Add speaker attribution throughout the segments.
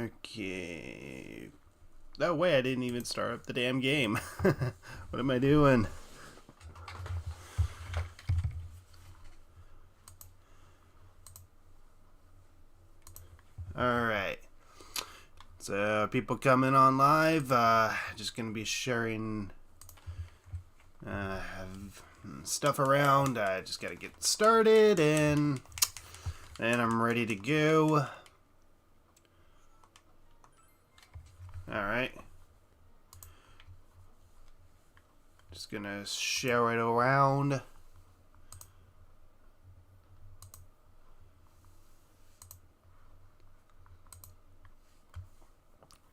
Speaker 1: Okay. No way, I didn't even start up the damn game. What am I doing? Alright. So, people coming on live. Just gonna be sharing stuff around. I just gotta get started and I'm ready to go. Alright. Just gonna share it around.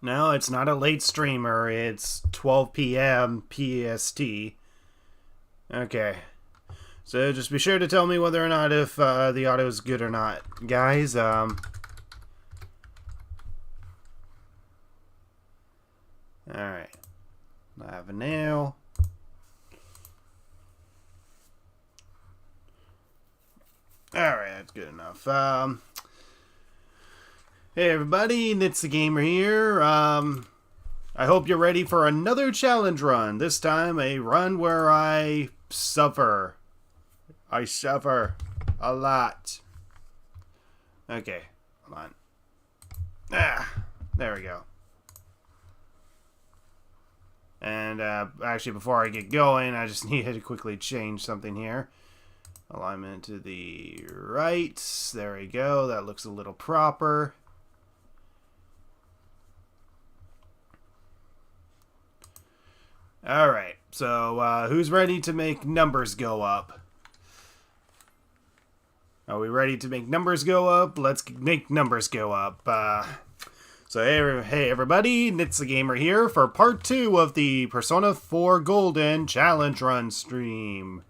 Speaker 1: No, it's not a late streamer. It's 12 p.m. PST. Okay. So just be sure to tell me whether or not if the audio is good or not. Guys, Alright. Live now. Alright, that's good enough. Hey everybody, it's the Gamer here. I hope you're ready for another challenge run. This time, a run where I suffer. I suffer a lot. Okay, hold on. There we go. And actually, before I get going, I just needed to quickly change something here. Alignment to the right. There we go. That looks a little proper. Alright, so who's ready to make numbers go up? Are we ready to make numbers go up? Let's make numbers go up. So hey everybody, it's the Gamer here for part 2 of the Persona 4 Golden Challenge Run stream.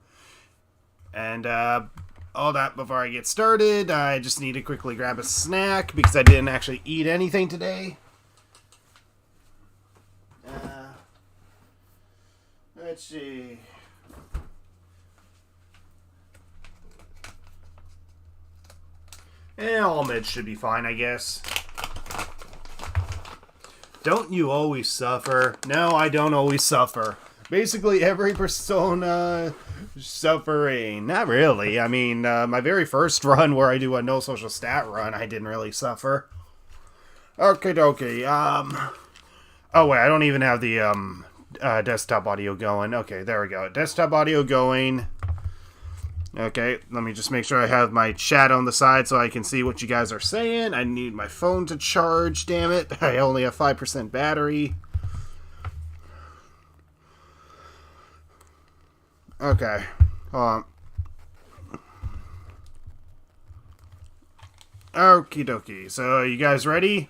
Speaker 1: And all that before I get started, I just need to quickly grab a snack because I didn't actually eat anything today. Let's see. Almonds should be fine, I guess. Don't you always suffer? No, I don't always suffer. Basically, every persona suffering. Not really. I mean, my very first run where I do a no social stat run, I didn't really suffer. Okay, dokie. Oh wait, I don't even have the desktop audio going. Okay, there we go. Desktop audio going. Okay, let me just make sure I have my chat on the side so I can see what you guys are saying. I need my phone to charge, damn it. I only have 5% battery. Okay, hold on. Okie dokie. So, you guys ready?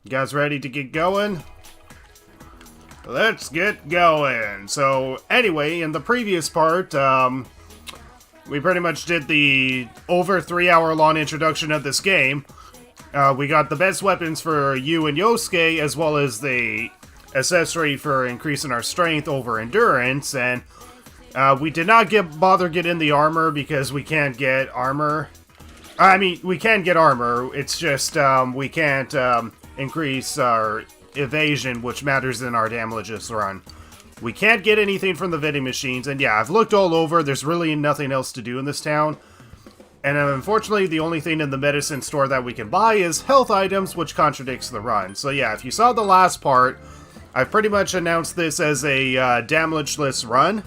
Speaker 1: You guys ready to get going? Let's get going. So, anyway, in the previous part, we pretty much did the over 3-hour long introduction of this game. We got the best weapons for Yu and Yosuke, as well as the accessory for increasing our strength over endurance, and we did not bother getting the armor because we can't get armor. I mean, we can get armor, it's just we can't increase our evasion, which matters in our damages run. We can't get anything from the vending machines, and yeah, I've looked all over, there's really nothing else to do in this town. And unfortunately, the only thing in the medicine store that we can buy is health items, which contradicts the run. So yeah, if you saw the last part, I've pretty much announced this as a damageless run.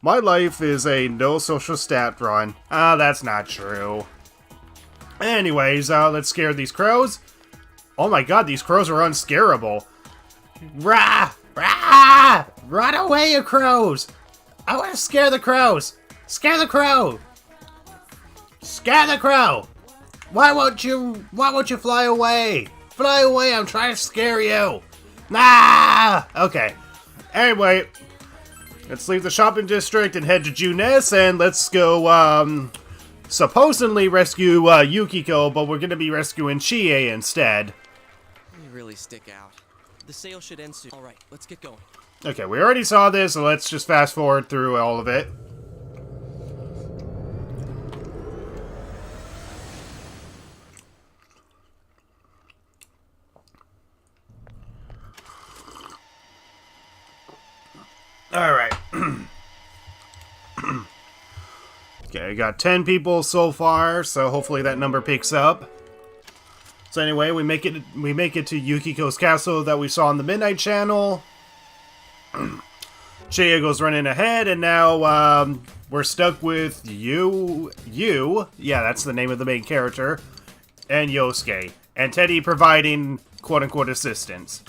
Speaker 1: My life is a no social stat run. That's not true. Anyways, let's scare these crows. Oh my god, these crows are unscarable. Rah! Rah! Run away, you crows! I want to scare the crows! Scare the crow! Scare the crow! Why won't you fly away? Fly away, I'm trying to scare you! Ah! Okay. Anyway, let's leave the shopping district and head to Junes, and let's go, supposedly rescue, Yukiko, but we're gonna be rescuing Chie instead.
Speaker 2: They really stick out. The sale should end soon. Alright, let's get going.
Speaker 1: Okay, we already saw this, so let's just fast forward through all of it. Alright. Okay, I got 10 people so far, so hopefully that number picks up. So anyway, we make it to Yukiko's castle that we saw on the Midnight Channel. Chie goes running ahead, and now we're stuck with Yu, yeah, that's the name of the main character, and Yosuke, and Teddy providing quote-unquote assistance.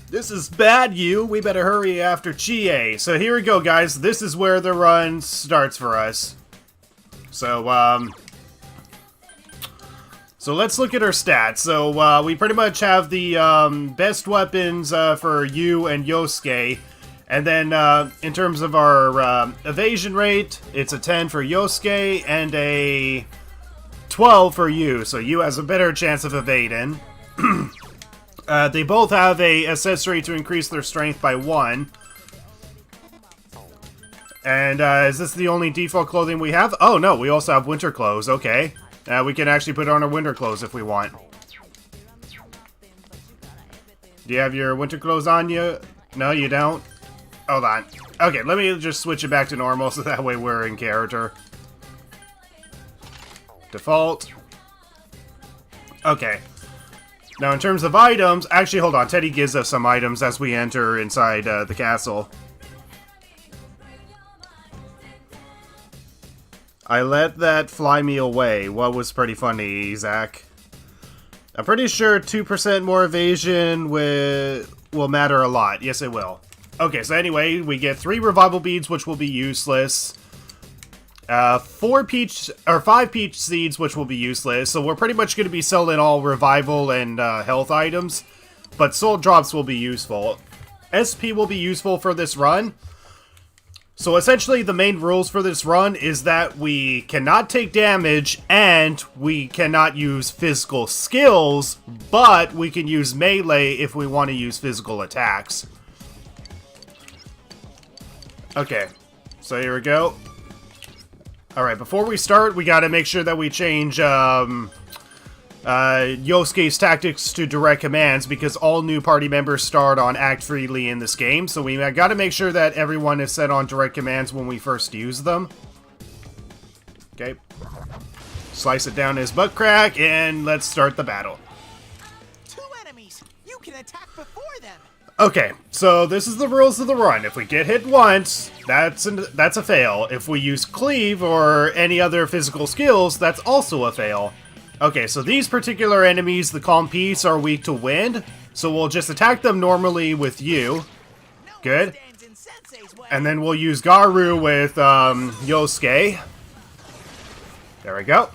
Speaker 1: This is bad, Yu. We better hurry after Chie. So here we go, guys. This is where the run starts for us. So, so let's look at our stats. So, we pretty much have the best weapons for Yu and Yosuke. And then, in terms of our evasion rate, it's a 10 for Yosuke and a 12 for Yu. So Yu has a better chance of evading. They both have a accessory to increase their strength by 1. And, is this the only default clothing we have? Oh, no, we also have winter clothes. Okay. We can actually put on our winter clothes if we want. Do you have your winter clothes on you? No, you don't? Hold on. Okay, let me just switch it back to normal so that way we're in character. Default. Okay. Now, in terms of items... Actually, hold on. Teddy gives us some items as we enter inside the castle. I let that fly me away. What was pretty funny, Zach? I'm pretty sure 2% more evasion will matter a lot. Yes, it will. Okay, so anyway, we get 3 revival beads, which will be useless. 5 peach seeds, which will be useless. So we're pretty much going to be selling all revival and health items. But soul drops will be useful. SP will be useful for this run. So essentially the main rules for this run is that we cannot take damage and we cannot use physical skills, but we can use melee if we want to use physical attacks. Okay, so here we go. Alright, before we start, we gotta make sure that we change Yosuke's tactics to direct commands, because all new party members start on act freely in this game, so we gotta make sure that everyone is set on direct commands when we first use them. Okay. Slice it down his butt crack, and let's start the battle.
Speaker 3: 2 enemies! You can attack before them!
Speaker 1: Okay, so this is the rules of the run. If we get hit once, that's a fail. If we use cleave or any other physical skills, that's also a fail. Okay, so these particular enemies, the Calm Peace, are weak to wind, so we'll just attack them normally with Yu. Good. And then we'll use Garu with Yosuke. There we go.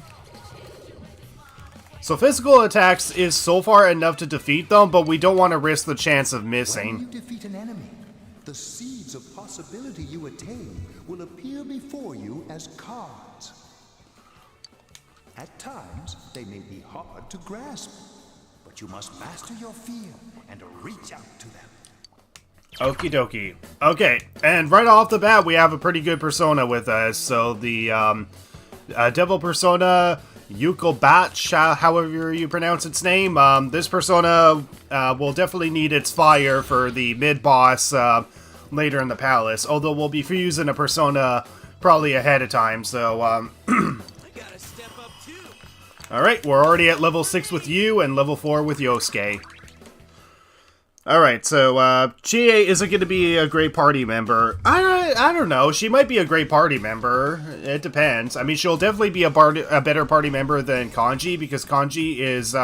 Speaker 1: So physical attacks is so far enough to defeat them, but we don't want to risk the chance of missing.
Speaker 4: When you defeat an enemy, the seeds of possibility you attain will appear before you as cards. At times, they may be hard to grasp, but you must master your fear and reach out to them.
Speaker 1: Okie dokie. Okay, and right off the bat, we have a pretty good persona with us. So the Devil Persona, Yukiko, however you pronounce its name. This persona will definitely need its fire for the mid-boss later in the palace, although we'll be using a persona probably ahead of time, so Alright, we're already at level 6 with Yu and level 4 with Yosuke. Alright, so Chie isn't going to be a great party member. I don't know, she might be a great party member. It depends. I mean, she'll definitely be a better party member than Kanji, because Kanji is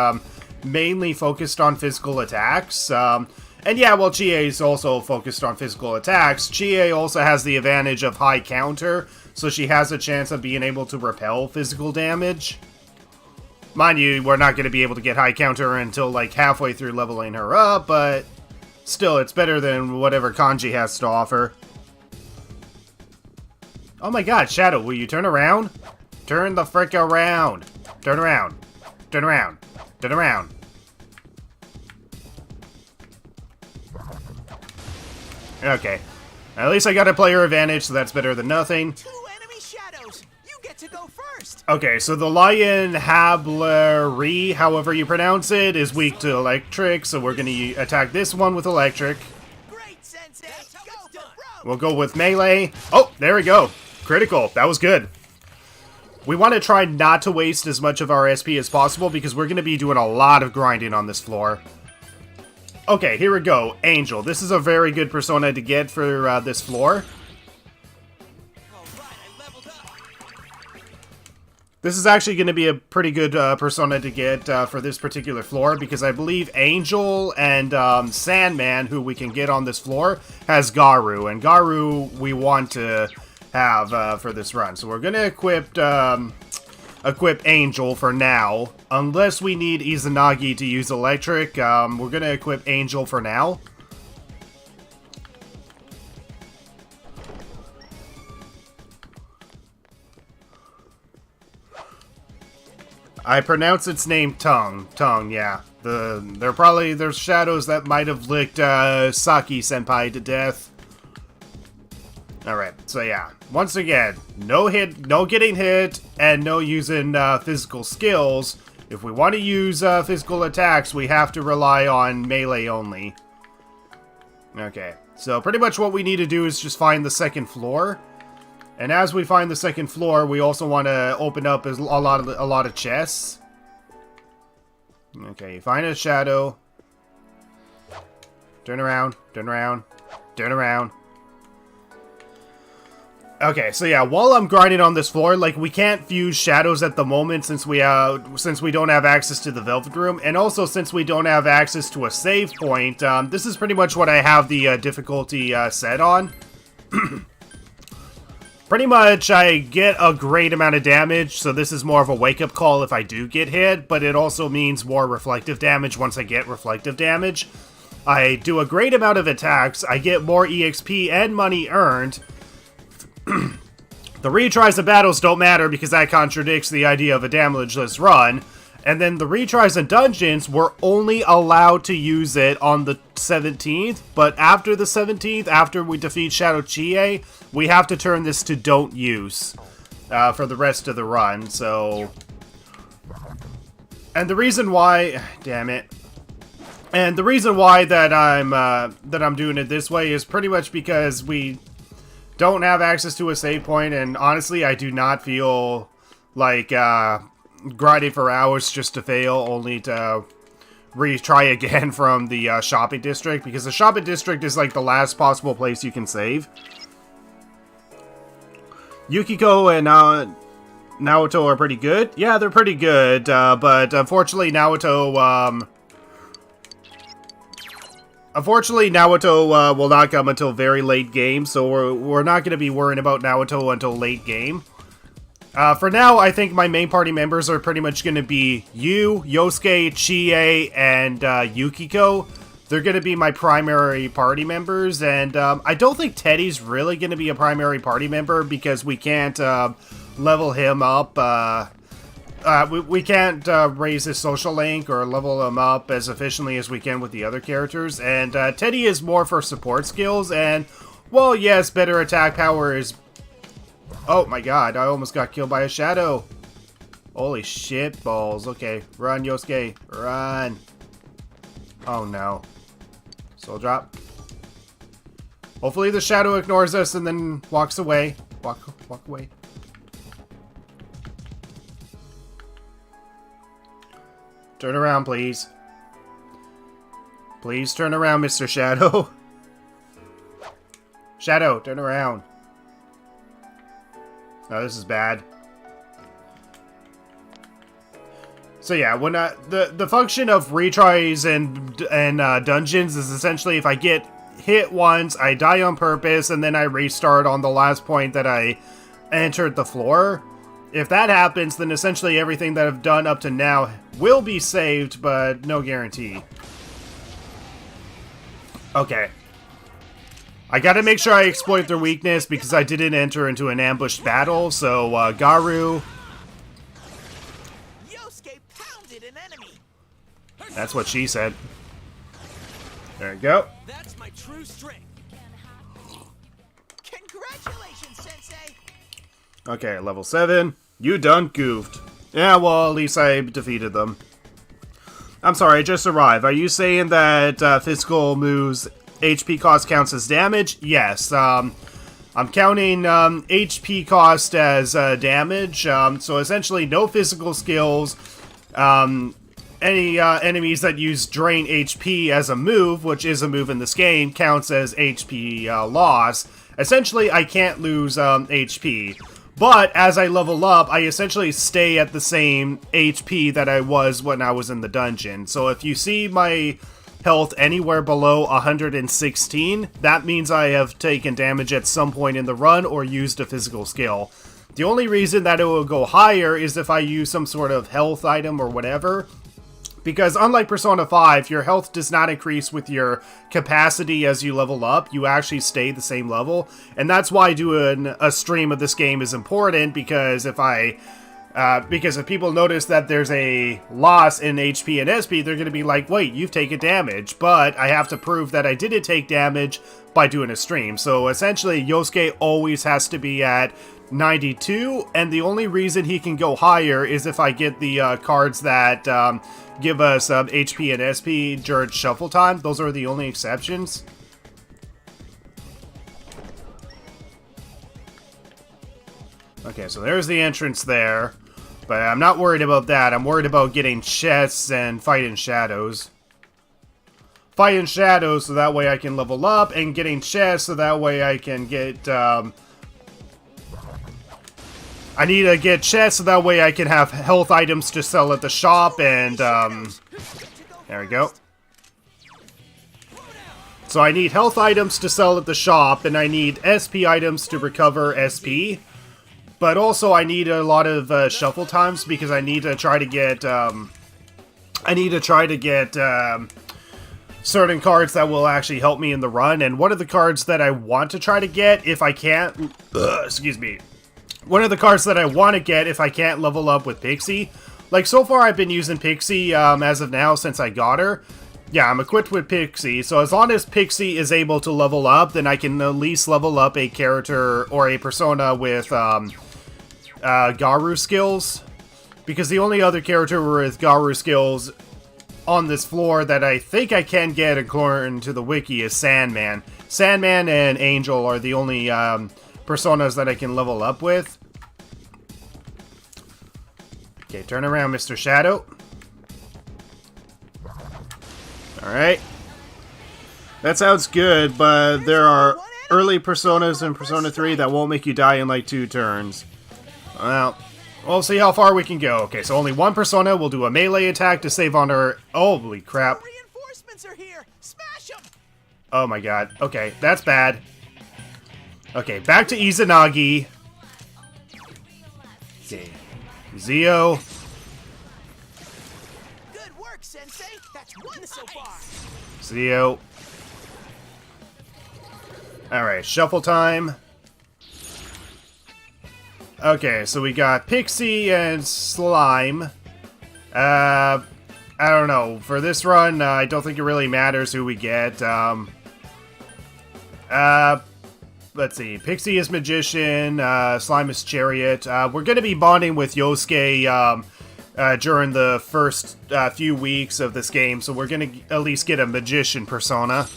Speaker 1: mainly focused on physical attacks. And yeah, well, Chie is also focused on physical attacks. Chie also has the advantage of high counter, so she has a chance of being able to repel physical damage. Mind you, we're not going to be able to get high counter until like halfway through leveling her up, but still, it's better than whatever Kanji has to offer. Oh my god, Shadow, will you turn around? Turn the frick around. Turn around. Turn around. Turn around. Okay. At least I got a player advantage, so that's better than nothing.
Speaker 3: 2 enemy shadows! You get to go first!
Speaker 1: Okay, so the Lion Hableri, however you pronounce it, is weak to electric, so we're gonna attack this one with electric.
Speaker 3: Great, Sensei! Go
Speaker 1: We'll go with melee. Oh, there we go. Critical. That was good. We want to try not to waste as much of our SP as possible because we're going to be doing a lot of grinding on this floor. Okay, here we go. Angel. This is a very good persona to get for this floor. This is actually going to be a pretty good persona to get for this particular floor because I believe Angel and Sandman, who we can get on this floor, has Garu. And Garu we want to have for this run. So we're going to equip Angel for now. Unless we need Izanagi to use Electric, we're going to equip Angel for now. I pronounce its name Tongue. Tongue, yeah. There's shadows that might have licked Saki Senpai to death. Alright, so yeah. Once again, no getting hit, and no using physical skills. If we want to use physical attacks, we have to rely on melee only. Okay, so pretty much what we need to do is just find the second floor. And as we find the second floor, we also want to open up a lot of chests. Okay, find a shadow. Turn around, turn around, turn around. Okay, so yeah, while I'm grinding on this floor, like, we can't fuse shadows at the moment since we don't have access to the Velvet Room, and also since we don't have access to a save point. This is pretty much what I have the difficulty set on. Pretty much, I get a great amount of damage, so this is more of a wake-up call if I do get hit, but it also means more reflective damage once I get reflective damage. I do a great amount of attacks, I get more EXP and money earned. The retries of battles don't matter because that contradicts the idea of a damageless run. And then the retries and dungeons, we're only allowed to use it on the 17th, but after the 17th, after we defeat Shadow Chie, we have to turn this to don't use for the rest of the run, so... And the reason why... Damn it. And the reason why that I'm doing it this way is pretty much because we don't have access to a save point, and honestly, I do not feel like grinding for hours just to fail, only to retry again from the shopping district, because the shopping district is like the last possible place you can save. Yukiko and Naoto are pretty good. Yeah, they're pretty good, but unfortunately Naoto will not come until very late game, so we're not going to be worrying about Naoto until late game. For now, I think my main party members are pretty much going to be Yu, Yosuke, Chie, and Yukiko. They're going to be my primary party members, and I don't think Teddy's really going to be a primary party member because we can't level him up. We can't raise his social link or level him up as efficiently as we can with the other characters, and Teddy is more for support skills, and, well, yes, better attack power is... Oh my god, I almost got killed by a shadow. Holy shit balls. Okay, run, Yosuke. Run. Oh no. Soul drop. Hopefully the shadow ignores us and then walks away. Walk away. Turn around, please. Please turn around, Mr. Shadow. Shadow, turn around. Oh, this is bad. So yeah, when the function of retries and dungeons is essentially if I get hit once, I die on purpose, and then I restart on the last point that I entered the floor. If that happens, then essentially everything that I've done up to now will be saved, but no guarantee. Okay. I gotta make sure I exploit their weakness because I didn't enter into an ambushed battle, so Garu...
Speaker 3: Yosuke pounded an enemy.
Speaker 1: That's what she said. There you go.
Speaker 2: That's my true strength.
Speaker 3: Congratulations, Sensei.
Speaker 1: Okay, level 7. You done goofed. Yeah, well, at least I defeated them. I'm sorry, I just arrived. Are you saying that physical moves HP cost counts as damage? Yes. I'm counting HP cost as damage. So essentially, no physical skills. Any enemies that use Drain HP as a move, which is a move in this game, counts as HP loss. Essentially, I can't lose HP. But as I level up, I essentially stay at the same HP that I was when I was in the dungeon. So if you see my health anywhere below 116, that means I have taken damage at some point in the run or used a physical skill. The only reason that it will go higher is if I use some sort of health item or whatever. Because unlike Persona 5, your health does not increase with your capacity as you level up. You actually stay the same level. And that's why doing a stream of this game is important, because if people notice that there's a loss in HP and SP, they're going to be like, wait, you've taken damage. But I have to prove that I didn't take damage by doing a stream. So essentially, Yosuke always has to be at 92, and the only reason he can go higher is if I get the cards that give us HP and SP during shuffle time. Those are the only exceptions. Okay, so there's the entrance there, but I'm not worried about that. I'm worried about getting chests and fighting shadows. Fighting shadows so that way I can level up, and getting chests so that way I can get I need to get chests so that way I can have health items to sell at the shop, and there we go. So I need health items to sell at the shop, and I need SP items to recover SP. But also I need a lot of shuffle times, because I need to try to get certain cards that will actually help me in the run. And one of the cards that I want to try to get, if I can't, excuse me. One of the cards that I want to get if I can't level up with Pixie. Like, so far I've been using Pixie as of now since I got her. Yeah, I'm equipped with Pixie, so as long as Pixie is able to level up, then I can at least level up a character or a persona with Garu skills. Because the only other character with Garu skills on this floor that I think I can get according to the wiki is Sandman. Sandman and Angel are the only personas that I can level up with. Okay, turn around, Mr. Shadow. Alright. That sounds good, but there are early personas in Persona 3 that won't make you die in like 2 turns. Well, we'll see how far we can go. Okay, so only one persona will do a melee attack to save on her. Holy crap.
Speaker 3: Reinforcements are here. Smash 'em.
Speaker 1: Oh my god. Okay, that's bad. Okay, back to Izanagi. Okay. Zio.
Speaker 3: Good work, Sensei. That's one so far.
Speaker 1: Zio. Alright, shuffle time. Okay, so we got Pixie and Slime. I don't know. For this run, I don't think it really matters who we get. Let's see. Pixie is Magician. Slime is Chariot. We're going to be bonding with Yosuke during the first few weeks of this game, so we're going to at least get a Magician persona.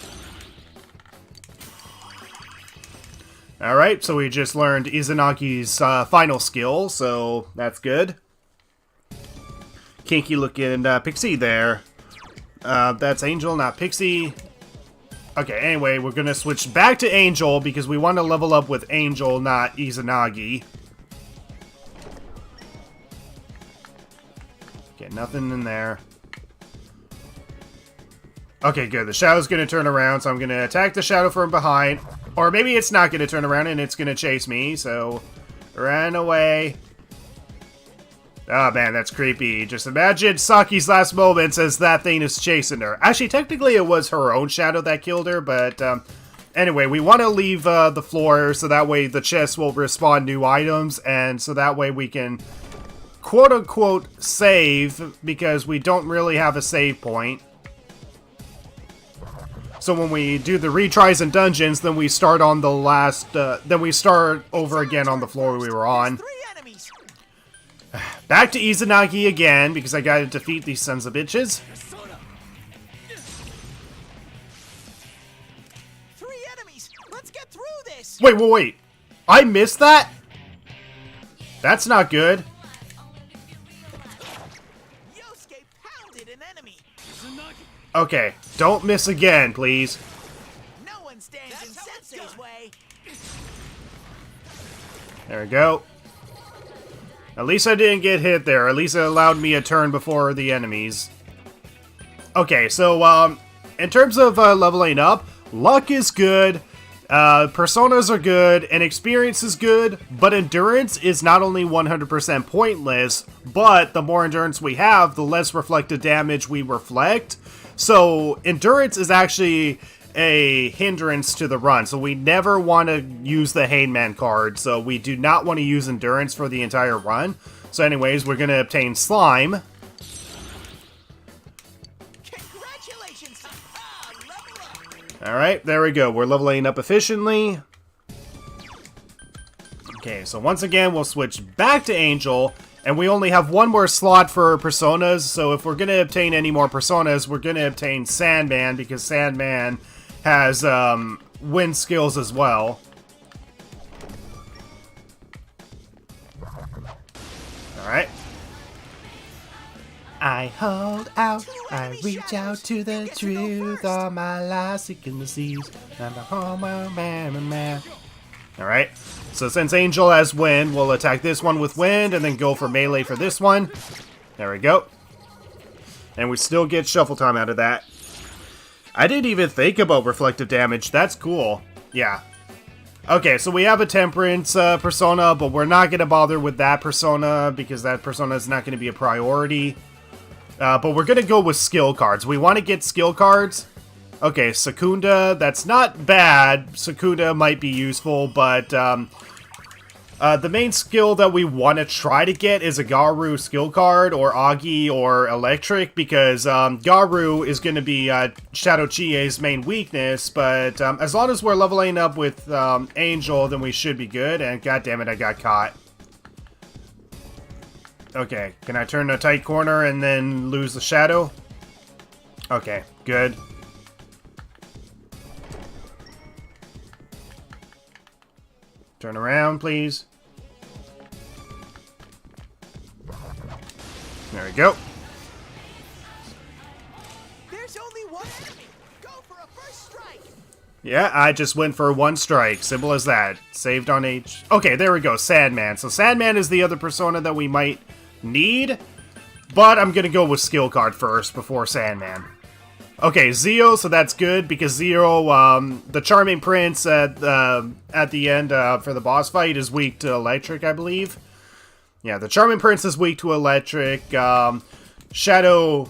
Speaker 1: Alright, so we just learned Izanagi's final skill, so that's good. Kinky looking Pixie there. That's Angel, not Pixie. Okay, anyway, we're gonna switch back to Angel because we want to level up with Angel, not Izanagi. Okay, nothing in there. Okay, good. The Shadow's gonna turn around, so I'm gonna attack the Shadow from behind. Or maybe it's not gonna turn around and it's gonna chase me, so run away. Oh man, that's creepy. Just imagine Saki's last moments as that thing is chasing her. Actually, technically it was her own Shadow that killed her, but anyway, we want to leave the floor so that way the chest will respawn new items, and so that way we can quote-unquote save, because we don't really have a save point. So when we do the retries and dungeons, then we start on the last, then we start over again on the floor we were on. Back to Izanagi again, because I gotta defeat these sons of bitches.
Speaker 3: enemies.
Speaker 1: Wait. I missed that? That's not good.
Speaker 3: Yosuke pounded an enemy.
Speaker 1: Okay, don't miss again, please.
Speaker 3: No one stands in Sensei's way.
Speaker 1: There we go. At least I didn't get hit there. At least it allowed me a turn before the enemies. Okay, so, in terms of leveling up, luck is good, personas are good, and experience is good, but endurance is not only 100% pointless, but the more endurance we have, the less reflected damage we reflect. So, endurance is actually a hindrance to the run, so we never want to use the Hangman card, so we do not want to use endurance for the entire run. So anyways, we're going to obtain slime.
Speaker 3: Congratulations! Level up.
Speaker 1: Alright, there we go. We're leveling up efficiently. Okay, so once again, we'll switch back to Angel, and we only have one more slot for personas, so if we're going to obtain any more personas, we're going to obtain Sandman, because Sandman has wind skills as well. Alright. I hold out, I reach out to the truth, all my life seeking the seas, and the home man. Alright, so since Angel has wind, we'll attack this one with wind, and then go for melee for this one. There we go. And we still get shuffle time out of that. I didn't even think about reflective damage. That's cool. Yeah. Okay, so we have a Temperance persona, but we're not going to bother with that persona because that persona is not going to be a priority. But we're going to go with skill cards. We want to get skill cards. Okay, Secunda, that's not bad. Secunda might be useful, but the main skill that we want to try to get is a Garu skill card, or Agi, or Electric, because Garu is going to be Shadow Chie's main weakness, but as long as we're leveling up with Angel, then we should be good, and goddammit, I got caught. Okay, can I turn a tight corner and then lose the Shadow? Okay, good. Turn around, please. There we go.
Speaker 3: There's only one enemy. Go for a first strike.
Speaker 1: Yeah, I just went for one strike. Simple as that. Saved on H. Okay, there we go. Sandman. So Sandman is the other persona that we might need, but I'm gonna go with skill card first before Sandman. Okay, Zio, so that's good, because Zio, the Charming Prince at the end for the boss fight is weak to Electric, I believe. Yeah, the Charming Prince is weak to Electric. Shadow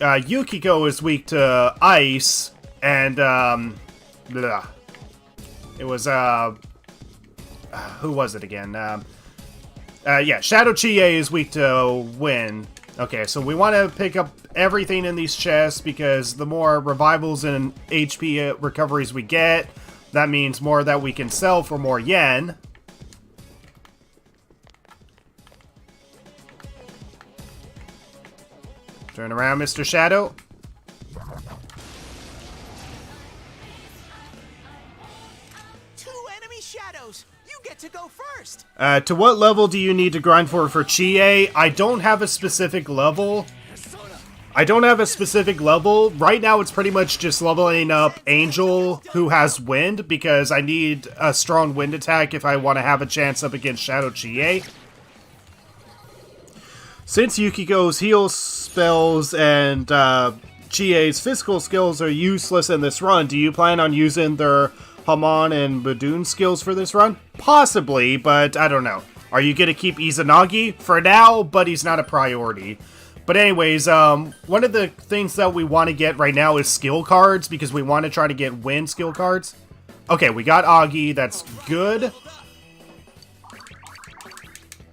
Speaker 1: Yukiko is weak to Ice, and it was who was it again? Yeah, Shadow Chie is weak to Wind. Okay, so we want to pick up everything in these chests, because the more revivals and HP recoveries we get, that means more that we can sell for more yen. Turn around, Mr. Shadow.
Speaker 3: Two enemy shadows. You get to go first.
Speaker 1: To what level do you need to grind for Chie? I don't have a specific level. Right now, it's pretty much just leveling up Angel, who has wind, because I need a strong wind attack if I want to have a chance up against Shadow Chie. Since Yukiko's heal spells and Chie's physical skills are useless in this run, do you plan on using their Hamon and Badoon skills for this run? Possibly, but I don't know. Are you going to keep Izanagi? For now, but he's not a priority. But anyways, one of the things that we want to get right now is skill cards, because we want to try to get wind skill cards. Okay, we got Agi. That's good.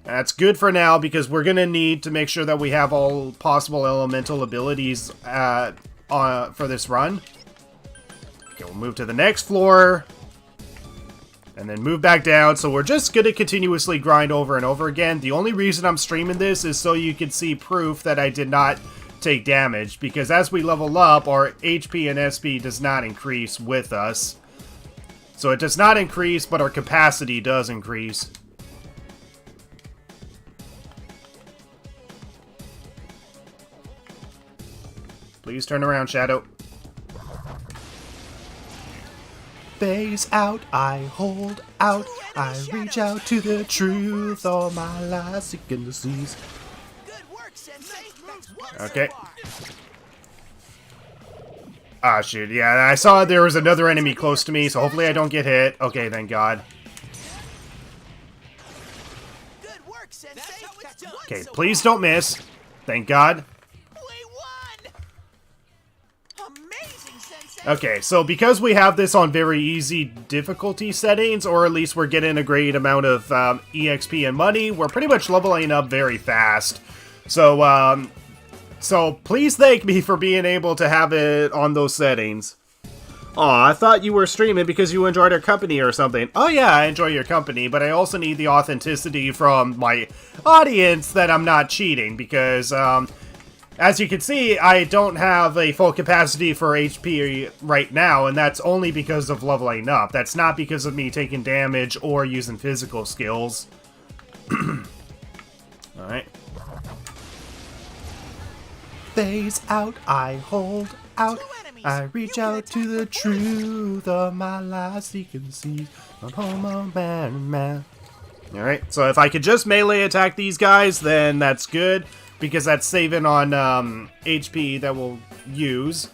Speaker 1: That's good for now, because we're going to need to make sure that we have all possible elemental abilities for this run. Okay, we'll move to the next floor. And then move back down. So we're just going to continuously grind over and over again. The only reason I'm streaming this is so you can see proof that I did not take damage. Because as we level up, our HP and SP does not increase with us. So it does not increase, but our capacity does increase. Please turn around, Shadow. Phase out, I hold out, I reach out to the truth, all my life seeking the seas.
Speaker 3: Good work, Sensei. That's one
Speaker 1: Okay.
Speaker 3: so far.
Speaker 1: Ah, shoot, yeah, I saw there was another enemy close to me, so hopefully I don't get hit. Okay, thank God.
Speaker 3: Good work, Sensei. That's one
Speaker 1: Okay,
Speaker 3: so
Speaker 1: please
Speaker 3: far.
Speaker 1: don't miss. Thank God.
Speaker 3: We won! Amazing, Sensei.
Speaker 1: Okay, so because we have this on very easy difficulty settings, or at least we're getting a great amount of EXP and money, we're pretty much leveling up very fast. So please thank me for being able to have it on those settings. Aw, I thought you were streaming because you enjoyed our company or something. Oh yeah, I enjoy your company, but I also need the authenticity from my audience that I'm not cheating, because, as you can see, I don't have a full capacity for HP right now, and that's only because of leveling up. That's not because of me taking damage or using physical skills. Alright. Phase out, I hold out, I reach out to the truth of my life, seeking seas on home, man. Alright, so if I could just melee attack these guys, then that's good, because that's saving on HP that we'll use.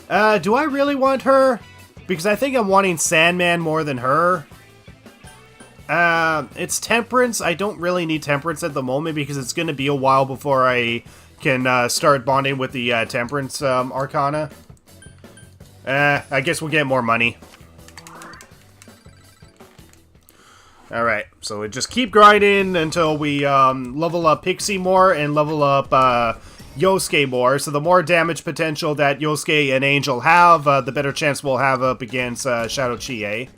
Speaker 1: Do I really want her? Because I think I'm wanting Sandman more than her. It's Temperance. I don't really need Temperance at the moment, because it's going to be a while before I can start bonding with the Temperance Arcana. I guess we'll get more money. Alright, so we just keep grinding until we level up Pixie more and level up Yosuke more. So the more damage potential that Yosuke and Angel have, the better chance we'll have up against Shadow Chie. Okay,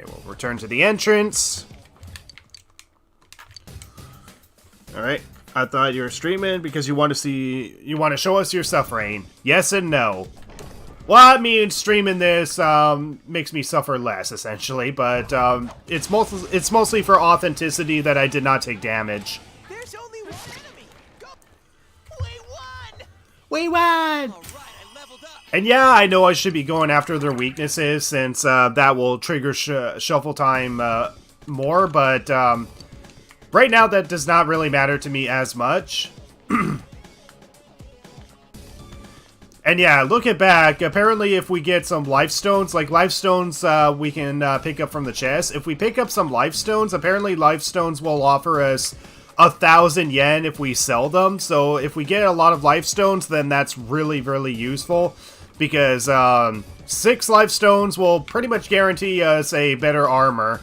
Speaker 1: we'll return to the entrance. Alright. I thought you were streaming because you want to show us your suffering. Yes and no. Well, I mean, streaming this makes me suffer less, essentially, but it's mostly for authenticity that I did not take damage.
Speaker 3: There's only one enemy. Go. We won!
Speaker 1: We won!
Speaker 3: All right, I leveled up.
Speaker 1: And yeah, I know I should be going after their weaknesses, since that will trigger shuffle time more, but right now that does not really matter to me as much. And yeah, looking back, apparently if we get some life stones, like life stones we can pick up from the chest. If we pick up some life stones, apparently life stones will offer us 1,000 yen if we sell them. So if we get a lot of life stones, then that's really, really useful. Because 6 life stones will pretty much guarantee us a better armor.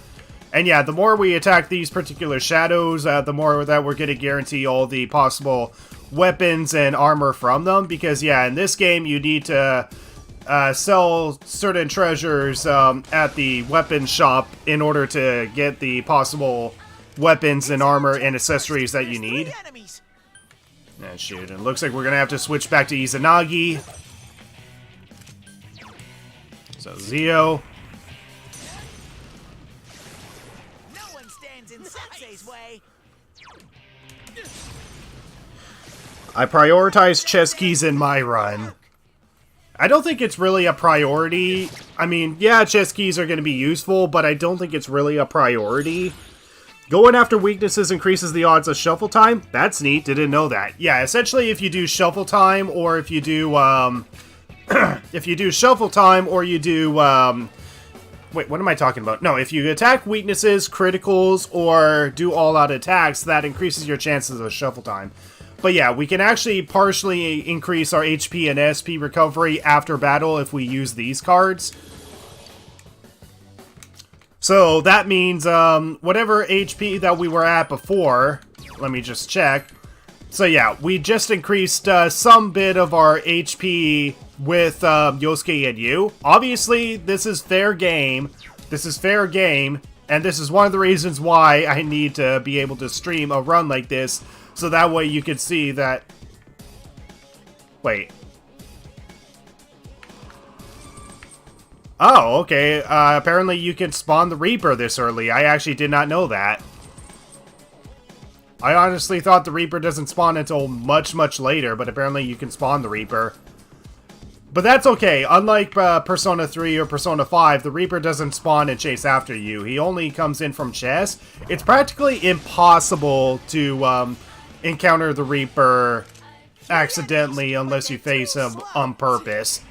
Speaker 1: And yeah, the more we attack these particular shadows, the more that we're going to guarantee all the possible weapons and armor from them, because yeah, in this game you need to sell certain treasures at the weapon shop in order to get the possible weapons and armor and accessories that you need. Ah, shoot, it looks like we're gonna have to switch back to Izanagi. So Zio.
Speaker 3: No one stands in Sensei's way.
Speaker 1: I prioritize chess keys in my run. I don't think it's really a priority. I mean, yeah, chess keys are going to be useful, but I don't think it's really a priority. Going after weaknesses increases the odds of shuffle time. That's neat. Didn't know that. Yeah, essentially, if you do shuffle time, or if you do, if you do shuffle time, or you do, wait, what am I talking about? No, if you attack weaknesses, criticals, or do all-out attacks, that increases your chances of shuffle time. But yeah, we can actually partially increase our HP and SP recovery after battle if we use these cards. So that means whatever HP that we were at before, let me just check. So yeah, we just increased some bit of our HP with Yosuke and Yu. Obviously, this is fair game. This is fair game. And this is one of the reasons why I need to be able to stream a run like this. So that way you can see that... Wait. Oh, okay. Apparently you can spawn the Reaper this early. I actually did not know that. I honestly thought the Reaper doesn't spawn until much, much later, but apparently you can spawn the Reaper. But that's okay. Unlike Persona 3 or Persona 5, the Reaper doesn't spawn and chase after you. He only comes in from chests. It's practically impossible to encounter the Reaper accidentally unless you face him on purpose.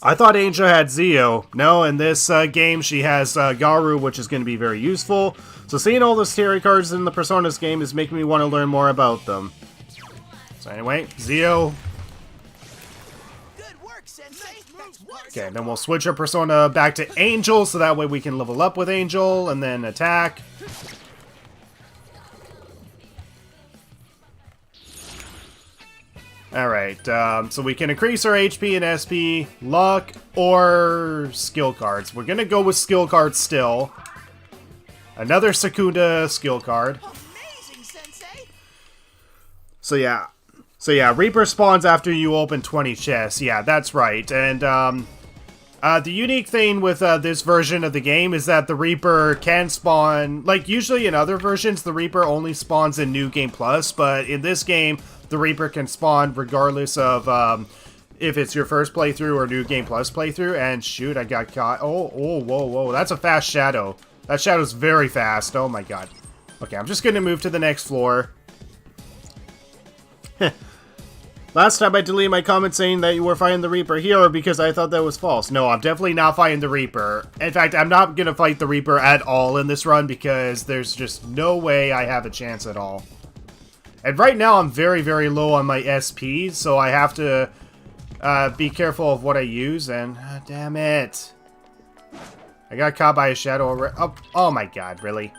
Speaker 1: I thought Angel had Zio. No, in this game she has Garu, which is going to be very useful. So seeing all those tarot cards in the Personas game is making me want to learn more about them. So anyway, Zio.
Speaker 3: Good work, Sensei. That's one
Speaker 1: Okay, then we'll switch our Persona back to Angel, so that way we can level up with Angel, and then attack. Alright, so we can increase our HP and SP, luck, or skill cards. We're gonna go with skill cards still. Another Secunda skill card.
Speaker 3: amazing, Sensei.
Speaker 1: So yeah, Reaper spawns after you open 20 chests. Yeah, that's right. And the unique thing with this version of the game is that the Reaper can spawn, like usually in other versions, the Reaper only spawns in New Game Plus, but in this game, the Reaper can spawn regardless of if it's your first playthrough or New Game Plus playthrough. And shoot, I got caught. Oh, whoa, that's a fast Shadow. That Shadow's very fast. Oh my god. Okay, I'm just gonna move to the next floor. Last time I deleted my comment saying that you were fighting the Reaper here because I thought that was false. No, I'm definitely not fighting the Reaper. In fact, I'm not gonna fight the Reaper at all in this run because there's just no way I have a chance at all. And right now I'm very, very low on my SP, so I have to be careful of what I use, and damn it. I got caught by a Shadow already. Oh my god, really?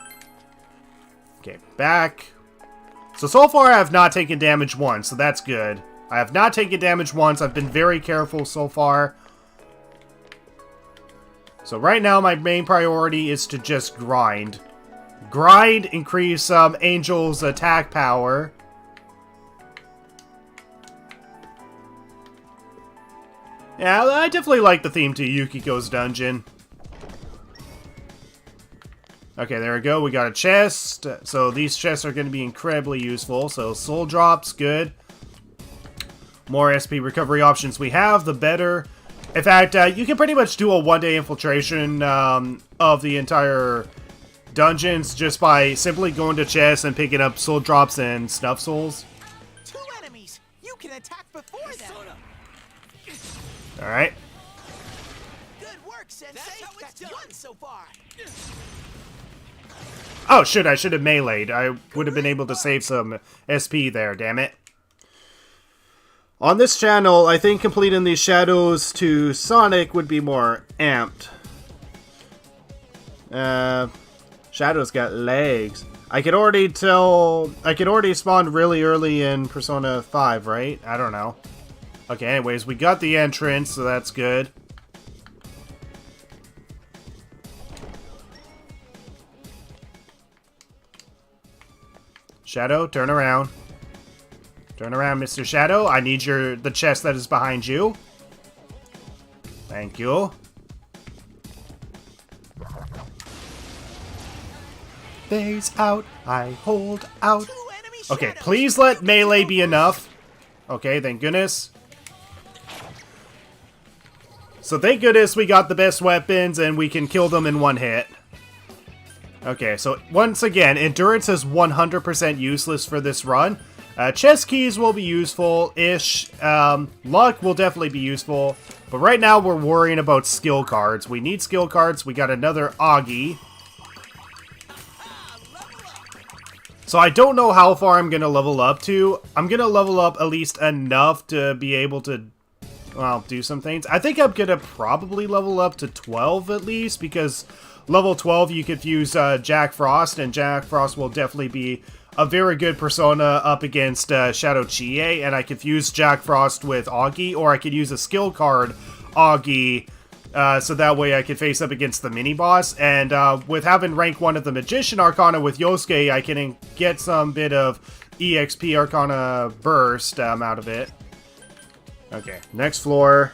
Speaker 1: Okay, back. So far I have not taken damage once, so that's good. I have not taken damage once. I've been very careful so far. So right now my main priority is to just grind. Grind, increase Angel's attack power. Yeah, I definitely like the theme to Yukiko's dungeon. Okay, there we go. We got a chest. So these chests are going to be incredibly useful. So soul drops, good. More SP recovery options we have, the better. In fact, you can pretty much do a one-day infiltration of the entire dungeons just by simply going to chests and picking up soul drops and snuff souls.
Speaker 3: 2 enemies. You can attack before them.
Speaker 1: Alright.
Speaker 3: Good work, Sensei. That's one so far.
Speaker 1: Oh, shit, I should have meleeed. I would have been able to save some SP there, damn it. On this channel, I think completing these shadows to Sonic would be more amped. Shadow's got legs. I could already spawn really early in Persona 5, right? I don't know. Okay, anyways, we got the entrance, so that's good. Shadow, turn around. Turn around, Mr. Shadow. I need the chest that is behind you. Thank you. Phase out. I hold out.
Speaker 3: 2 enemy
Speaker 1: Okay,
Speaker 3: shadows.
Speaker 1: please let melee be enough. Okay, thank goodness. So thank goodness we got the best weapons and we can kill them in one hit. Okay, so once again, endurance is 100% useless for this run. Chest keys will be useful-ish. Luck will definitely be useful. But right now we're worrying about skill cards. We need skill cards. We got another Augie. So I don't know how far I'm going to level up to. I'm going to level up at least enough to be able to, well, do some things. I think I'm going to probably level up to 12 at least, because level 12 you could use Jack Frost, and Jack Frost will definitely be a very good persona up against Shadow Chie, and I could use Jack Frost with Augie, or I could use a skill card Augie, so that way I could face up against the mini-boss, and with having rank 1 of the Magician Arcana with Yosuke, I can get some bit of EXP Arcana burst out of it. Okay, next floor.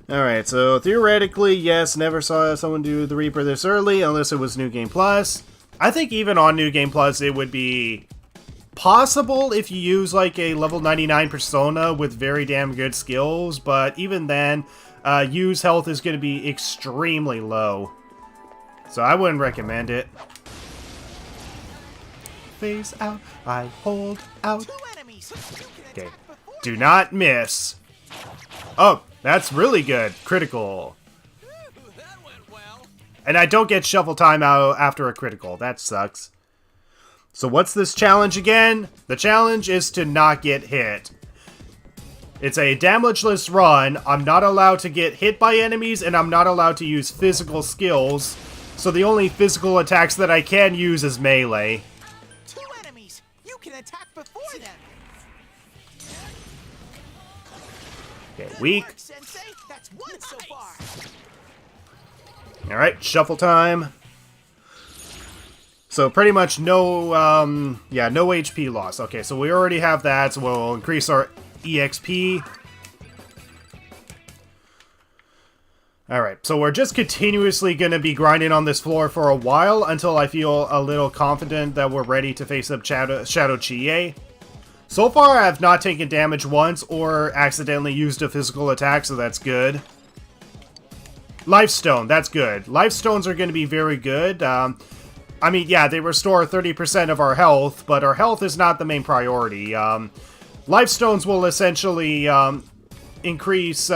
Speaker 1: Alright, so theoretically, yes, never saw someone do the Reaper this early, unless it was New Game Plus. I think even on New Game Plus, it would be possible if you use like a level 99 persona with very damn good skills, but even then, Yu's health is going to be extremely low. So I wouldn't recommend it. Face out, I hold out. Okay, do not miss. Oh, that's really good. Critical.
Speaker 3: That went well.
Speaker 1: And I don't get shuffle time out after a critical. That sucks. So what's this challenge again? The challenge is to not get hit. It's a damageless run. I'm not allowed to get hit by enemies, and I'm not allowed to use physical skills. So the only physical attacks that I can use is melee.
Speaker 3: Two enemies. You can attack before them.
Speaker 1: Okay,
Speaker 3: Good
Speaker 1: weak.
Speaker 3: work, Sensei. That's one so far.
Speaker 1: Alright, shuffle time. So pretty much no, no HP loss. Okay, so we already have that, so we'll increase our EXP. Alright, so we're just continuously going to be grinding on this floor for a while until I feel a little confident that we're ready to face up Shadow Chie. So far, I have not taken damage once or accidentally used a physical attack, so that's good. Lifestone, that's good. Lifestones are going to be very good. I mean, yeah, they restore 30% of our health, but our health is not the main priority. Lifestones will essentially increase...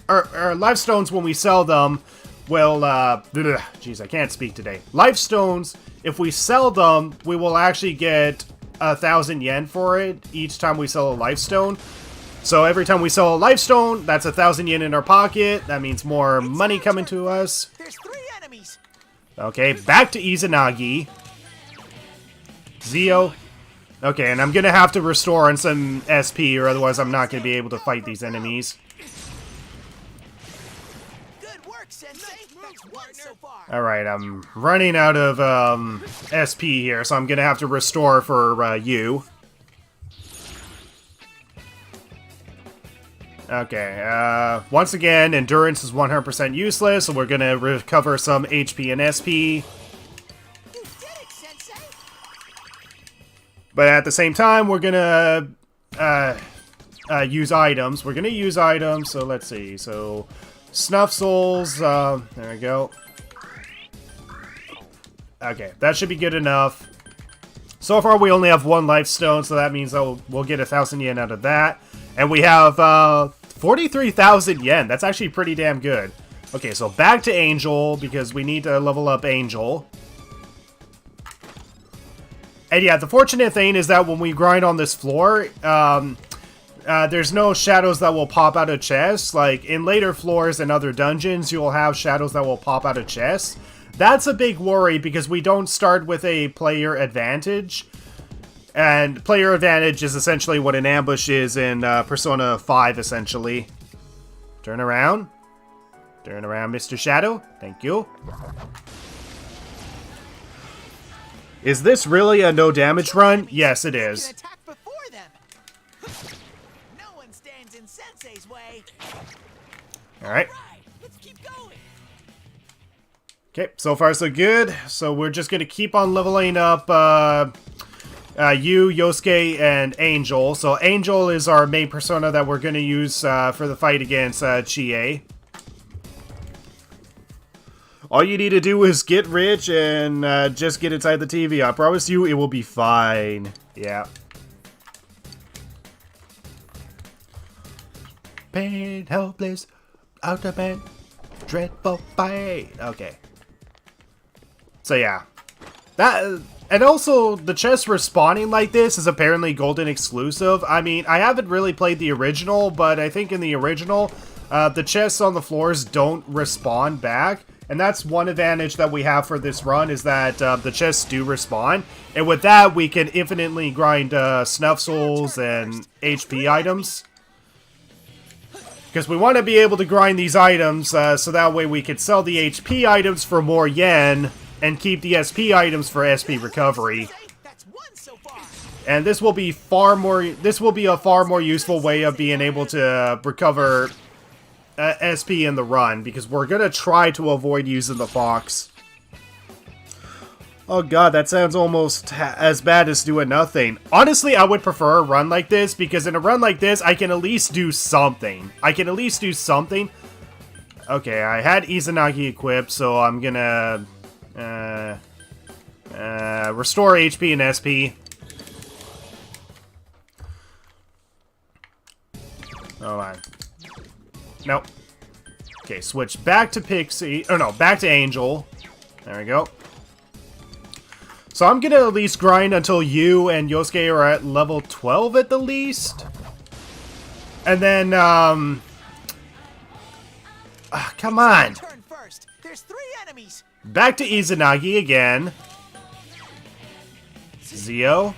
Speaker 1: Our Lifestones, when we sell them, will... Jeez, I can't speak today. Lifestones, if we sell them, we will actually get 1,000 yen for it each time we sell a Lifestone. So every time we sell a Lifestone, that's 1,000 yen in our pocket. That means more money coming to us.
Speaker 3: There's 3 enemies.
Speaker 1: Okay, back to Izanagi. Zio. Okay, and I'm gonna have to restore on some SP, or otherwise I'm not gonna be able to fight these enemies.
Speaker 3: Good work, Sensei. That's one so far.
Speaker 1: Alright, I'm running out of SP here, so I'm gonna have to restore for Yu. Okay, once again, endurance is 100% useless, so we're gonna recover some HP and SP.
Speaker 3: You did it, Sensei.
Speaker 1: But at the same time, we're gonna use items. We're gonna use items, so let's see. So, Snuff Souls, there we go. Okay, that should be good enough. So far, we only have 1 Lifestone, so that means that we'll get 1,000 yen out of that. And we have 43,000 yen. That's actually pretty damn good. Okay, so back to Angel, because we need to level up Angel. And yeah, the fortunate thing is that when we grind on this floor, there's no shadows that will pop out of chests. Like, in later floors and other dungeons, you'll have shadows that will pop out of chests. That's a big worry, because we don't start with a player advantage. And player advantage is essentially what an ambush is in Persona 5, essentially. Turn around. Turn around, Mr. Shadow. Thank you. Is this really a no damage run? Yes, it is.
Speaker 3: You can attack before them. No one stands in Sensei's way.
Speaker 1: Alright.
Speaker 3: Let's keep going.
Speaker 1: Okay, so far so good. So we're just going to keep on leveling up Yu, Yosuke, and Angel. So Angel is our main persona that we're going to use for the fight against Chie. All you need to do is get rich and just get inside the TV. I promise you it will be fine. Yeah. Pain, helpless, out of bed, dreadful fight. Okay. So yeah. That... And also, the chest respawning like this is apparently Golden exclusive. I mean, I haven't really played the original, but I think in the original, the chests on the floors don't respawn back. And that's one advantage that we have for this run, is that the chests do respawn. And with that, we can infinitely grind Snuff Souls and HP items. Because we want to be able to grind these items, so that way we could sell the HP items for more yen, and keep the SP items for SP recovery.
Speaker 3: That's one so far.
Speaker 1: And this will be a far more useful way of being able to recover SP in the run, because we're gonna try to avoid using the Fox. Oh god, that sounds almost as bad as doing nothing. Honestly, I would prefer a run like this, because in a run like this, I can at least do something. Okay, I had Izanagi equipped, so I'm gonna restore HP and SP. Hold on. Nope. Okay, switch back to Pixie. Oh no, back to Angel. There we go. So I'm gonna at least grind until Yu and Yosuke are at level 12 at the least. And then, come on.
Speaker 3: Turn first. There's 3 enemies.
Speaker 1: Back to Izanagi again. Zio.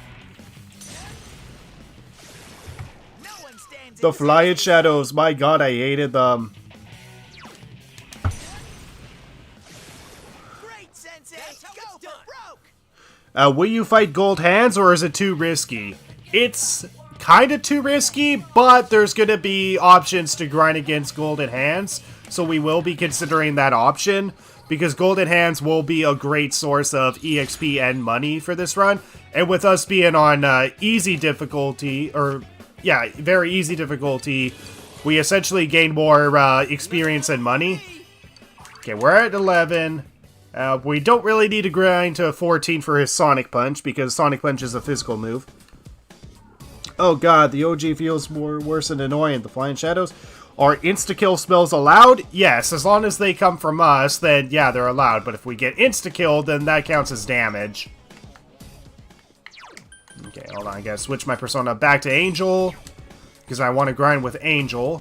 Speaker 3: No one stands
Speaker 1: The
Speaker 3: in
Speaker 1: flying shadows, my god, I hated them.
Speaker 3: Great, Sensei. Go for broke.
Speaker 1: Will you fight gold hands, or is it too risky? It's kind of too risky, but there's going to be options to grind against golden hands, so we will be considering that option, because golden hands will be a great source of EXP and money for this run, and with us being on easy difficulty, or yeah, very easy difficulty, we essentially gain more experience and money. Okay, we're at 11. We don't really need to grind to 14 for his Sonic Punch, because Sonic Punch is a physical move. Oh god, the OG feels worse and annoying. The Flying Shadows. Are insta-kill spells allowed? Yes, as long as they come from us, then yeah, they're allowed. But if we get insta-killed, then that counts as damage. Okay, hold on, I gotta switch my persona back to Angel, because I want to grind with Angel.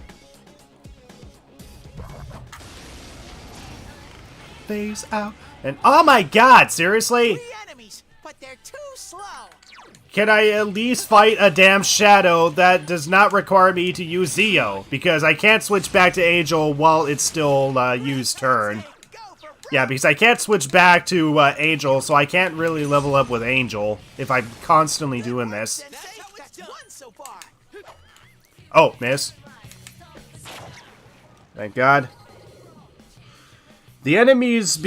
Speaker 1: Phase out. And oh my god, seriously?
Speaker 3: 3 enemies, but they're too slow.
Speaker 1: Can I at least fight a damn Shadow that does not require me to use Zio? Because I can't switch back to Angel while it's still Yu's turn.
Speaker 3: Go for broke.
Speaker 1: Yeah, because I can't switch back to Angel, so I can't really level up with Angel if I'm constantly doing this.
Speaker 3: Sensei, that's 1 so far.
Speaker 1: Oh, miss. Thank God. The enemies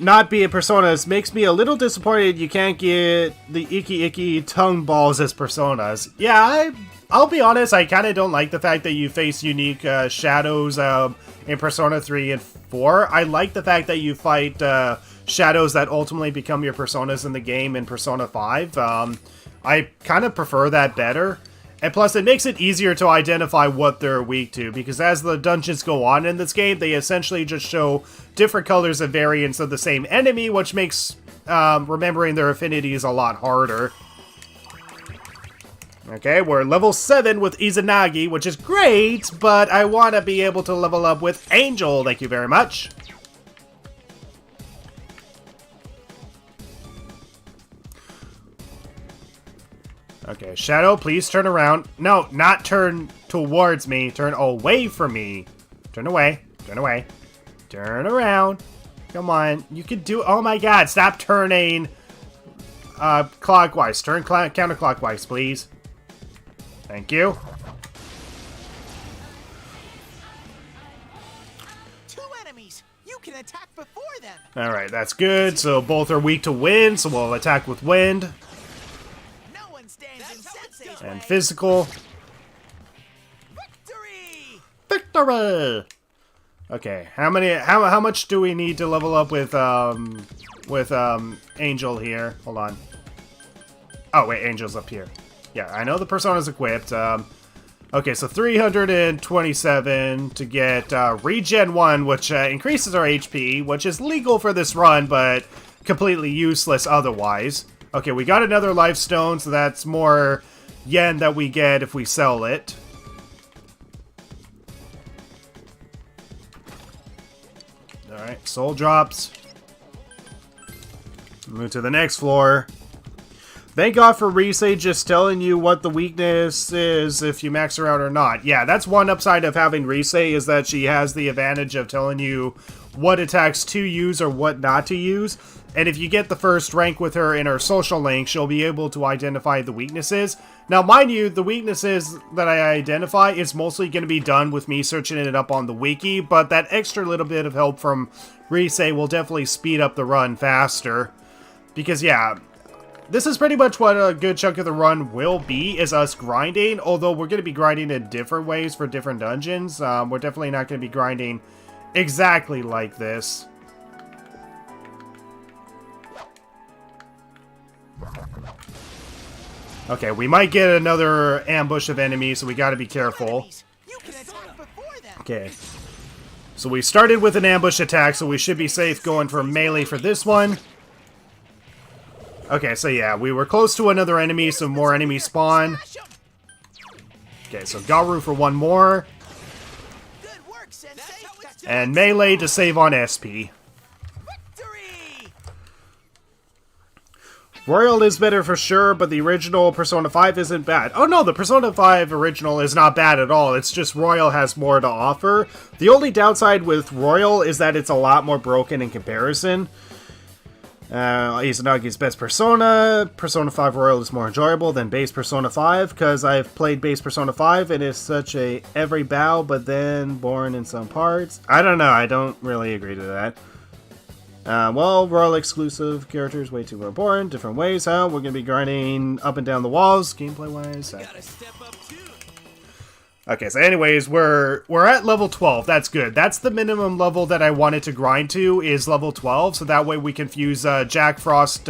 Speaker 1: not being personas makes me a little disappointed you can't get the icky tongue balls as personas. Yeah, I'll be honest, I kind of don't like the fact that you face unique shadows in Persona 3 and 4. I like the fact that you fight shadows that ultimately become your personas in the game in Persona 5. I kind of prefer that better. And plus, it makes it easier to identify what they're weak to, because as the dungeons go on in this game, they essentially just show different colors and variants of the same enemy, which makes remembering their affinities a lot harder. Okay, we're level 7 with Izanagi, which is great, but I want to be able to level up with Angel, thank you very much. Okay, Shadow, please turn around. No, not turn towards me. Turn away from me. Turn away. Turn away. Turn around. Come on. You can do... Oh my god, stop turning clockwise. Turn counterclockwise, please. Thank you.
Speaker 3: 2 enemies. You can attack before them.
Speaker 1: Alright, that's good. So both are weak to wind, so we'll attack with wind. And physical. Victory! Okay, how much do we need to level up with Angel here? Hold on. Oh wait, Angel's up here. Yeah, I know the persona's equipped. Okay, so 327 to get Regen 1, which increases our HP, which is legal for this run, but completely useless otherwise. Okay, we got another life stone, so that's more yen that we get if we sell it. Alright, soul drops. Move to the next floor. Thank God for Risei just telling you what the weakness is if you max her out or not. Yeah, that's one upside of having Risei, is that she has the advantage of telling you what attacks to use or what not to use. And if you get the first rank with her in her social link, she'll be able to identify the weaknesses. Now, mind you, the weaknesses that I identify is mostly going to be done with me searching it up on the wiki, but that extra little bit of help from Rise will definitely speed up the run faster. Because, yeah, this is pretty much what a good chunk of the run will be, is us grinding, although we're going to be grinding in different ways for different dungeons. We're definitely not going to be grinding exactly like this. Okay, we might get another ambush of enemies, so we gotta be careful.
Speaker 3: You can attack before them.
Speaker 1: Okay. So we started with an ambush attack, so we should be safe going for melee for this one. Okay, so yeah, we were close to another enemy, so more enemies spawn. Okay, so Garu for one more.
Speaker 3: Good work, Sensei.
Speaker 1: And melee to save on SP.
Speaker 3: Victory!
Speaker 1: Royal is better for sure, but the original Persona 5 isn't bad. Oh no, the Persona 5 original is not bad at all. It's just Royal has more to offer. The only downside with Royal is that it's a lot more broken in comparison. Izanagi's best Persona. Persona 5 Royal is more enjoyable than base Persona 5, because I've played base Persona 5 and it's such a every bow, but then boring in some parts. I don't know, I don't really agree to that. Well, Royal exclusive characters way too boring. Different ways, huh? We're gonna be grinding up and down the walls, gameplay-wise. Okay, so anyways, we're at level 12. That's good. That's the minimum level that I wanted to grind to, is level 12, so that way we can fuse Jack Frost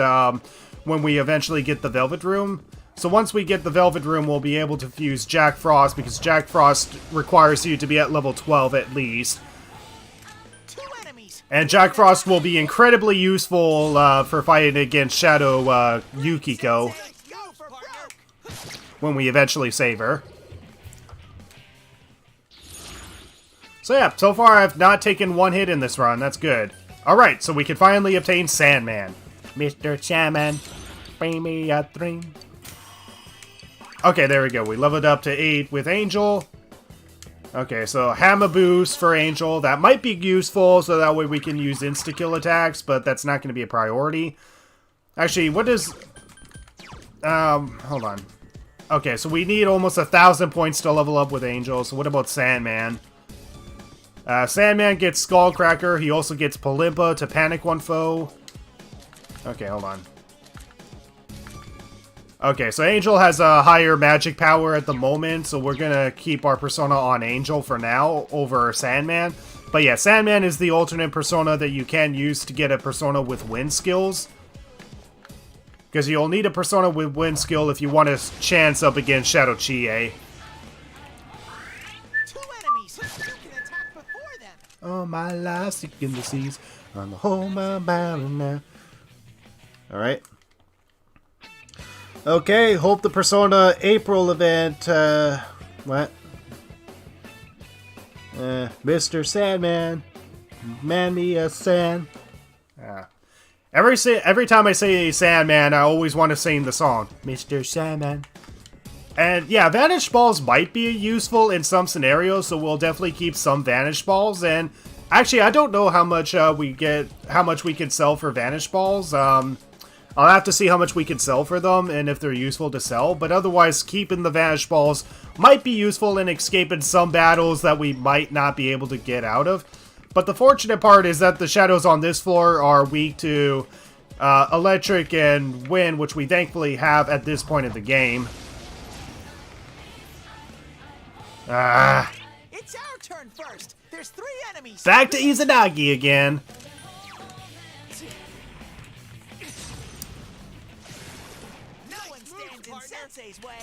Speaker 1: when we eventually get the Velvet Room. So once we get the Velvet Room, we'll be able to fuse Jack Frost, because Jack Frost requires you to be at level 12 at least. And Jack Frost will be incredibly useful for fighting against Shadow Yukiko when we eventually save her. So yeah, so far I've not taken one hit in this run. That's good. Alright, so we can finally obtain Sandman. Mr. Sandman, bring me a dream. Okay, there we go. We leveled up to 8 with Angel. Okay, so Hammer Boost for Angel. That might be useful, so that way we can use insta-kill attacks, but that's not going to be a priority. Actually, what is... hold on. Okay, so we need almost 1,000 points to level up with Angel, so what about Sandman? Sandman gets Skullcracker. He also gets Palimpa to panic one foe. Okay, hold on. Okay, so Angel has a higher magic power at the moment, so we're gonna keep our persona on Angel for now over Sandman. But yeah, Sandman is the alternate persona that you can use to get a persona with wind skills. Because you'll need a persona with wind skill if you want to chance up against Shadow Chie. Oh, my life, seeking the seas on the home of now. Alright. Okay, hope the Persona April event, what? Mr. Sandman, man me a sand. Every time I say Sandman, I always want to sing the song, Mr. Sandman. And yeah, Vanish Balls might be useful in some scenarios, so we'll definitely keep some Vanish Balls. And actually, I don't know how much we can sell for Vanish Balls. I'll have to see how much we can sell for them and if they're useful to sell. But otherwise, keeping the Vanish Balls might be useful in escaping some battles that we might not be able to get out of. But the fortunate part is that the shadows on this floor are weak to electric and wind, which we thankfully have at this point of the game.
Speaker 3: It's our turn first. There's 3 enemies.
Speaker 1: Back to Izanagi again.
Speaker 3: No one stands in Sensei's way.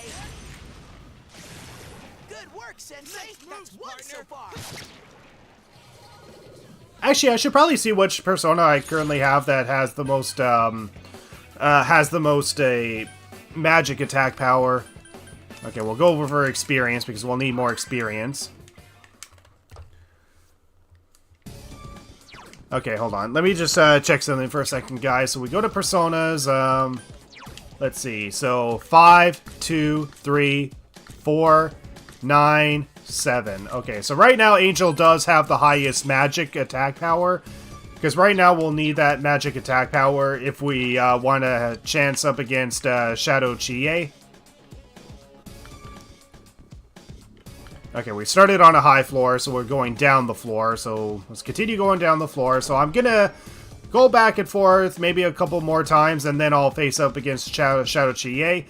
Speaker 3: Good work, Sensei. That's one so far.
Speaker 1: Actually, I should probably see which persona I currently have that has the most magic attack power. Okay, we'll go over for experience because we'll need more experience. Okay, hold on. Let me just check something for a second, guys. So we go to personas. Let's see. So 5, 2, 3, 4, 9, 7. Okay, so right now Angel does have the highest magic attack power Because right now we'll need that magic attack power if we want to chance up against Shadow Chie. Okay, we started on a high floor, so we're going down the floor. So let's continue going down the floor. So I'm going to go back and forth maybe a couple more times, and then I'll face up against Shadow Chie.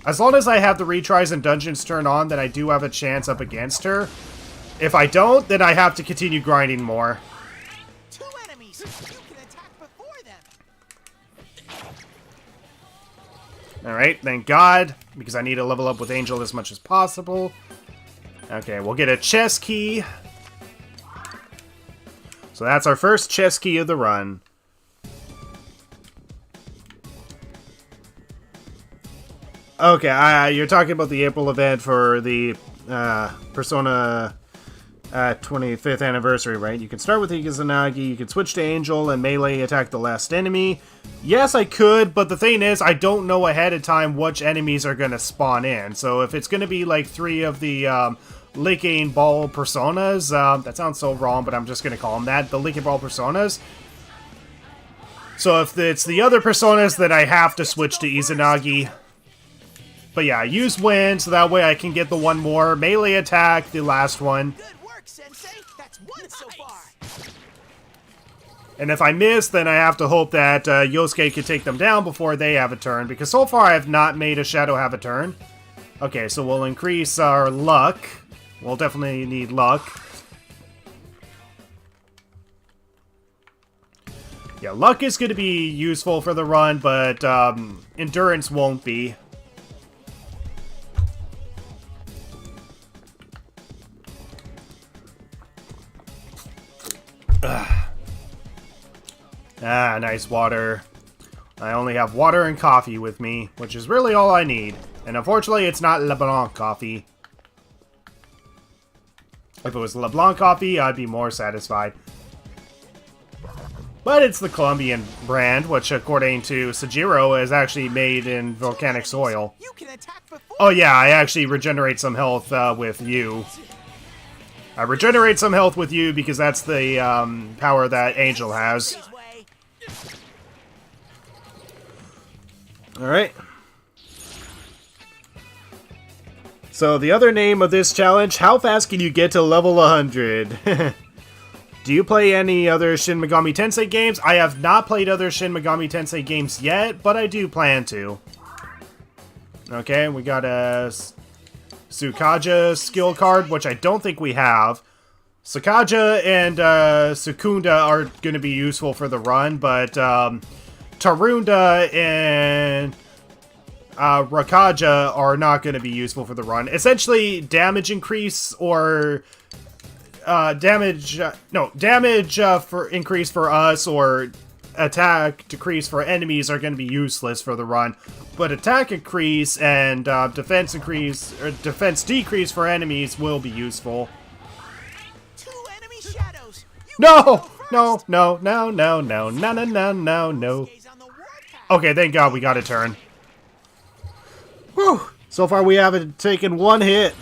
Speaker 1: As long as I have the retries and dungeons turned on, then I do have a chance up against her. If I don't, then I have to continue grinding more. Alright, thank God, because I need to level up with Angel as much as possible. Okay, we'll get a chest key. So that's our first chest key of the run. Okay, you're talking about the April event for the Persona 25th anniversary, right? You can start with Izanagi, you can switch to Angel and melee attack the last enemy. Yes, I could, but the thing is, I don't know ahead of time which enemies are going to spawn in. So if it's going to be like 3 of the Licking Ball Personas, that sounds so wrong, but I'm just going to call them that, the Licking Ball Personas. So if it's the other Personas, then I have to switch to Izanagi. But yeah, use Wind, so that way I can get the one more melee attack, the last one.
Speaker 3: Good work, Sensei. That's one so far.
Speaker 1: And if I miss, then I have to hope that Yosuke can take them down before they have a turn, because so far I have not made a Shadow have a turn. Okay, so we'll increase our luck. We'll definitely need luck. Yeah, luck is going to be useful for the run, but endurance won't be. Ah, nice water. I only have water and coffee with me, which is really all I need. And unfortunately, it's not LeBlanc coffee. If it was LeBlanc coffee, I'd be more satisfied. But it's the Colombian brand, which according to Sajiro is actually made in volcanic soil.
Speaker 3: You can attack before.
Speaker 1: Oh yeah, I actually regenerate some health with you. I regenerate some health with you because that's the power that Angel has. Alright. So the other name of this challenge, how fast can you get to level 100? Do you play any other Shin Megami Tensei games? I have not played other Shin Megami Tensei games yet, but I do plan to. Okay, we got a Sukaja skill card, which I don't think we have. Sukaja and Sukunda are going to be useful for the run, but Tarunda and Rakaja are not going to be useful for the run. Essentially, damage increase or damage for increase for us or attack decrease for enemies are going to be useless for the run. But attack increase and defense increase or defense decrease for enemies will be useful.
Speaker 3: Two enemy shadows.
Speaker 1: No! No. Okay, thank God we got a turn. Whew! So far we haven't taken one hit.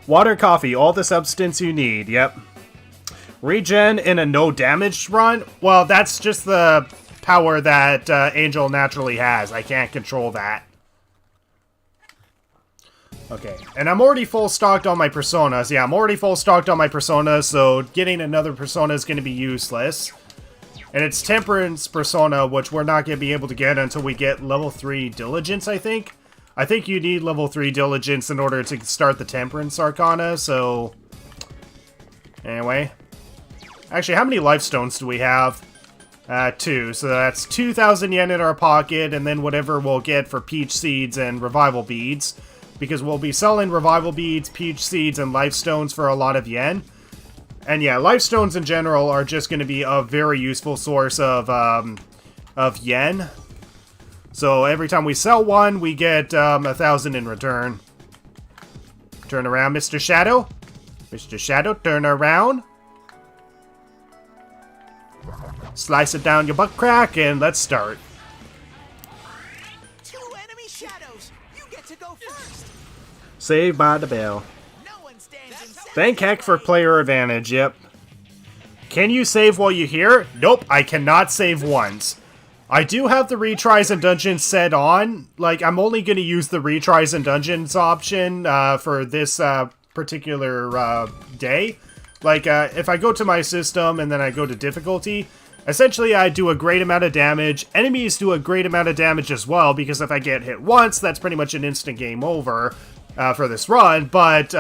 Speaker 1: Water, coffee, all the substance you need, yep. Regen in a no damage run? Well, that's just the power that Angel naturally has. I can't control that. Okay, and I'm already full stocked on my personas. Yeah, I'm already full stocked on my personas, so getting another persona is going to be useless. And it's Temperance persona, which we're not going to be able to get until we get level 3 Diligence, I think. I think you need level 3 Diligence in order to start the Temperance Arcana, so... Anyway. Actually, how many life stones do we have? 2, so that's 2,000 yen in our pocket, and then whatever we'll get for Peach Seeds and Revival Beads. Because we'll be selling Revival Beads, Peach Seeds, and Life Stones for a lot of yen. And yeah, Life Stones in general are just going to be a very useful source of yen. So every time we sell one, we get 1,000 in return. Turn around, Mr. Shadow. Mr. Shadow, turn around. Slice it down your butt crack, and let's start.
Speaker 3: Two enemy shadows. You get to go first.
Speaker 1: Saved by the bell.
Speaker 3: No one stands in
Speaker 1: Thank heck for player advantage, yep. Can you save while you're here? Nope, I cannot save once. I do have the retries and dungeons set on. Like, I'm only going to use the retries and dungeons option for this particular day. Like, if I go to my system and then I go to difficulty, essentially I do a great amount of damage. Enemies do a great amount of damage as well, because if I get hit once, that's pretty much an instant game over for this run. But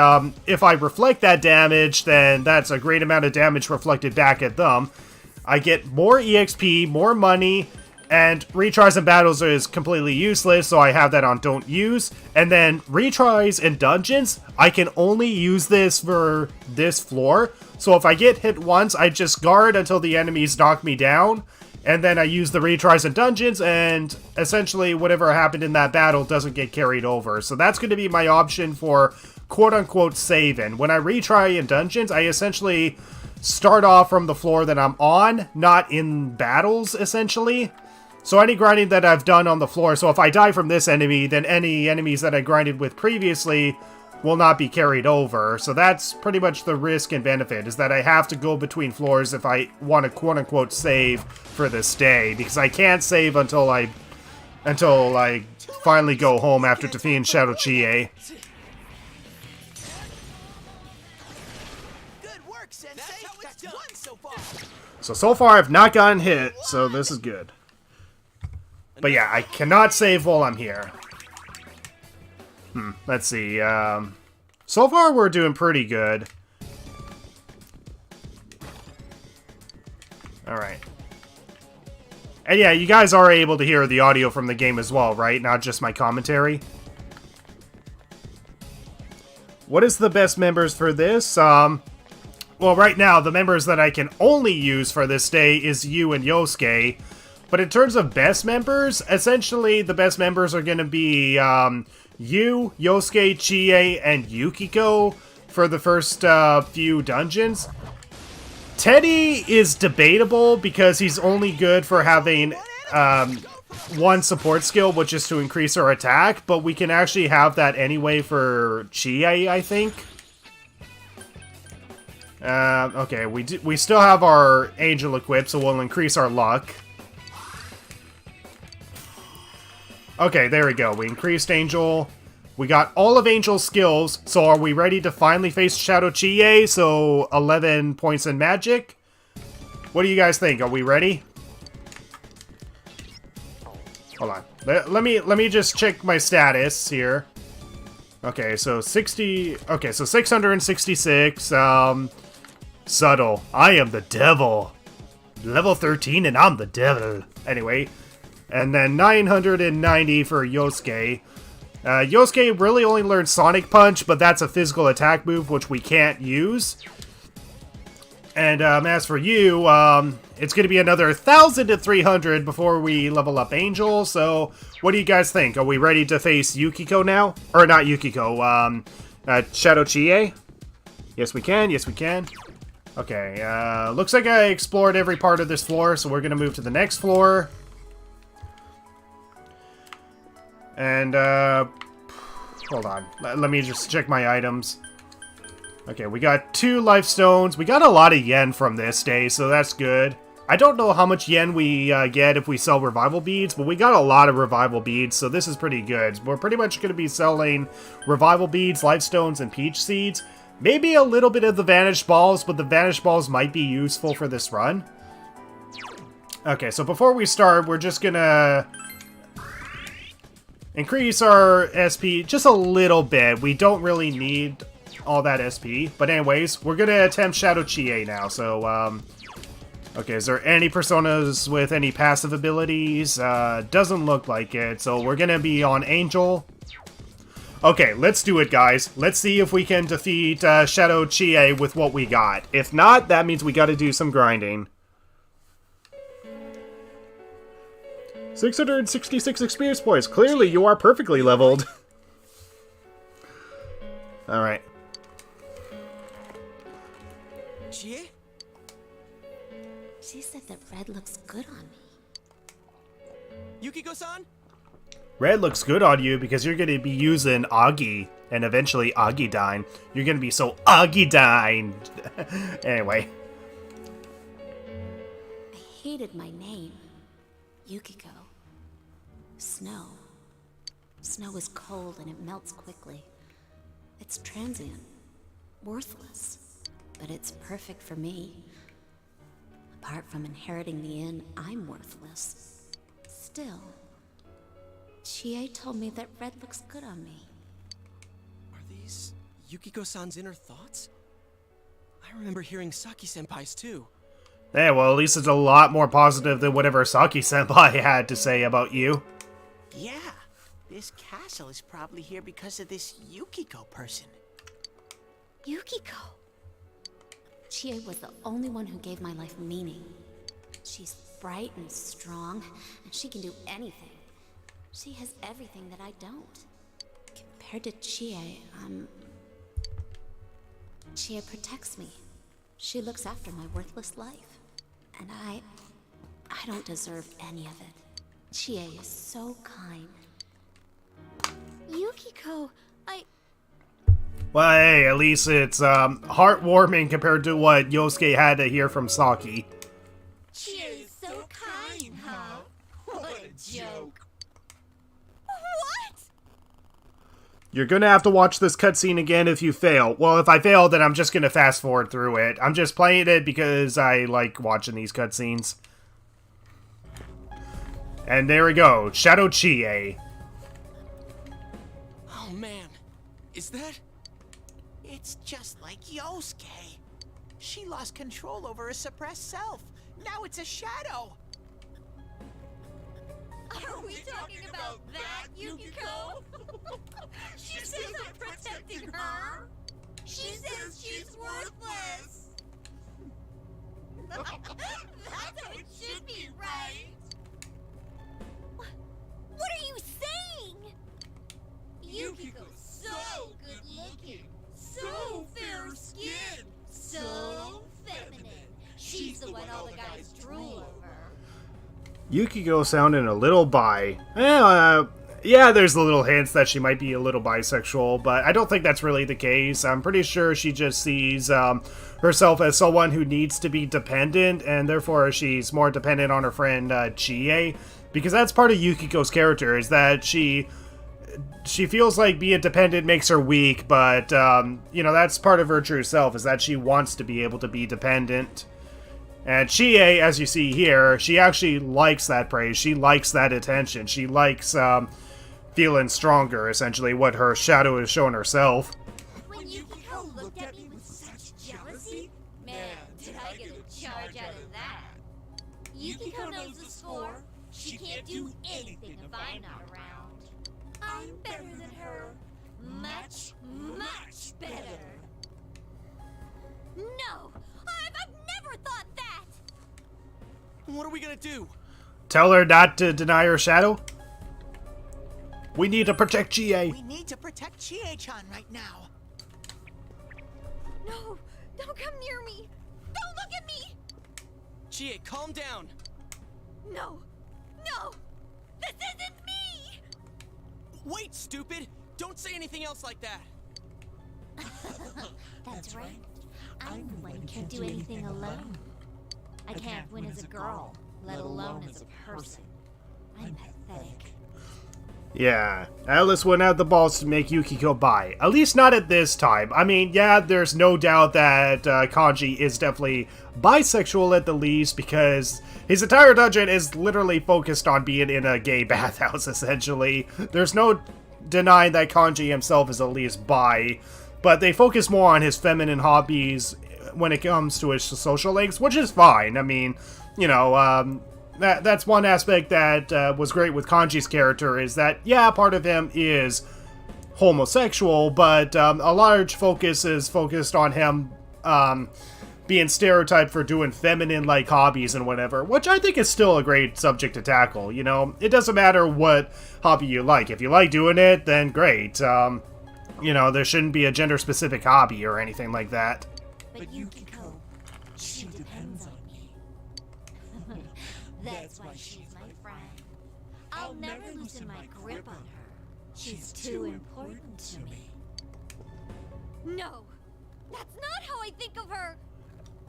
Speaker 1: if I reflect that damage, then that's a great amount of damage reflected back at them. I get more EXP, more money, and retries and battles is completely useless, so I have that on don't use. And then retries and dungeons, I can only use this for this floor. So if I get hit once, I just guard until the enemies knock me down, and then I use the retries and dungeons, and essentially whatever happened in that battle doesn't get carried over. So that's going to be my option for quote-unquote saving. When I retry in dungeons, I essentially start off from the floor that I'm on, not in battles, essentially. So any grinding that I've done on the floor, so if I die from this enemy, then any enemies that I grinded with previously will not be carried over. So that's pretty much the risk and benefit, is that I have to go between floors if I want to quote-unquote save for this day, because I can't save until I finally go home after defeating Shadow Chie.
Speaker 3: Good work, Sensei. That's one so far.
Speaker 1: So far I've not gotten hit, so this is good. But yeah, I cannot save while I'm here. Let's see. So far, we're doing pretty good. Alright. And yeah, you guys are able to hear the audio from the game as well, right? Not just my commentary. What is the best members for this? Well, right now, the members that I can only use for this day is Yu and Yosuke. But in terms of best members, essentially the best members are going to be Yu, Yosuke, Chie, and Yukiko for the first few dungeons. Teddy is debatable because he's only good for having one support skill, which is to increase our attack, but we can actually have that anyway for Chie, I think. Okay, we still have our Angel equipped, so we'll increase our luck. Okay, there we go. We increased Angel. We got all of Angel's skills, so are we ready to finally face Shadow Chie? So, 11 points in magic. What do you guys think? Are we ready? Hold on. Let me just check my status here. Okay, so 60... Okay, so 666. Subtle. I am the devil. Level 13 and I'm the devil. Anyway... And then 990 for Yosuke. Yosuke really only learned Sonic Punch, but that's a physical attack move, which we can't use. And as for you, it's going to be another 1,000 to 300 before we level up Angel. So, what do you guys think? Are we ready to face Yukiko now? Or not Yukiko, Shadow Chie? Yes, we can. Yes, we can. Okay, looks like I explored every part of this floor, so we're going to move to the next floor. And, hold on. Let me just check my items. Okay, we got 2 life stones. We got a lot of yen from this day, so that's good. I don't know how much yen we get if we sell revival beads, but we got a lot of revival beads, so this is pretty good. We're pretty much going to be selling revival beads, life stones, and peach seeds. Maybe a little bit of the vanished balls, but the vanished balls might be useful for this run. Okay, so before we start, we're just gonna increase our SP just a little bit. We don't really need all that SP. But anyways, we're going to attempt Shadow Chie now. So, okay, is there any personas with any passive abilities? Doesn't look like it. So we're going to be on Angel. Okay, let's do it, guys. Let's see if we can defeat Shadow Chie with what we got. If not, that means we got to do some grinding. 666 experience points. Clearly, you are perfectly leveled. Alright.
Speaker 3: Chie?
Speaker 5: She said that red looks good on me.
Speaker 3: Yukiko-san?
Speaker 1: Red looks good on you because you're going to be using Agi and eventually Agidine. You're going to be so Agidine. Anyway.
Speaker 5: hated my name. Yukiko. Snow. Snow is cold and it melts quickly. It's transient. Worthless. But it's perfect for me. Apart from inheriting the inn, I'm worthless. Still, Chie told me that red looks good on me.
Speaker 2: Are these Yukiko-san's inner thoughts? I remember hearing Saki-senpai's too.
Speaker 1: Yeah, well, at least it's a lot more positive than whatever Saki-senpai had to say about you.
Speaker 3: Yeah, this castle is probably here because of this Yukiko person.
Speaker 5: Yukiko! Chie was the only one who gave my life meaning. She's bright and strong, and she can do anything. She has everything that I don't. Compared to Chie, Chie protects me. She looks after my worthless life. And I don't deserve any of it. Chie is so kind. Yukiko,
Speaker 1: Well, hey, at least it's heartwarming compared to what Yosuke had to hear from Saki.
Speaker 5: Chie is so kind, huh? What a joke. What?
Speaker 1: You're gonna have to watch this cutscene again if you fail. Well, if I fail, then I'm just gonna fast forward through it. I'm just playing it because I like watching these cutscenes. And there we go, Shadow Chie.
Speaker 2: Oh man, is that?
Speaker 3: It's just like Yosuke. She lost control over her suppressed self. Now it's a shadow.
Speaker 5: Are we talking about that, Yukiko? She says I'm protecting her. She says she's worthless. That's how it should be, right? What are you saying? Yukiko's so good looking, so fair skinned, so feminine. She's the one all the guys drool over.
Speaker 1: Yukiko sounding a little bi. Yeah, there's the little hints that she might be a little bisexual, but I don't think that's really the case. I'm pretty sure she just sees herself as someone who needs to be dependent, and therefore she's more dependent on her friend Chie, because that's part of Yukiko's character, is that she feels like being dependent makes her weak, but, you know, that's part of her true self, is that she wants to be able to be dependent. And Chie, as you see here, she actually likes that praise. She likes that attention. She likes feeling stronger, essentially, what her shadow is showing herself.
Speaker 5: When Yukiko looked at me with such jealousy, man, did I get a charge out of that. Yukiko knows the score. She can't do anything if I'm not around. I'm better than her. Much, much better. No! I've never thought that!
Speaker 2: What are we gonna do?
Speaker 1: Tell her not to deny her shadow? We need to protect Chie.
Speaker 3: We need to protect Chie-chan right now.
Speaker 5: No! Don't come near me! Don't look at me!
Speaker 2: Chie, calm down.
Speaker 5: No! No! This isn't me!
Speaker 2: Wait, stupid! Don't say anything else like that.
Speaker 5: That's right. I'm the one who can't do anything alone. I can't win as a girl, let alone as a person. I'm pathetic.
Speaker 1: Yeah, Alice wouldn't have the balls to make Yukiko bi. At least not at this time. I mean, yeah, there's no doubt that Kanji is definitely bisexual at the least, because his entire dungeon is literally focused on being in a gay bathhouse, essentially. There's no denying that Kanji himself is at least bi, but they focus more on his feminine hobbies when it comes to his social links, which is fine. I mean, you know, that's one aspect that was great with Kanji's character, is that, yeah, part of him is homosexual, but a large focus is focused on him being stereotyped for doing feminine-like hobbies and whatever, which I think is still a great subject to tackle, you know? It doesn't matter what hobby you like. If you like doing it, then great. You know, there shouldn't be a gender-specific hobby or anything like that.
Speaker 5: But Yukiko, she depends on me. That's why she's my friend. I'll never loosen my grip on her. She's too important to me. No, that's not how I think of her.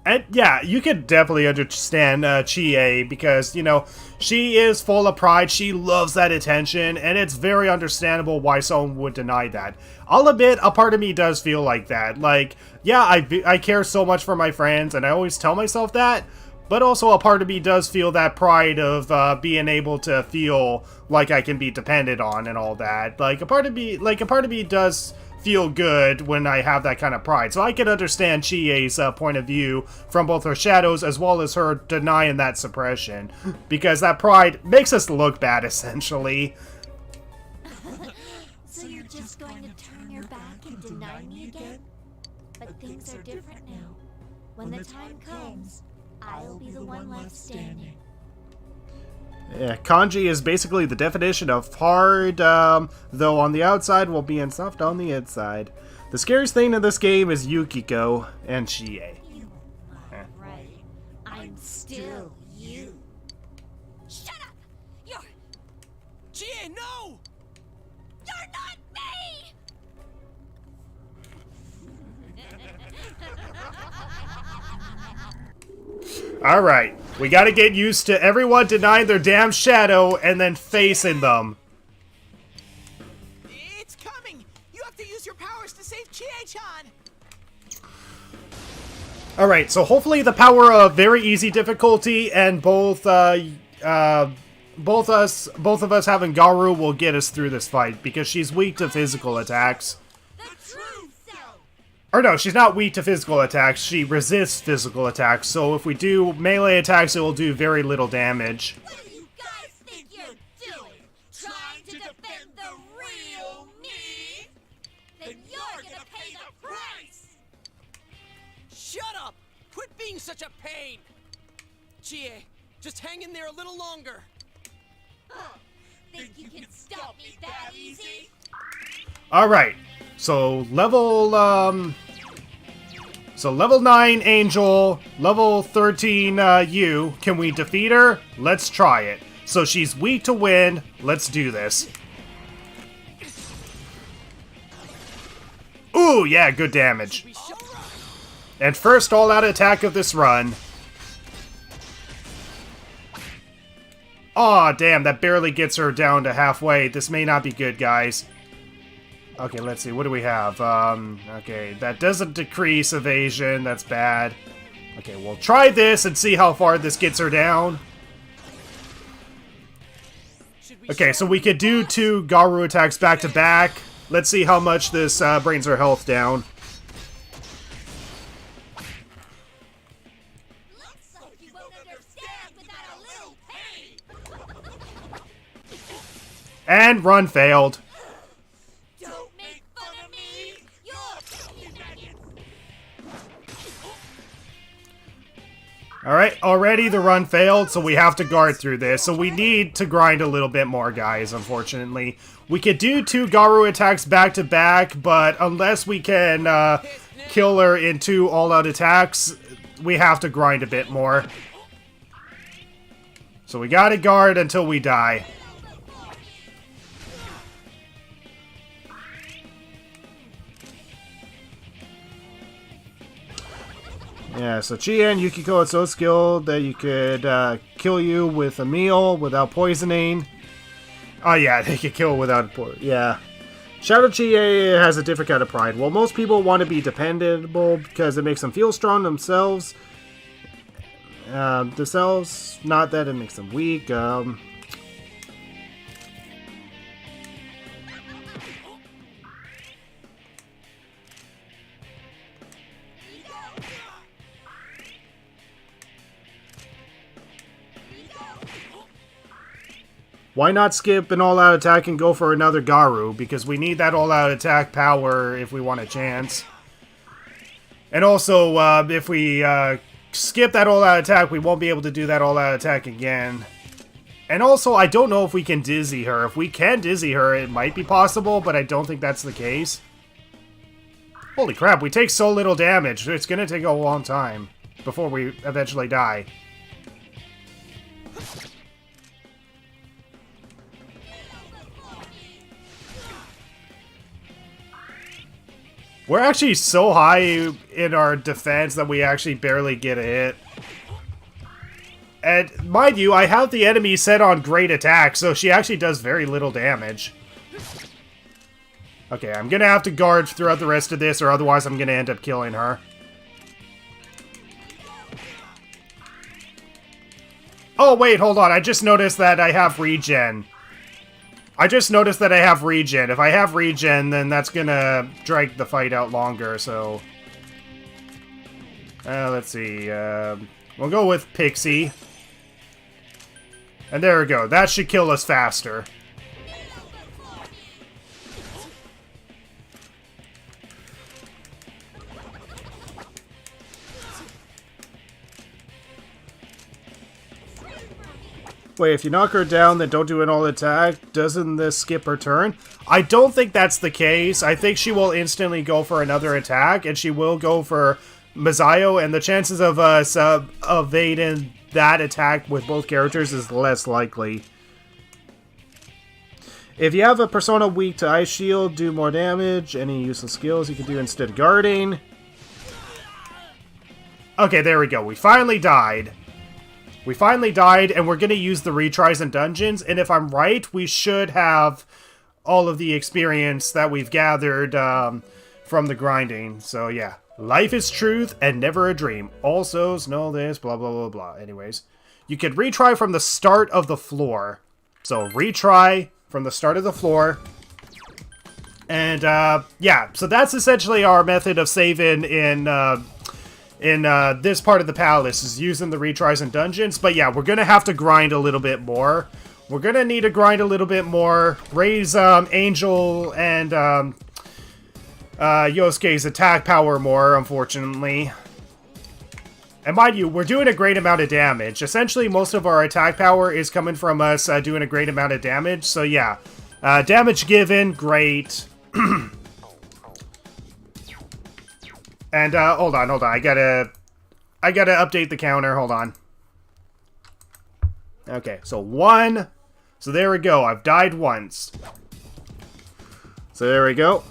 Speaker 1: And yeah, you can definitely understand Chie because, you know, she is full of pride. She loves that attention, and it's very understandable why someone would deny that. I'll admit, a part of me does feel like that. Like, yeah, I care so much for my friends, and I always tell myself that, but also a part of me does feel that pride of being able to feel like I can be depended on and all that. Like, a part of me does feel good when I have that kind of pride. So I can understand Chie's point of view from both her shadows as well as her denying that suppression. Because that pride makes us look bad, essentially.
Speaker 5: So you're just going to turn your back and deny me again? But things are different now. When the time comes, I'll be the one left standing.
Speaker 1: Yeah, kanji is basically the definition of hard, though on the outside while being soft on the inside. The scariest thing in this game is Yukiko and Chie.
Speaker 5: You are right. I'm still you. Shut up! You're
Speaker 2: Chie, no!
Speaker 5: not me!
Speaker 1: Alright, we gotta get used to everyone denying their damn shadow and then facing them.
Speaker 3: It's coming! You have to use your powers to save Chie-chan!
Speaker 1: Alright, so hopefully the power of very easy difficulty and both of us having Garu will get us through this fight, because she's weak to physical attacks.
Speaker 5: The truth self!
Speaker 1: Or no, she's not weak to physical attacks, she resists physical attacks, so if we do melee attacks, it will do very little damage.
Speaker 5: What do you guys think you're doing? Trying to defend the real me? Then you're gonna pay the price!
Speaker 2: Shut up! Quit being such a pain! Chie, just hang in there a little longer.
Speaker 5: Huh. Think you can stop me that easy?
Speaker 1: Alright, so level 9 Angel, level 13 Yu. Can we defeat her? Let's try it. So she's weak to wind. Let's do this. Ooh, yeah, good damage. And first all-out attack of this run. Aw, damn, that barely gets her down to halfway. This may not be good, guys. Okay, let's see. What do we have? Okay, that doesn't decrease evasion. That's bad. Okay, we'll try this and see how far this gets her down. Okay, so we could do 2 Garu attacks back to back. Let's see how much this brings her health down.
Speaker 5: Looks like you won't understand without a little pain!
Speaker 1: And run failed.
Speaker 5: Don't make fun of me! You're
Speaker 1: Alright, already the run failed, so we have to guard through this. So we need to grind a little bit more, guys, unfortunately. We could do 2 Garu attacks back to back, but unless we can kill her in 2 all-out attacks, we have to grind a bit more. So we gotta guard until we die. Yeah, so Chie and Yukiko are so skilled that you could kill you with a meal without poisoning. Oh yeah, they could kill without yeah. Shadow Chie has a different kind of pride. Well, most people want to be dependable because it makes them feel strong themselves. Not that it makes them weak. Why not skip an all-out attack and go for another Garu? Because we need that all-out attack power if we want a chance. And also, if we skip that all-out attack, we won't be able to do that all-out attack again. And also, I don't know if we can dizzy her. If we can dizzy her, it might be possible, but I don't think that's the case. Holy crap, we take so little damage. It's gonna take a long time before we eventually die. We're actually so high in our defense that we actually barely get a hit. And mind you, I have the enemy set on great attack, so she actually does very little damage. Okay, I'm gonna have to guard throughout the rest of this, or otherwise I'm gonna end up killing her. Oh, wait, hold on. I just noticed that I have regen. If I have regen, then that's gonna drag the fight out longer, so... let's see. We'll go with Pixie. And there we go. That should kill us faster. Wait, if you knock her down, then don't do an all-attack, doesn't this skip her turn? I don't think that's the case. I think she will instantly go for another attack, and she will go for Mazayo, and the chances of us evading that attack with both characters is less likely. If you have a persona weak to Ice Shield, do more damage. Any useless skills you can do instead of guarding. Okay, there we go. We finally died. And we're going to use the retries in dungeons, and if I'm right, we should have all of the experience that we've gathered from the grinding. So yeah, life is truth and never a dream. Also, know this, blah, blah, blah, blah. Anyways, you could retry from the start of the floor. So retry from the start of the floor. And yeah, so that's essentially our method of saving in this part of the palace, is using the retries in dungeons. But yeah, we're gonna have to grind a little bit more. We're gonna need to grind a little bit more. Raise Angel and Yosuke's attack power more, unfortunately. And mind you, we're doing a great amount of damage. Essentially, most of our attack power is coming from us doing a great amount of damage. So yeah, damage given, great. And, hold on. I gotta update the counter. Hold on. Okay, so 1. So there we go. I've died once. So there we go.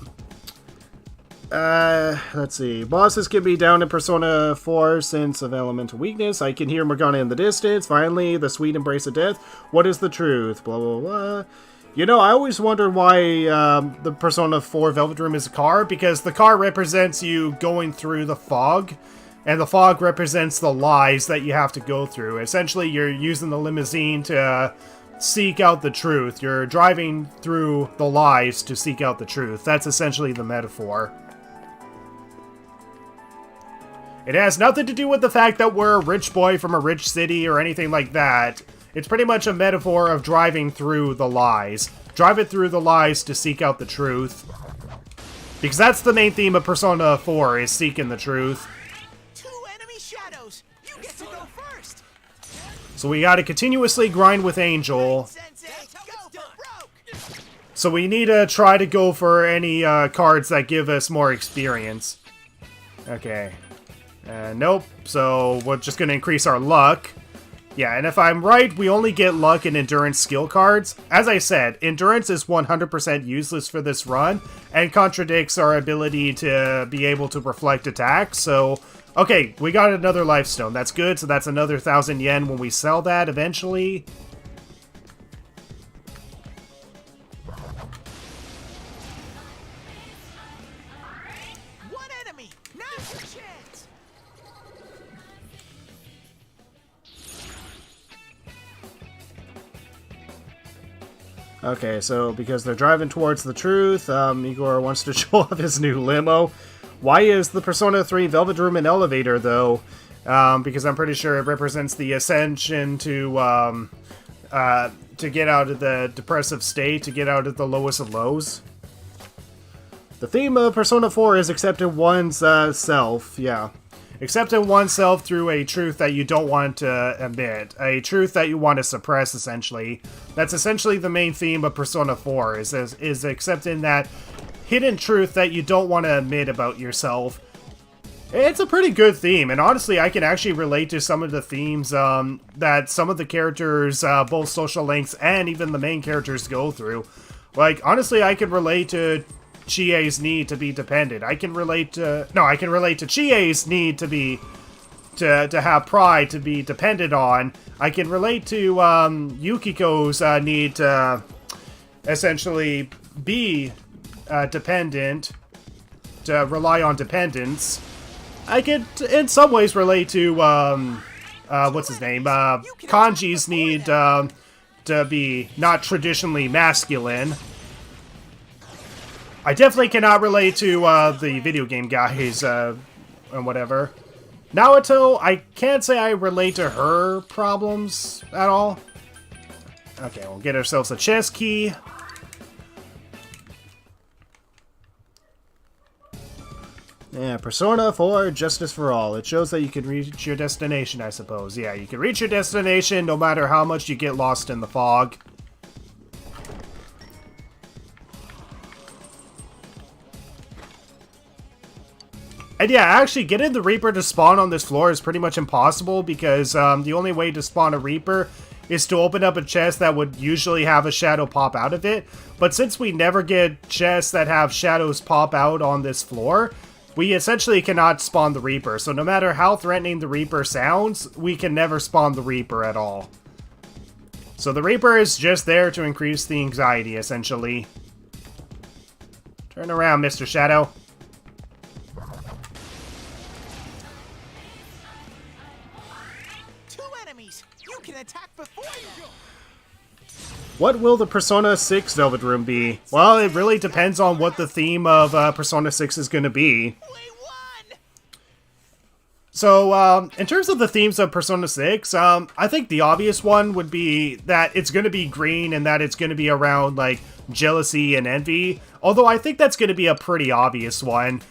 Speaker 1: Let's see. Bosses can be down in Persona 4 since of elemental weakness. I can hear Morgana in the distance. Finally, the sweet embrace of death. What is the truth? Blah, blah, blah. You know, I always wondered why the Persona 4 Velvet Room is a car, because the car represents you going through the fog, and the fog represents the lies that you have to go through. Essentially, you're using the limousine to seek out the truth. You're driving through the lies to seek out the truth. That's essentially the metaphor. It has nothing to do with the fact that we're a rich boy from a rich city or anything like that. It's pretty much a metaphor of driving through the lies. Driving through the lies to seek out the truth. Because that's the main theme of Persona 4, is seeking the truth.
Speaker 3: 2 enemy shadows. You get to go first.
Speaker 1: So we gotta continuously grind with Angel. So we need to try to go for any cards that give us more experience. Okay. Nope. So we're just gonna increase our luck. Yeah, and if I'm right, we only get luck and endurance skill cards. As I said, endurance is 100% useless for this run, and contradicts our ability to be able to reflect attacks, so... Okay, we got another life stone. That's good, so that's another 1,000 yen when we sell that eventually.
Speaker 3: One enemy. Now's your chance.
Speaker 1: Okay, so because they're driving towards the truth, Igor wants to show off his new limo. Why is the Persona 3 Velvet Room an elevator, though? Because I'm pretty sure it represents the ascension to get out of the depressive state, to get out of the lowest of lows. The theme of Persona 4 is accepting one's self, yeah. Accepting oneself through a truth that you don't want to admit. A truth that you want to suppress, essentially. That's essentially the main theme of Persona 4, is accepting that hidden truth that you don't want to admit about yourself. It's a pretty good theme, and honestly, I can actually relate to some of the themes that some of the characters, both social links and even the main characters, go through. Like, honestly, I can relate to Chie's need to be dependent. I can relate to Chie's need to be to have pride to be dependent on. I can relate to Yukiko's need to essentially be dependent, to rely on dependence. I could, in some ways, relate to what's his name? Kanji's need to be not traditionally masculine. I definitely cannot relate to the video game guys and whatever. Naoto, I can't say I relate to her problems at all. Okay, we'll get ourselves a chest key. Yeah, Persona 4, Justice for All. It shows that you can reach your destination, I suppose. Yeah, you can reach your destination no matter how much you get lost in the fog. And yeah, actually, getting the Reaper to spawn on this floor is pretty much impossible because the only way to spawn a Reaper is to open up a chest that would usually have a shadow pop out of it. But since we never get chests that have shadows pop out on this floor, we essentially cannot spawn the Reaper. So no matter how threatening the Reaper sounds, we can never spawn the Reaper at all. So the Reaper is just there to increase the anxiety, essentially. Turn around, Mr. Shadow.
Speaker 3: You can attack before you.
Speaker 1: What will the Persona 6 Velvet Room be? Well, it really depends on what the theme of Persona 6 is going to be. So, in terms of the themes of Persona 6, I think the obvious one would be that it's going to be green and that it's going to be around, like, jealousy and envy. Although I think that's going to be a pretty obvious one.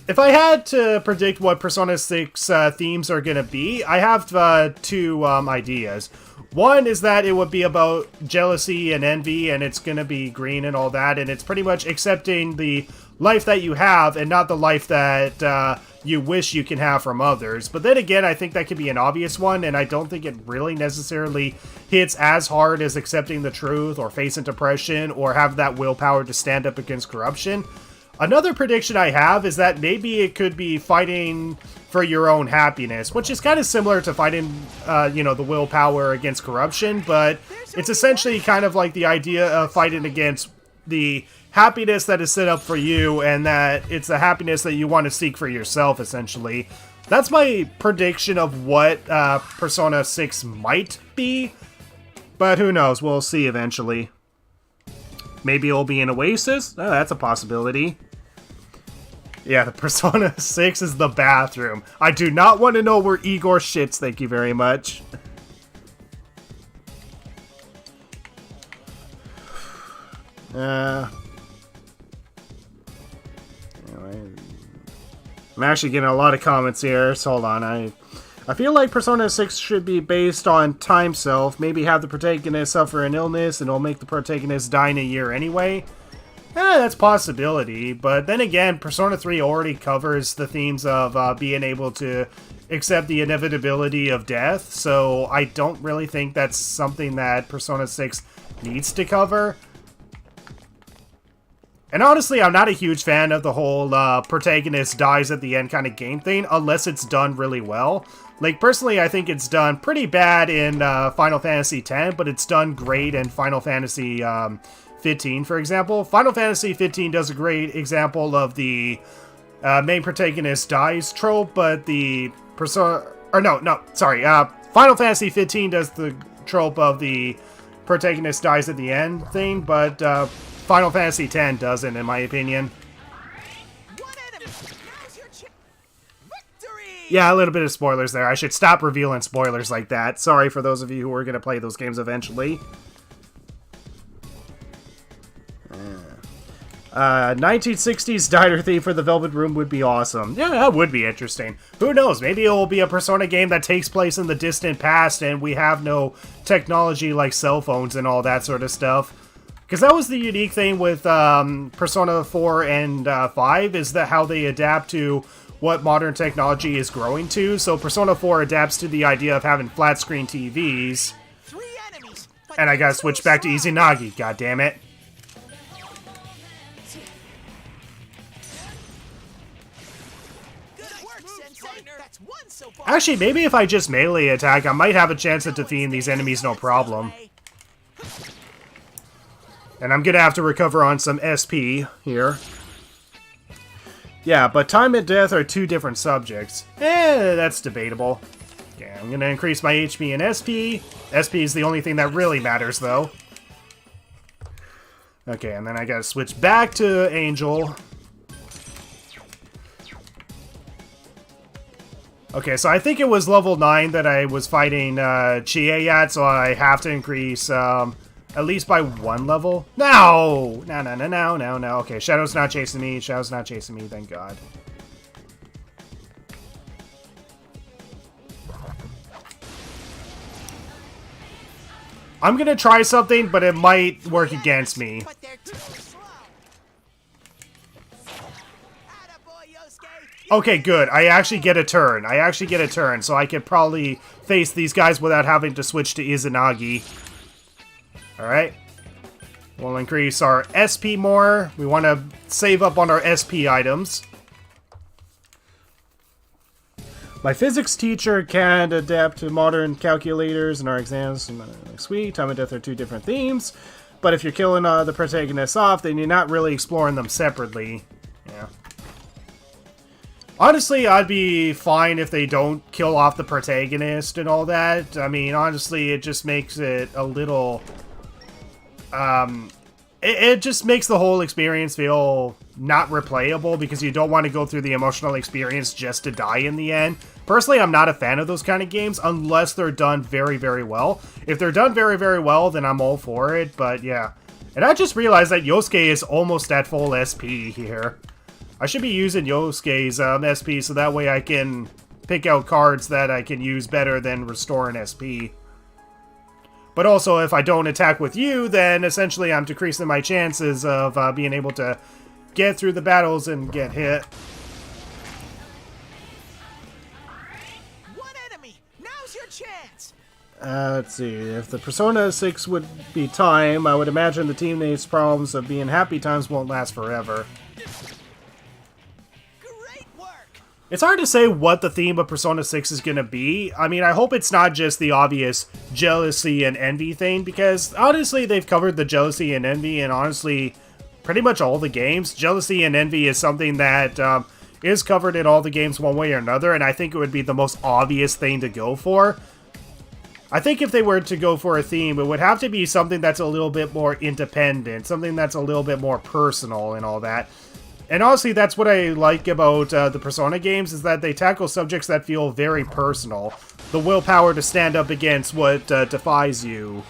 Speaker 1: If I had to predict what Persona 6 themes are going to be, I have two ideas. One is that it would be about jealousy and envy, and it's going to be green and all that, and it's pretty much accepting the life that you have and not the life that you wish you can have from others. But then again, I think that could be an obvious one, and I don't think it really necessarily hits as hard as accepting the truth or facing depression or have that willpower to stand up against corruption. Another prediction I have is that maybe it could be fighting for your own happiness, which is kind of similar to fighting, the willpower against corruption, but it's essentially kind of like the idea of fighting against the happiness that is set up for you, and that it's the happiness that you want to seek for yourself, essentially. That's my prediction of what Persona 6 might be, but who knows, we'll see eventually. Maybe it'll be an oasis? Oh, that's a possibility. Yeah, the Persona 6 is the bathroom. I do not want to know where Igor shits, thank you very much. Anyway. I'm actually getting a lot of comments here, so hold on. I feel like Persona 6 should be based on time self. Maybe have the protagonist suffer an illness and it'll make the protagonist die in a year anyway. That's a possibility, but then again, Persona 3 already covers the themes of being able to accept the inevitability of death, so I don't really think that's something that Persona 6 needs to cover. And honestly, I'm not a huge fan of the whole protagonist dies at the end kind of game thing, unless it's done really well. Like, personally, I think it's done pretty bad in Final Fantasy X, but it's done great in Final Fantasy 15, for example. Final Fantasy 15 does a great example of the main protagonist dies trope, but the Final Fantasy 15 does the trope of the protagonist dies at the end thing, but Final Fantasy X doesn't, in my opinion. Yeah, a little bit of spoilers there. I should stop revealing spoilers like that. Sorry for those of you who are going to play those games eventually. 1960s diner theme for the Velvet Room would be awesome. Yeah, that would be interesting. Who knows? Maybe it will be a Persona game that takes place in the distant past and we have no technology like cell phones and all that sort of stuff. Because that was the unique thing with Persona 4 and 5, is that how they adapt to what modern technology is growing to. So Persona 4 adapts to the idea of having flat screen TVs. And I gotta switch back to Izanagi, goddammit.
Speaker 3: so far.
Speaker 1: Actually, maybe if I just melee attack, I might have a chance at defeating these enemies no problem. And I'm gonna have to recover on some SP here. Yeah, but time and death are two different subjects. That's debatable. Yeah, I'm gonna increase my HP and SP. SP is the only thing that really matters, though. Okay, and then I gotta switch back to Angel. Okay, so I think it was level 9 that I was fighting Chie at, so I have to increase at least by 1 level. No! No. Okay, Shadow's not chasing me. Shadow's not chasing me, thank God. I'm gonna try something, but it might work against me.
Speaker 3: But they're too slow. Attaboy, Yosuke.
Speaker 1: Okay, good. I actually get a turn. So I could probably face these guys without having to switch to Izanagi. Alright. We'll increase our SP more. We want to save up on our SP items. My physics teacher can adapt to modern calculators in our exams. Sweet. Time and death are two different themes. But if you're killing the protagonists off, then you're not really exploring them separately. Yeah. Honestly, I'd be fine if they don't kill off the protagonist and all that. I mean, honestly, it just makes it a little... It just makes the whole experience feel not replayable because you don't want to go through the emotional experience just to die in the end. Personally, I'm not a fan of those kind of games unless they're done very, very well. If they're done very, very well, then I'm all for it, but yeah. And I just realized that Yosuke is almost at full SP here. I should be using Yosuke's SP so that way I can pick out cards that I can use better than restore an SP. But also, if I don't attack with you, then essentially I'm decreasing my chances of being able to get through the battles and get hit.
Speaker 3: One enemy. Now's your chance.
Speaker 1: Let's see. If the Persona 6 would be time, I would imagine the teammates' problems of being happy times won't last forever.
Speaker 3: Great work.
Speaker 1: It's hard to say what the theme of Persona 6 is going to be. I mean, I hope it's not just the obvious jealousy and envy thing, because honestly, they've covered the jealousy and envy in honestly pretty much all the games. Jealousy and envy is something that is covered in all the games one way or another, and I think it would be the most obvious thing to go for. I think if they were to go for a theme, it would have to be something that's a little bit more independent, something that's a little bit more personal and all that. And honestly, that's what I like about the Persona games, is that they tackle subjects that feel very personal. The willpower to stand up against what defies you.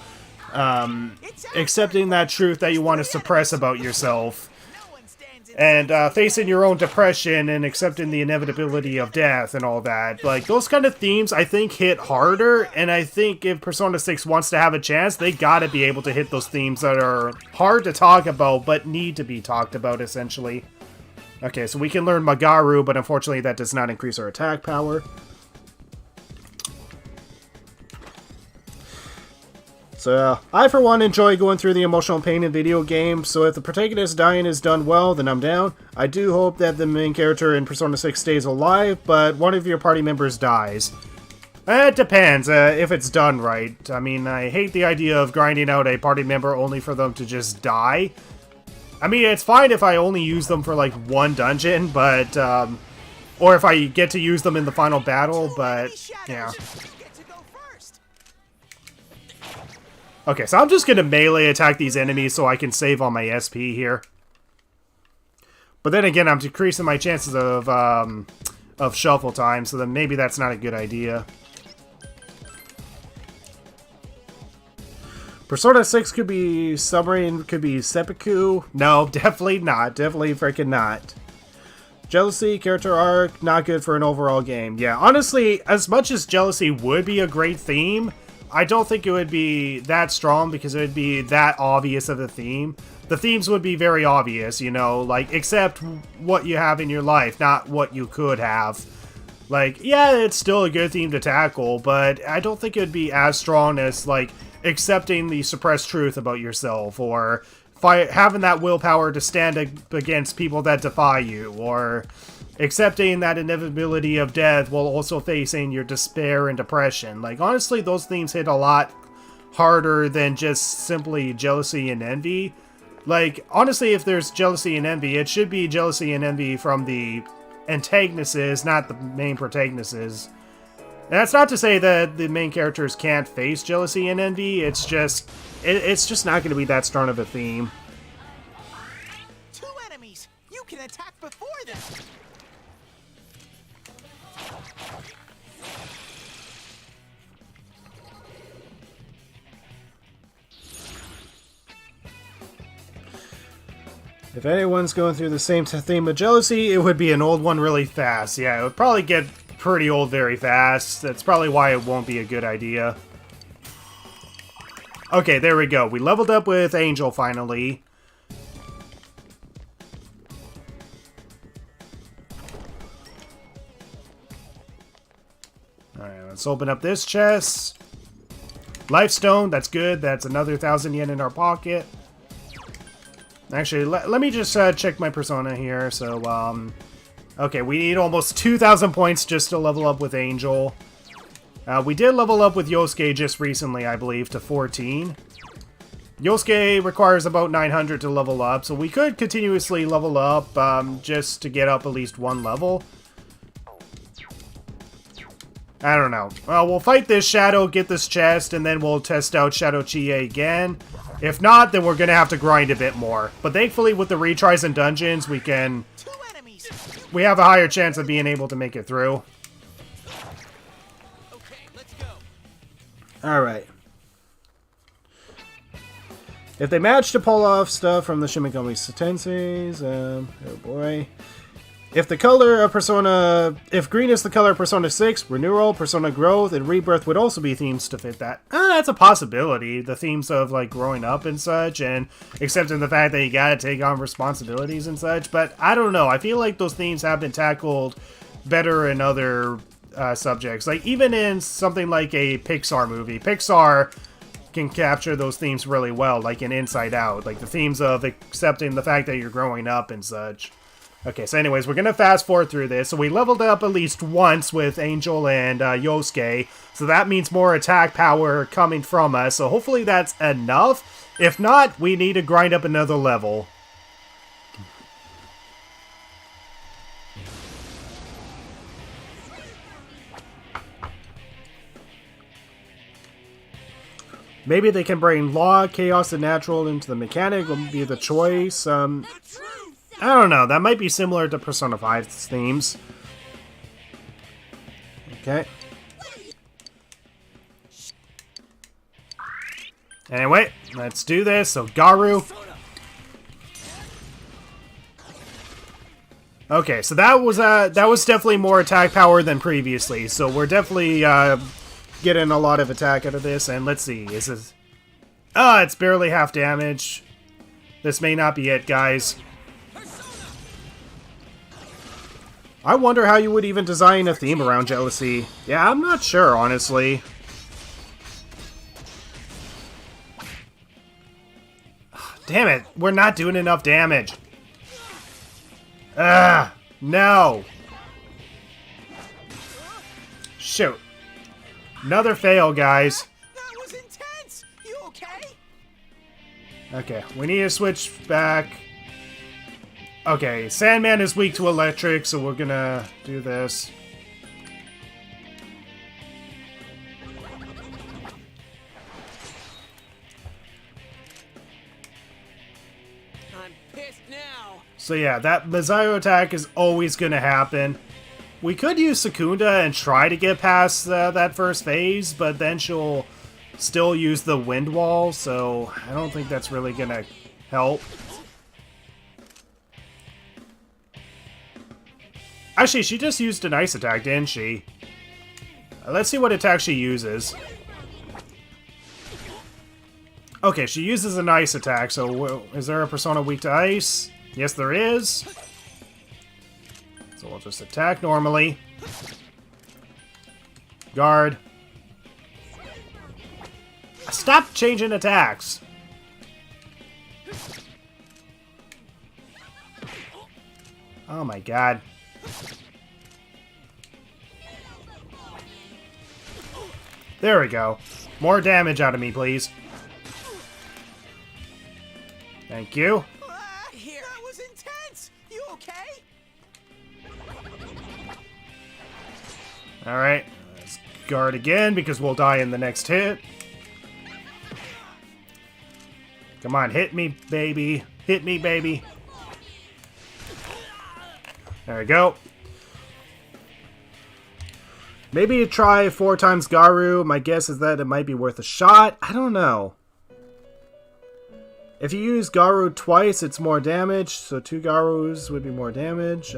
Speaker 1: Accepting that truth that you want to suppress about yourself. And facing your own depression and accepting the inevitability of death and all that. Like, those kind of themes, I think, hit harder. And I think if Persona 6 wants to have a chance, they gotta be able to hit those themes that are hard to talk about, but need to be talked about, essentially. Okay, so we can learn Magaru, but unfortunately that does not increase our attack power. So, I for one enjoy going through the emotional pain in video games, so if the protagonist dying is done well, then I'm down. I do hope that the main character in Persona 6 stays alive, but one of your party members dies. It depends, if it's done right. I mean, I hate the idea of grinding out a party member only for them to just die. I mean, it's fine if I only use them for, like, one dungeon, but, or if I get to use them in the final battle, but, yeah. Okay, so I'm just gonna melee attack these enemies so I can save on my SP here. But then again, I'm decreasing my chances of shuffle time, so then maybe that's not a good idea. Persona 6 could be Submarine, could be Seppuku. No, definitely not. Definitely freaking not. Jealousy, character arc, not good for an overall game. Yeah, honestly, as much as Jealousy would be a great theme, I don't think it would be that strong because it would be that obvious of a theme. The themes would be very obvious, you know, like, accept what you have in your life, not what you could have. Like, yeah, it's still a good theme to tackle, but I don't think it would be as strong as, like, accepting the suppressed truth about yourself, or having that willpower to stand against people that defy you, or accepting that inevitability of death while also facing your despair and depression. Like, honestly, those themes hit a lot harder than just simply jealousy and envy. Like, honestly, if there's jealousy and envy, it should be jealousy and envy from the antagonists, not the main protagonists. And that's not to say that the main characters can't face jealousy and envy, it's just not going to be that strong of a theme.
Speaker 3: 2 enemies! You can attack before them!
Speaker 1: If anyone's going through the same theme of jealousy, it would be an old one really fast. Yeah, it would probably get pretty old very fast. That's probably why it won't be a good idea. Okay, there we go. We leveled up with Angel finally. Alright, let's open up this chest. Lifestone, that's good. That's another 1,000 yen in our pocket. Actually, let me just check my persona here. So, okay, we need almost 2,000 points just to level up with Angel. We did level up with Yosuke just recently, I believe, to 14. Yosuke requires about 900 to level up, so we could continuously level up just to get up at least 1 level. I don't know. We'll fight this Shadow, get this chest, and then we'll test out Shadow Chie again. If not, then we're going to have to grind a bit more. But thankfully, with the retries and dungeons, we have a higher chance of being able to make it through.
Speaker 2: Okay, let's go.
Speaker 1: Alright. If they manage to pull off stuff from the Shin Megami Tenseis, oh boy. If green is the color of Persona 6, Renewal, Persona Growth, and Rebirth would also be themes to fit that. That's a possibility. The themes of, like, growing up and such, and accepting the fact that you gotta take on responsibilities and such, but I don't know. I feel like those themes have been tackled better in other subjects. Like, even in something like a Pixar movie. Pixar can capture those themes really well, like in Inside Out. Like, the themes of accepting the fact that you're growing up and such. Okay, so anyways, we're going to fast forward through this. So we leveled up at least once with Angel and Yosuke. So that means more attack power coming from us. So hopefully that's enough. If not, we need to grind up another level. Maybe they can bring law, chaos, and natural into the mechanic. Will be the choice. I don't know. That might be similar to Persona 5's themes. Okay. Anyway, let's do this. So, Garu. Okay, so that was definitely more attack power than previously. So we're definitely getting a lot of attack out of this. And let's see. Is this? It's barely half damage. This may not be it, guys. I wonder how you would even design a theme around jealousy. Yeah, I'm not sure, honestly. Damn it, we're not doing enough damage. No. Shoot. Another fail, guys.
Speaker 3: That was intense! You okay?
Speaker 1: Okay, we need to switch back. Okay, Sandman is weak to electric, so we're gonna do this.
Speaker 2: I'm pissed now.
Speaker 1: So yeah, that Misayo attack is always gonna happen. We could use Secunda and try to get past that first phase, but then she'll still use the wind wall, so I don't think that's really gonna help. Actually, she just used an ice attack, didn't she? Let's see what attack she uses. Okay, she uses an ice attack, so is there a persona weak to ice? Yes, there is. So we'll just attack normally. Guard. Stop changing attacks! Oh my god. There we go. More damage out of me, please. Thank you.
Speaker 2: Here.
Speaker 3: That was intense. You okay?
Speaker 1: Alright. Let's guard again, because we'll die in the next hit. Come on, hit me, baby. Hit me, baby. There we go. Maybe try 4 times Garu. My guess is that it might be worth a shot. I don't know. If you use Garu twice, it's more damage. So 2 Garus would be more damage.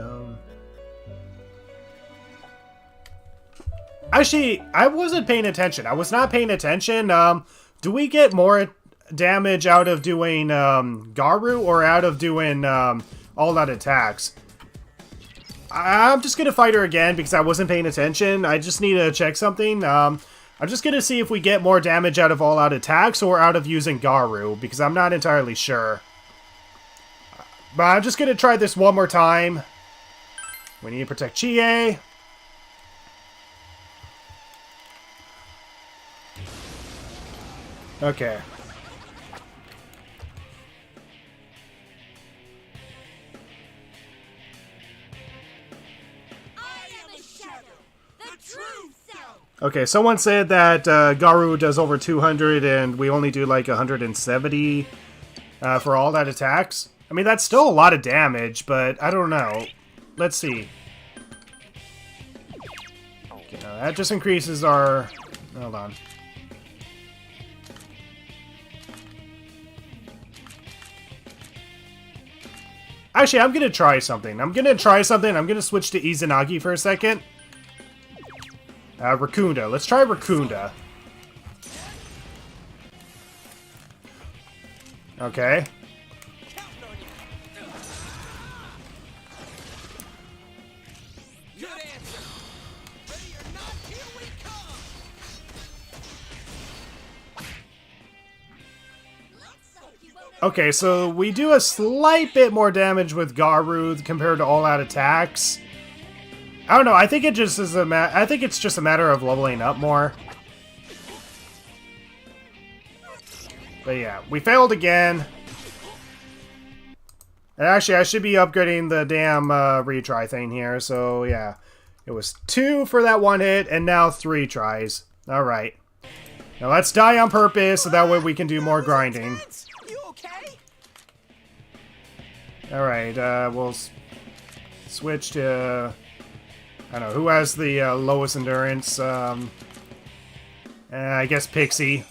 Speaker 1: Actually, I wasn't paying attention. I was not paying attention. Do we get more damage out of doing Garu or out of doing all-out attacks? I'm just gonna fight her again because I wasn't paying attention. I just need to check something. I'm just gonna see if we get more damage out of all-out attacks or out of using Garu, because I'm not entirely sure. But I'm just gonna try this one more time. We need to protect Chie. Okay. Okay, someone said that Garu does over 200 and we only do like 170 for all that attacks. I mean, that's still a lot of damage, but I don't know. Let's see. Okay, now that just increases our... Hold on. Actually, I'm gonna try something. I'm gonna switch to Izanagi for a second. Raccoonda. Let's try Raccoonda. Okay.
Speaker 2: Good answer. Ready or not, here we come.
Speaker 1: Okay, so we do a slight bit more damage with Garu compared to all-out attacks. I don't know. I think it just is I think it's just a matter of leveling up more. But yeah, we failed again. And actually, I should be upgrading the damn retry thing here. So yeah, it was 2 for that one hit, and now 3 tries. All right. Now let's die on purpose, so that way we can do more grinding.
Speaker 3: You okay?
Speaker 1: All right. We'll switch to. I don't know, who has the lowest endurance? I guess Pixie.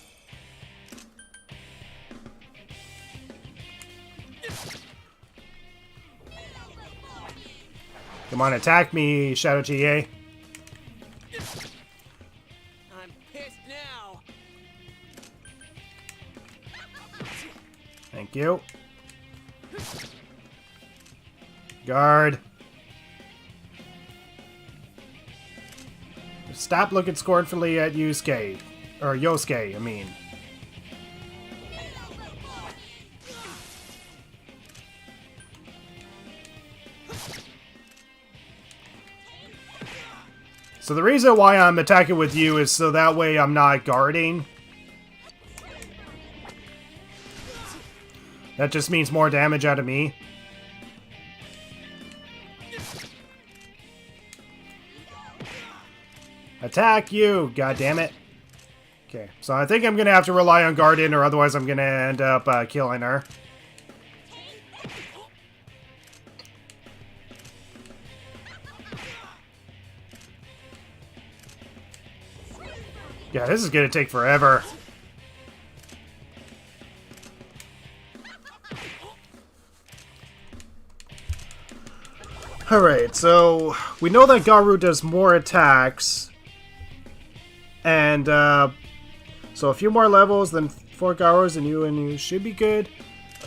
Speaker 1: Come on, attack me, Shadow Chie.
Speaker 2: I'm pissed now.
Speaker 1: Thank you. Guard. Stop looking scornfully at Yusuke. Or Yosuke, I mean. So the reason why I'm attacking with you is so that way I'm not guarding. That just means more damage out of me. Attack you! God damn it. Okay, so I think I'm gonna have to rely on Guardian, or otherwise I'm gonna end up killing her. Yeah, this is gonna take forever. Alright, so we know that Garu does more attacks. And, so a few more levels, then 4 Garus, and you should be good.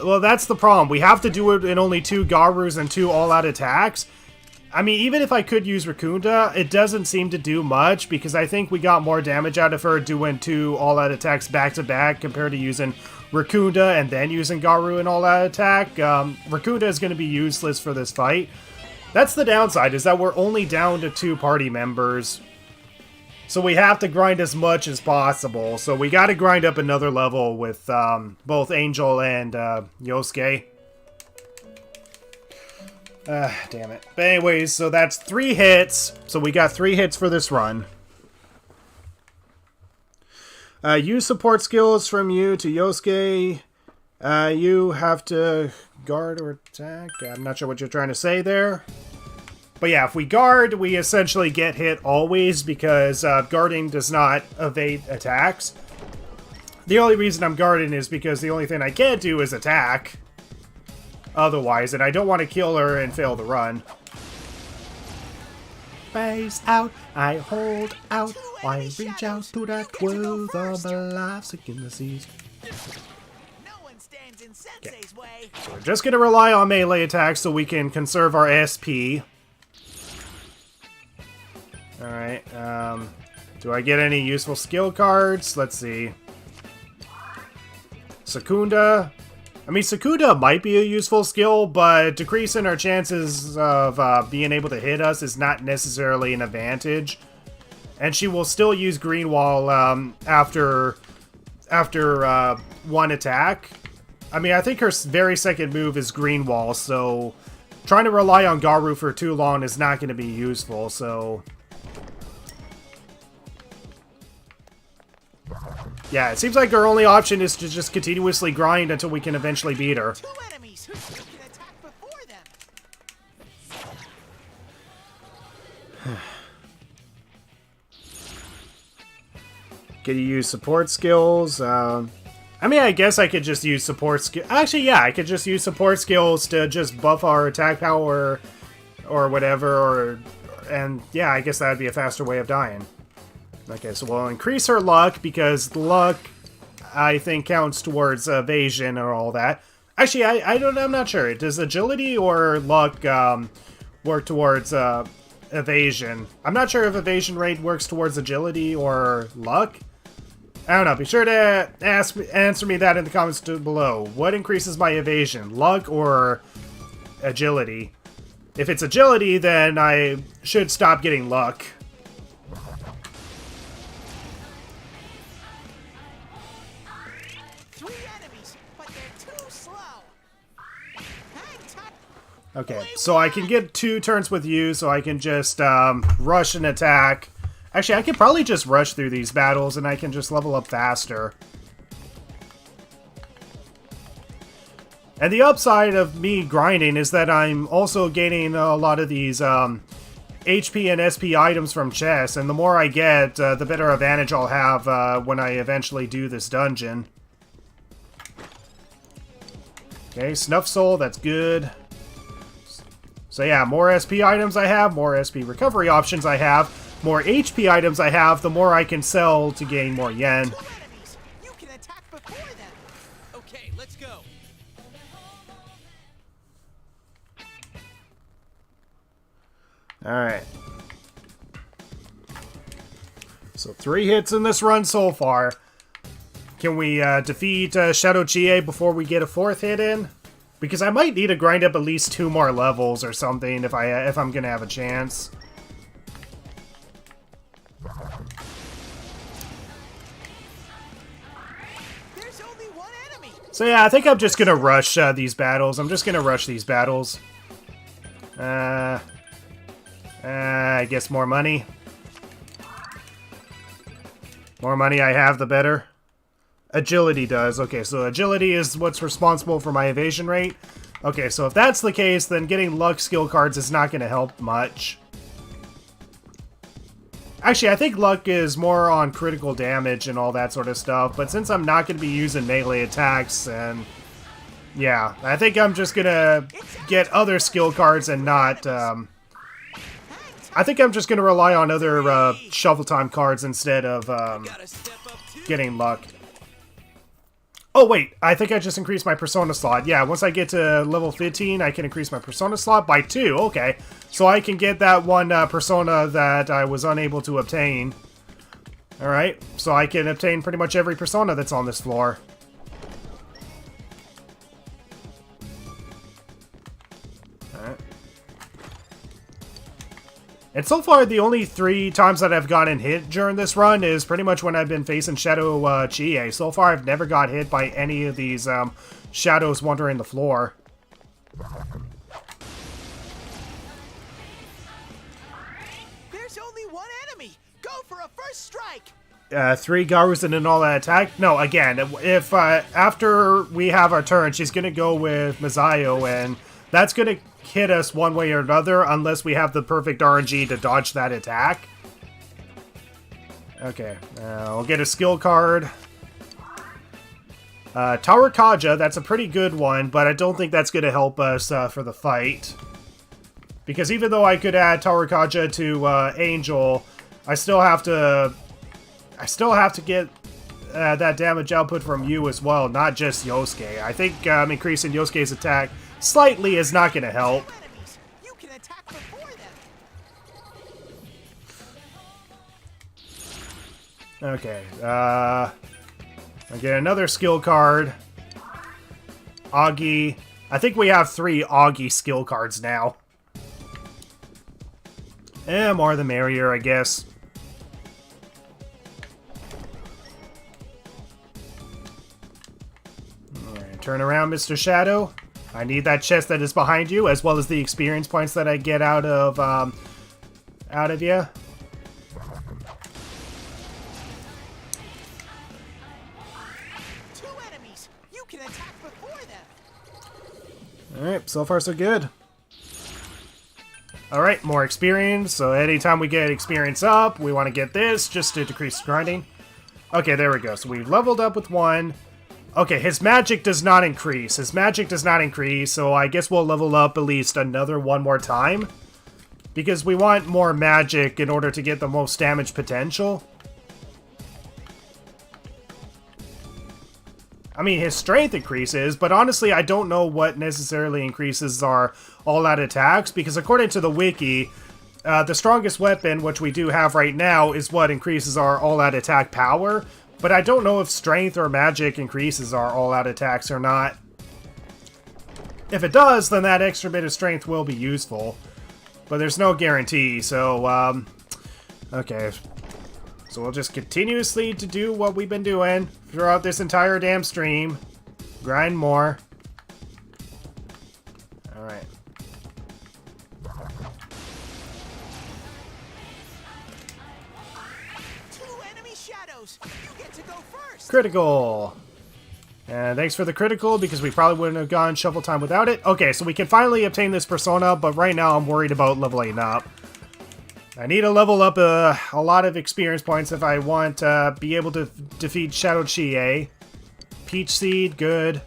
Speaker 1: Well, that's the problem. We have to do it in only 2 Garus and 2 all-out attacks. I mean, even if I could use Raccoonda, it doesn't seem to do much, because I think we got more damage out of her doing 2 all-out attacks back-to-back compared to using Raccoonda and then using Garu and all-out attack. Raccoonda is going to be useless for this fight. That's the downside, is that we're only down to 2 party members. So we have to grind as much as possible. So we got to grind up another level with both Angel and Yosuke. Damn it. But anyways, so that's 3 hits. So we got 3 hits for this run. Use support skills from you to Yosuke. You have to guard or attack. I'm not sure what you're trying to say there. But yeah, if we guard, we essentially get hit always because guarding does not evade attacks. The only reason I'm guarding is because the only thing I can't do is attack. Otherwise, and I don't want to kill her and fail the run. Face out, I hold out, I reach out to that world of alive, sick in the seas.
Speaker 3: No one stands in Sensei's way.
Speaker 1: So we're just going to rely on melee attacks so we can conserve our SP. Alright, do I get any useful skill cards? Let's see. Secunda. I mean, Secunda might be a useful skill, but decreasing our chances of being able to hit us is not necessarily an advantage. And she will still use Green Wall after one attack. I mean, I think her very second move is Green Wall, so trying to rely on Garu for too long is not going to be useful, so... Yeah, it seems like our only option is to just continuously grind until we can eventually beat her.
Speaker 3: 2 enemies. Who can attack before them?
Speaker 1: Can you use support skills? I mean, I guess I could just use support skill. Actually, yeah, I could just use support skills to just buff our attack power or whatever. And yeah, I guess that would be a faster way of dying. Okay, so we'll increase her luck because luck, I think, counts towards evasion or all that. Actually, I'm not sure. Does agility or luck work towards evasion? I'm not sure if evasion rate works towards agility or luck. I don't know. Be sure to answer me that in the comments below. What increases my evasion, luck or agility? If it's agility, then I should stop getting luck. Okay, so I can get 2 turns with you, so I can just rush and attack. Actually, I could probably just rush through these battles, and I can just level up faster. And the upside of me grinding is that I'm also gaining a lot of these HP and SP items from chests, and the more I get, the better advantage I'll have when I eventually do this dungeon. Okay, Snuff Soul, that's good. So yeah, more SP items I have, more SP recovery options I have, more HP items I have, the more I can sell to gain more yen.
Speaker 3: 2 enemies. You can attack before them.
Speaker 2: Okay, let's go.
Speaker 1: Alright. So 3 hits in this run so far. Can we defeat Shadow Chie before we get a 4th hit in? Because I might need to grind up at least 2 more levels or something if I'm gonna have a chance.
Speaker 3: There's only 1 enemy.
Speaker 1: So yeah, I think I'm just gonna rush these battles. I'm just gonna rush these battles. I guess more money. More money I have, the better. Agility does. Okay, so agility is what's responsible for my evasion rate. Okay, so if that's the case, then getting luck skill cards is not going to help much. Actually, I think luck is more on critical damage and all that sort of stuff, but since I'm not going to be using melee attacks, and yeah, I think I'm just going to get other skill cards and not... I think I'm just going to rely on other Shuffle Time cards instead of getting luck. Oh, wait. I think I just increased my Persona slot. Yeah, once I get to level 15, I can increase my Persona slot by 2. Okay. So I can get that one Persona that I was unable to obtain. Alright. So I can obtain pretty much every Persona that's on this floor. Alright. And so far, the only 3 times that I've gotten hit during this run is pretty much when I've been facing Shadow Chie. So far, I've never got hit by any of these shadows wandering the floor.
Speaker 3: There's only one enemy. Go for a first strike.
Speaker 1: 3 Garus and an all-out attack? No, again, if after we have our turn, she's going to go with Misayo, and that's going to hit us one way or another unless we have the perfect RNG to dodge that attack. Okay, we'll get a skill card. Tower Kaja, that's a pretty good one, but I don't think that's going to help us for the fight. Because even though I could add Tower Kaja to Angel, I still have to get that damage output from you as well, not just Yosuke. I think increasing Yosuke's attack slightly is not going to help.
Speaker 3: Enemies. You can attack before them.
Speaker 1: Okay, I get another skill card. Augie. I think we have 3 Augie skill cards now. More the merrier, I guess. Alright, turn around, Mr. Shadow. I need that chest that is behind you, as well as the experience points that I get out of you.
Speaker 3: You can attack before them.
Speaker 1: Alright, so far so good. Alright, more experience. So anytime we get experience up, we want to get this just to decrease grinding. Okay, there we go. So we've leveled up with 1. Okay, his magic does not increase. His magic does not increase, so I guess we'll level up at least another 1 more time. Because we want more magic in order to get the most damage potential. I mean, his strength increases, but honestly, I don't know what necessarily increases our all-out attacks, because according to the wiki, the strongest weapon, which we do have right now, is what increases our all-out attack power, but I don't know if strength or magic increases our all-out attacks or not. If it does, then that extra bit of strength will be useful, but there's no guarantee, so, okay. So we'll just continuously to do what we've been doing throughout this entire damn stream. Grind more. Alright.
Speaker 3: Two enemy shadows. You get to go first.
Speaker 1: Critical. And thanks for the critical, because we probably wouldn't have gone Shuffle Time without it. Okay, so we can finally obtain this persona, but right now I'm worried about leveling up. I need to level up a lot of experience points if I want to be able to defeat Shadow Chie. Peach Seed, good.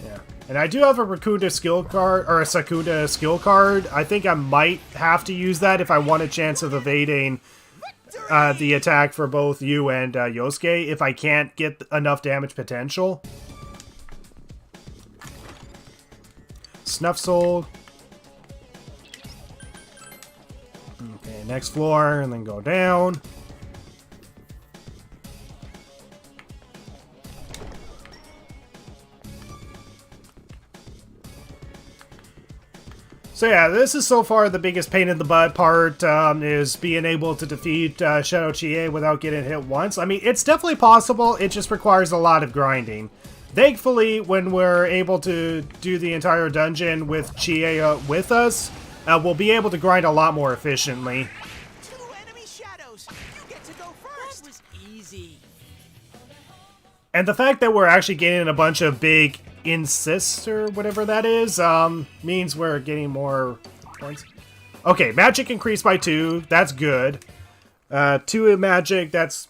Speaker 1: Yeah. And I do have a Rakuda skill card, or a Sakuna skill card. I think I might have to use that if I want a chance of evading the attack for both Yu and Yosuke, if I can't get enough damage potential. Snuff Soul. Okay, next floor, and then go down. So yeah, this is so far the biggest pain in the butt part, is being able to defeat Shadow Chie without getting hit once. I mean, it's definitely possible, it just requires a lot of grinding. Thankfully, when we're able to do the entire dungeon with Chie with us, we'll be able to grind a lot more efficiently.
Speaker 3: Two enemy shadows. You get to go first.
Speaker 2: That was easy.
Speaker 1: And the fact that we're actually getting a bunch of big insists, or whatever that is, means we're getting more points. Okay, magic increased by 2. That's good. 2 magic, that's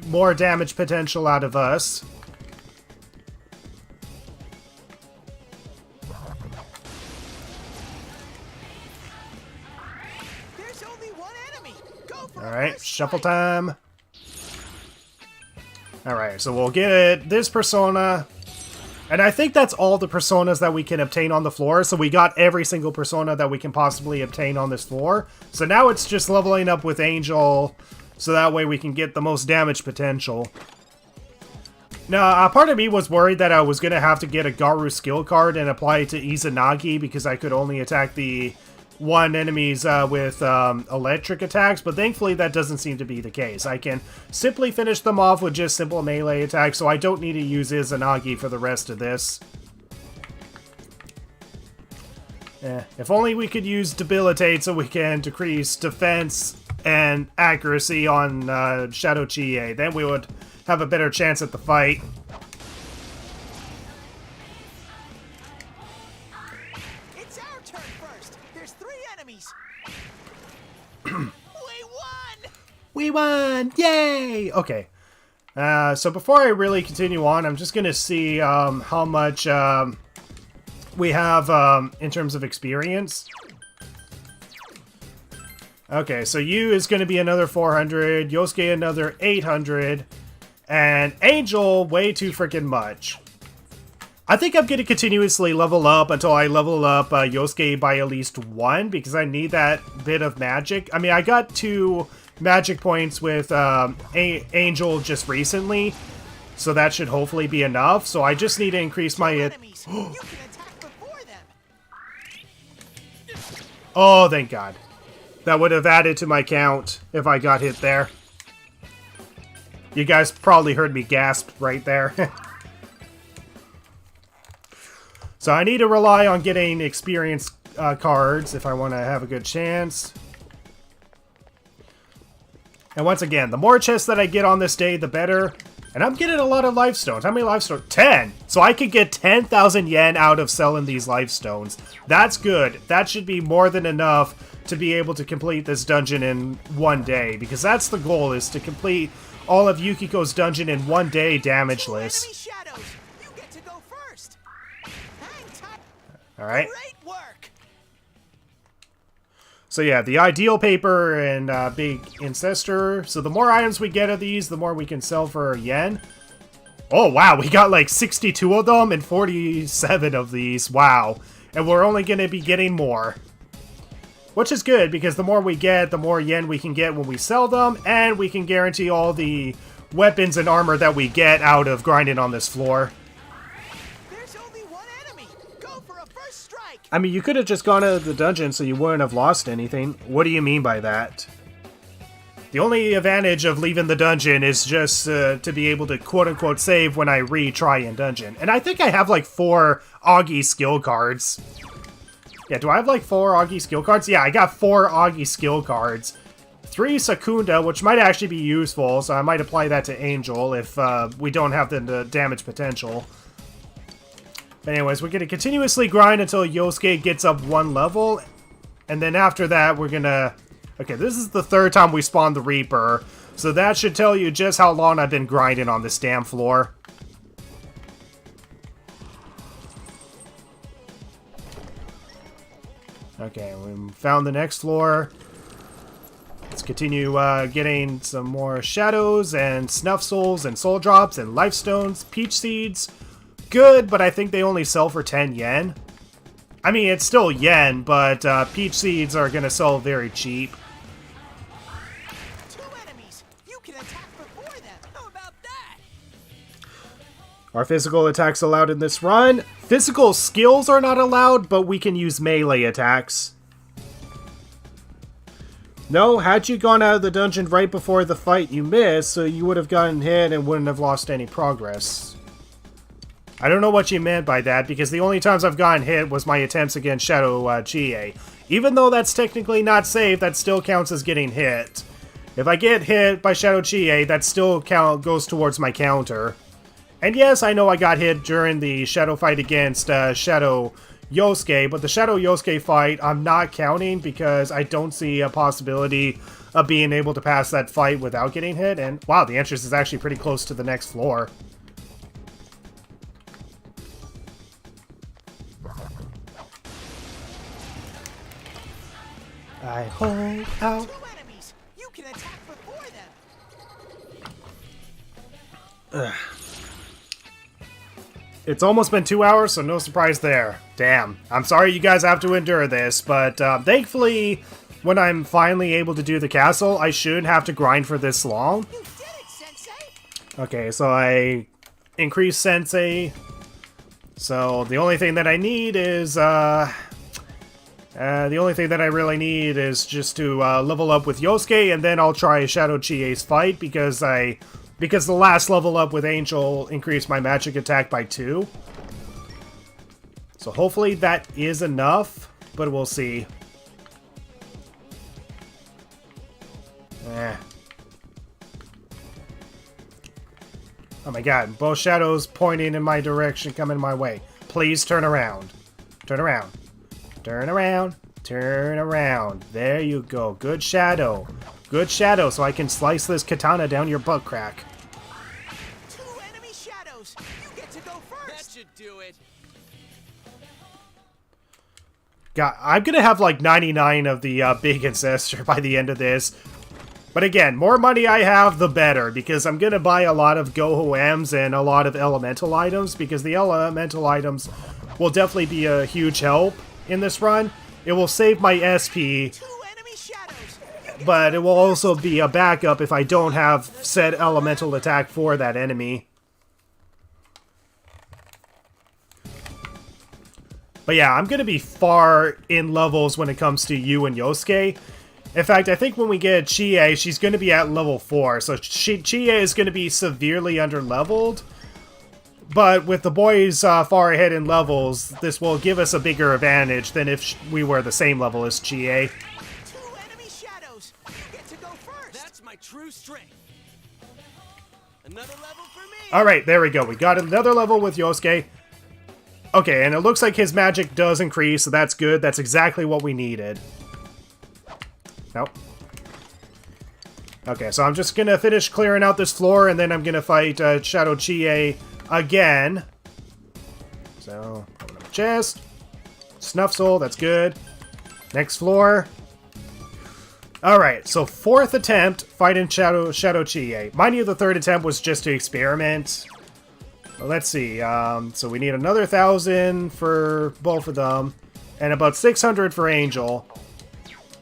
Speaker 1: more damage potential out of us.
Speaker 3: There's only one enemy. Go for
Speaker 1: Alright, shuffle time. Alright, so we'll get this persona. And I think that's all the personas that we can obtain on the floor. So we got every single persona that we can possibly obtain on this floor. So now it's just leveling up with Angel, so that way we can get the most damage potential. Now, a part of me was worried that I was going to have to get a Garu skill card and apply it to Izanagi because I could only attack the one enemies with electric attacks, but thankfully that doesn't seem to be the case. I can simply finish them off with just simple melee attacks, so I don't need to use Izanagi for the rest of this. If only we could use Debilitate so we can decrease defense and accuracy on Shadow Chie, then we would have a better chance at the fight.
Speaker 3: It's our turn first. There's 3 enemies. We won!
Speaker 1: We won! Yay! Okay. So before I really continue on, I'm just gonna see how much we have in terms of experience. Okay, so Yu is going to be another 400, Yosuke another 800, and Angel way too freaking much. I think I'm going to continuously level up until I level up Yosuke by at least 1, because I need that bit of magic. I mean, I got 2 magic points with Angel just recently, so that should hopefully be enough. So I just need to increase my...
Speaker 3: Enemies. You can attack before them.
Speaker 1: Oh, thank God. That would have added to my count if I got hit there. You guys probably heard me gasp right there. So I need to rely on getting experience cards if I want to have a good chance. And once again, the more chests that I get on this day, the better. And I'm getting a lot of life stones. How many life stones? 10! So I could get 10,000 yen out of selling these life stones. That's good. That should be more than enough to be able to complete this dungeon in one day. Because that's the goal, is to complete all of Yukiko's dungeon in one day damageless.
Speaker 3: Enemy shadows. You get to go first. Hang tight.
Speaker 1: Alright.
Speaker 3: Great work.
Speaker 1: So yeah, the ideal paper and big ancestor. So the more items we get of these, the more we can sell for yen. Oh wow, we got like 62 of them and 47 of these. Wow. And we're only going to be getting more. Which is good, because the more we get, the more yen we can get when we sell them, and we can guarantee all the weapons and armor that we get out of grinding on this floor.
Speaker 3: There's only 1 enemy. Go for a first strike.
Speaker 1: I mean, you could have just gone out of the dungeon so you wouldn't have lost anything. What do you mean by that? The only advantage of leaving the dungeon is just to be able to quote-unquote save when I retry in dungeon. And I think I have like 4 Augie skill cards. Yeah, do I have like 4 Augie skill cards? Yeah, I got 4 Augie skill cards. 3 Secunda, which might actually be useful, so I might apply that to Angel if we don't have the damage potential. But anyways, we're going to continuously grind until Yosuke gets up 1 level. And then after that, we're going to... Okay, this is the 3rd time we spawned the Reaper. So that should tell you just how long I've been grinding on this damn floor. Okay, we found the next floor. Let's continue getting some more shadows and snuff souls and soul drops and life stones, peach seeds. Good, but I think they only sell for 10 yen. I mean, it's still yen, but peach seeds are going to sell very cheap.
Speaker 3: 2 enemies. You can attack before them.
Speaker 2: How about that?
Speaker 1: Are physical attacks allowed in this run? Physical skills are not allowed, but we can use melee attacks. No, had you gone out of the dungeon right before the fight, you missed, so you would have gotten hit and wouldn't have lost any progress. I don't know what you meant by that, because the only times I've gotten hit was my attempts against Shadow Chie. Even though that's technically not safe, that still counts as getting hit. If I get hit by Shadow Chie, that still goes towards my counter. And yes, I know I got hit during the Shadow fight against Shadow Yosuke, but the Shadow Yosuke fight I'm not counting because I don't see a possibility of being able to pass that fight without getting hit. And wow, the entrance is actually pretty close to the next floor. I hold out.
Speaker 3: 2 enemies. You can attack before them.
Speaker 1: It's almost been 2 hours, so no surprise there. Damn. I'm sorry you guys have to endure this, but thankfully, when I'm finally able to do the castle, I shouldn't have to grind for this long.
Speaker 3: You did it, Sensei.
Speaker 1: Okay, so I increased sensei. So the only thing that I need is the only thing that I really need is just to level up with Yosuke, and then I'll try Shadow Chie's fight because the last level up with Angel increased my magic attack by 2. So hopefully that is enough, but we'll see. Oh my god, both shadows pointing in my direction, coming my way. Please turn around. Turn around. Turn around. Turn around. There you go. Good shadow. Good shadow, so I can slice this katana down your butt crack.
Speaker 3: 2 enemy shadows. You get to go
Speaker 2: That
Speaker 3: first.
Speaker 2: should do it.
Speaker 1: God, I'm gonna have like 99 of the big ancestor by the end of this. But again, more money I have, the better, because I'm gonna buy a lot of Goho M's and a lot of elemental items, because the elemental items will definitely be a huge help in this run. It will save my SP,
Speaker 3: 2 enemy shadows.
Speaker 1: but it will also be a backup if I don't have said elemental attack for that enemy. But yeah, I'm going to be far in levels when it comes to Yu and Yosuke. In fact, I think when we get Chie, she's going to be at level 4. So Chie is going to be severely underleveled. But with the boys far ahead in levels, this will give us a bigger advantage than if we were the same level as Chie.
Speaker 3: 2 enemy shadows. You get to go first.
Speaker 2: That's my true strength. Another level for me.
Speaker 1: Alright, there we go. We got another level with Yosuke. Okay, and it looks like his magic does increase, so that's good. That's exactly what we needed. Nope. Okay, so I'm just gonna finish clearing out this floor, and then I'm gonna fight Shadow Chie again. So, open up the chest. Snuff Soul, that's good. Next floor. Alright, so 4th attempt, fighting Shadow Chie. Mind you, the 3rd attempt was just to experiment. Well, let's see, so we need another 1,000 for both of them, and about 600 for Angel.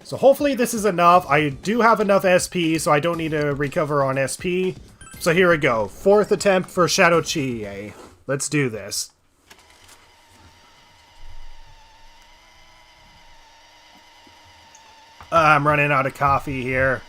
Speaker 1: So hopefully this is enough. I do have enough SP, so I don't need to recover on SP. So here we go, 4th attempt for Shadow Chie. Let's do this. I'm running out of coffee here.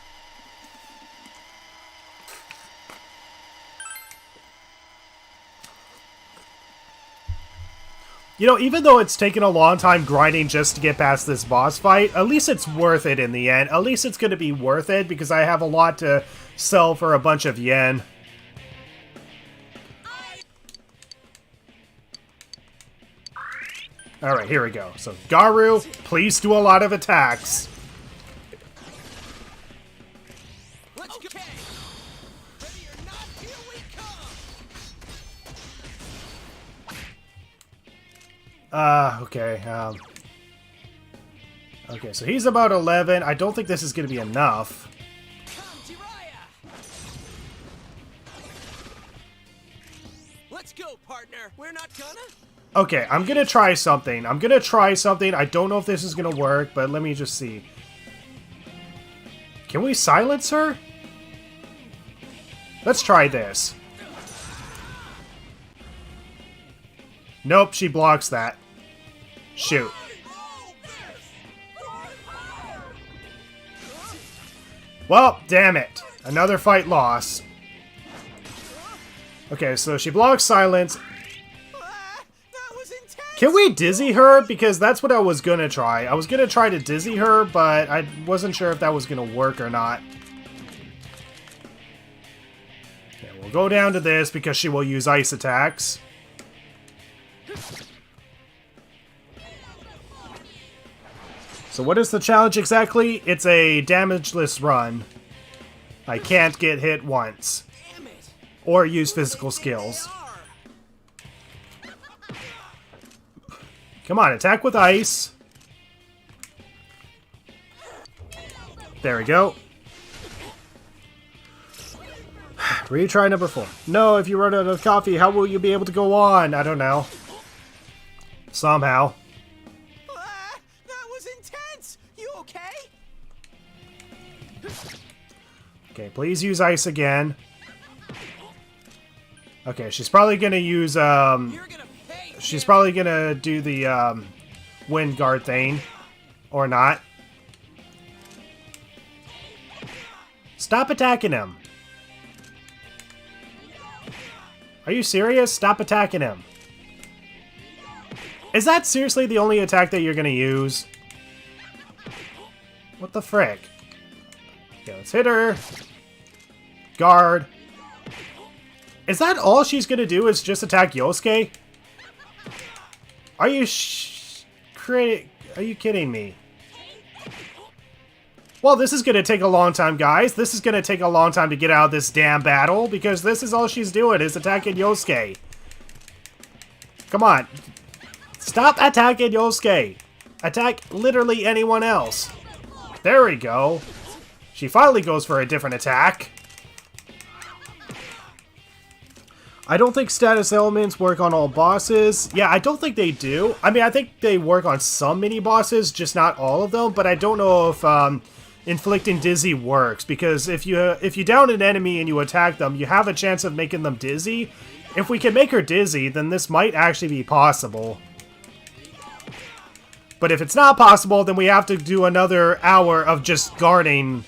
Speaker 1: You know, even though it's taken a long time grinding just to get past this boss fight, at least it's worth it in the end. At least it's going to be worth it because I have a lot to sell for a bunch of yen. Alright, here we go. So, Garu, please do a lot of attacks.
Speaker 2: Let's go. Ready or not, here we come.
Speaker 1: Okay, okay, so he's about 11. I don't think this is going to be enough.
Speaker 2: Come, Jiraiya. Let's go, partner. We're not gonna.
Speaker 1: Okay, I'm going to try something. I don't know if this is going to work, but let me just see. Can we silence her? Let's try this. Nope, she blocks that. Shoot. Well, damn it. Another fight loss. Okay, so she blocks silence.
Speaker 3: That was intense.
Speaker 1: Can we dizzy her? Because that's what I was gonna try. I was gonna try to dizzy her, but I wasn't sure if that was gonna work or not. Okay, we'll go down to this because she will use ice attacks. So what is the challenge exactly? It's a damageless run. I can't get hit once.
Speaker 2: Damn it.
Speaker 1: Or use physical skills. Come on, attack with ice. There we go. Retry number 4. No, if you run out of coffee, how will you be able to go on? I don't know. Somehow.
Speaker 3: That was intense. You okay?
Speaker 1: Okay, please use ice again. Okay, she's probably gonna use,
Speaker 2: You're gonna pay.
Speaker 1: she's probably gonna do the, wind guard thing. Or not. Stop attacking him. Are you serious? Stop attacking him. Is that seriously the only attack that you're gonna use? What the frick? Okay, let's hit her. Guard. Is that all she's gonna do is just attack Yosuke? Are you are you kidding me? Well, this is gonna take a long time, guys. This is gonna take a long time to get out of this damn battle, because this is all she's doing, is attacking Yosuke. Come on. Stop attacking Yosuke. Attack literally anyone else. There we go. She finally goes for a different attack. I don't think status elements work on all bosses. Yeah, I don't think they do. I mean, I think they work on some mini-bosses, just not all of them, but I don't know if inflicting dizzy works, because if you down an enemy and you attack them, you have a chance of making them dizzy. If we can make her dizzy, then this might actually be possible. But if it's not possible, then we have to do another hour of just guarding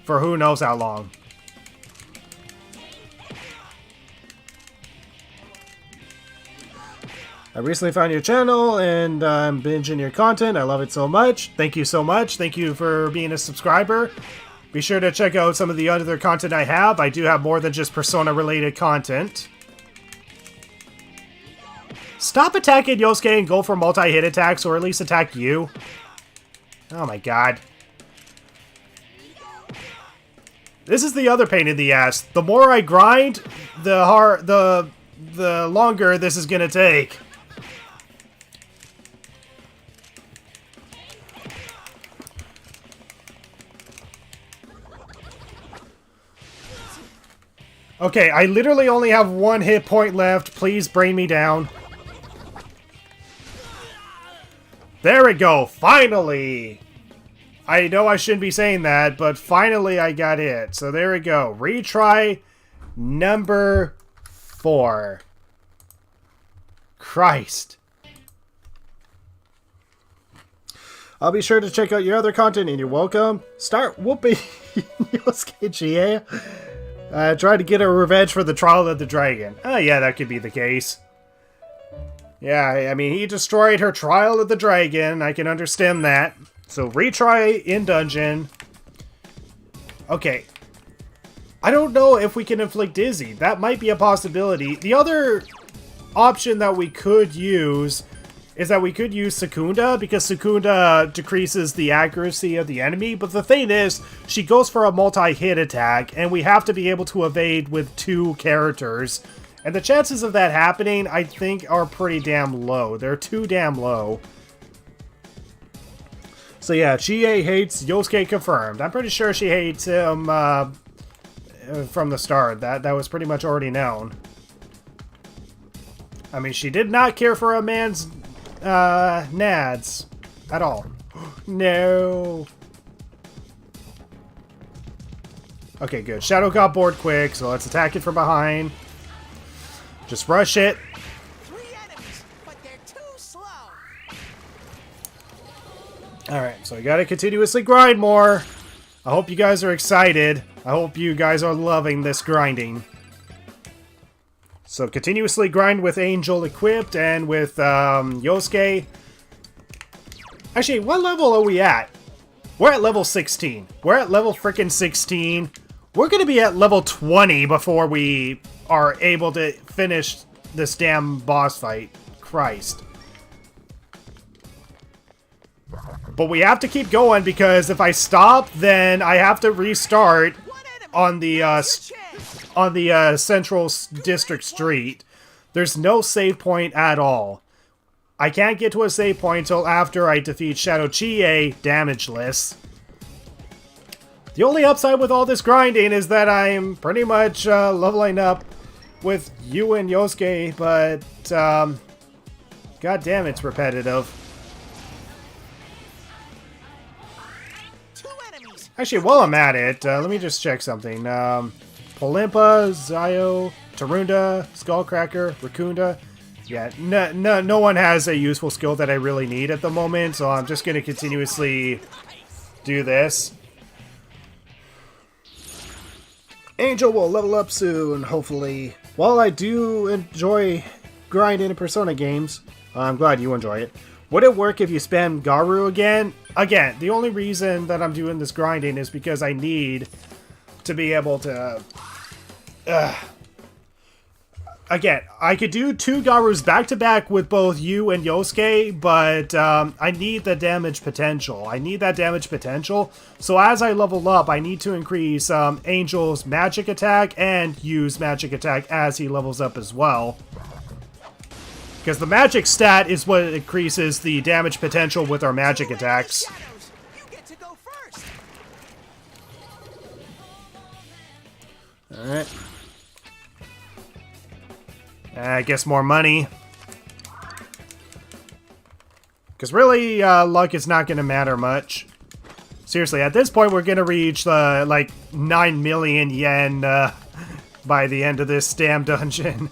Speaker 1: for who knows how long. I recently found your channel, and I'm binging your content. I love it so much. Thank you so much. Thank you for being a subscriber. Be sure to check out some of the other content I have. I do have more than just Persona-related content. Stop attacking Yosuke and go for multi-hit attacks, or at least attack you. Oh my god. This is the other pain in the ass. The more I grind, the longer this is gonna take. Okay, I literally only have one hit point left. Please brain me down. There we go. Finally! I know I shouldn't be saying that, but finally I got it. So there we go. Retry number 4. Christ. I'll be sure to check out your other content, and you're welcome. Start whooping Yosuke Chie. Try to get a revenge for the Trial of the Dragon. Oh yeah, that could be the case. Yeah, I mean, he destroyed her Trial of the Dragon. I can understand that. So retry in dungeon. Okay. I don't know if we can inflict dizzy. That might be a possibility. The other option that we could use is that we could use Secunda, because Secunda decreases the accuracy of the enemy. But the thing is, she goes for a multi-hit attack, and we have to be able to evade with 2 characters. And the chances of that happening, I think, are pretty damn low. They're too damn low. So yeah, Chie hates Yosuke confirmed. I'm pretty sure she hates him from the start. That was pretty much already known. I mean, she did not care for a man's nads at all. No. Okay, good. Shadow got bored quick, so let's attack it from behind. Just rush it.
Speaker 3: 3 enemies, but they're too slow.
Speaker 1: Alright, so we gotta continuously grind more. I hope you guys are excited. I hope you guys are loving this grinding. So continuously grind with Angel equipped and with Yosuke. Actually, what level are we at? We're at level 16. We're at level freaking 16. We're gonna be at level 20 before we are able to finish this damn boss fight. Christ. But we have to keep going, because if I stop, then I have to restart on the Central District Street. There's no save point at all. I can't get to a save point until after I defeat Shadow Chie damageless. The only upside with all this grinding is that I'm pretty much leveling up with Yu and Yosuke, but god damn, it's repetitive.
Speaker 3: Enemies.
Speaker 1: Actually, while I'm at it, let me just check something. Polimpa, Zio... Tarunda, Skullcracker, Raccoonda. Yeah, no one has a useful skill that I really need at the moment, so I'm just going to continuously do this. Angel will level up soon, hopefully. While I do enjoy grinding in Persona games, I'm glad you enjoy it. Would it work if you spam Garu again? Again, the only reason that I'm doing this grinding is because I need to be able to... Again, I could do 2 Garus back-to-back with both Yu and Yosuke, but I need the damage potential. I need that damage potential. So as I level up, I need to increase Angel's magic attack and Yu's magic attack as he levels up as well. Because the magic stat is what increases the damage potential with our magic attacks.
Speaker 3: Shadows, you get to go first.
Speaker 1: Alright. I guess more money. Because really, luck is not going to matter much. Seriously, at this point, we're going to reach, like, 9 million yen by the end of this damn dungeon.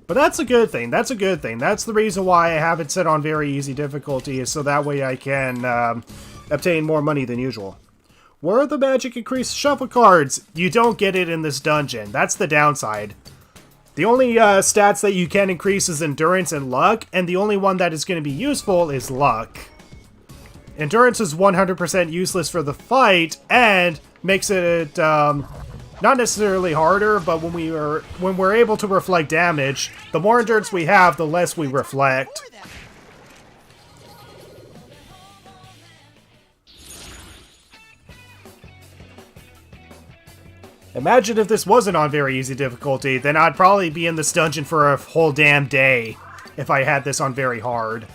Speaker 1: But that's a good thing. That's a good thing. That's the reason why I have it set on very easy difficulty, is so that way I can obtain more money than usual. Where are the magic increased shuffle cards? You don't get it in this dungeon. That's the downside. The only stats that you can increase is endurance and luck, and the only one that is going to be useful is luck. Endurance is 100% useless for the fight, and makes it not necessarily harder, but when we're able to reflect damage, the more endurance we have, the less we reflect. Imagine if this wasn't on very easy difficulty, then I'd probably be in this dungeon for a whole damn day if I had this on very hard.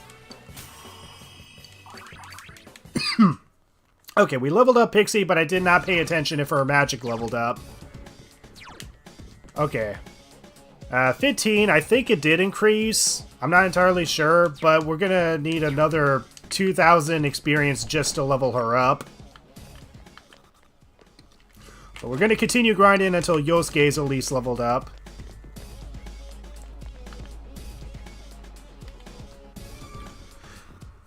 Speaker 1: Okay, we leveled up Pixie, but I did not pay attention if her magic leveled up. Okay. 15, I think it did increase. I'm not entirely sure, but we're gonna need another 2,000 experience just to level her up. But we're going to continue grinding until Yosuke is at least leveled up.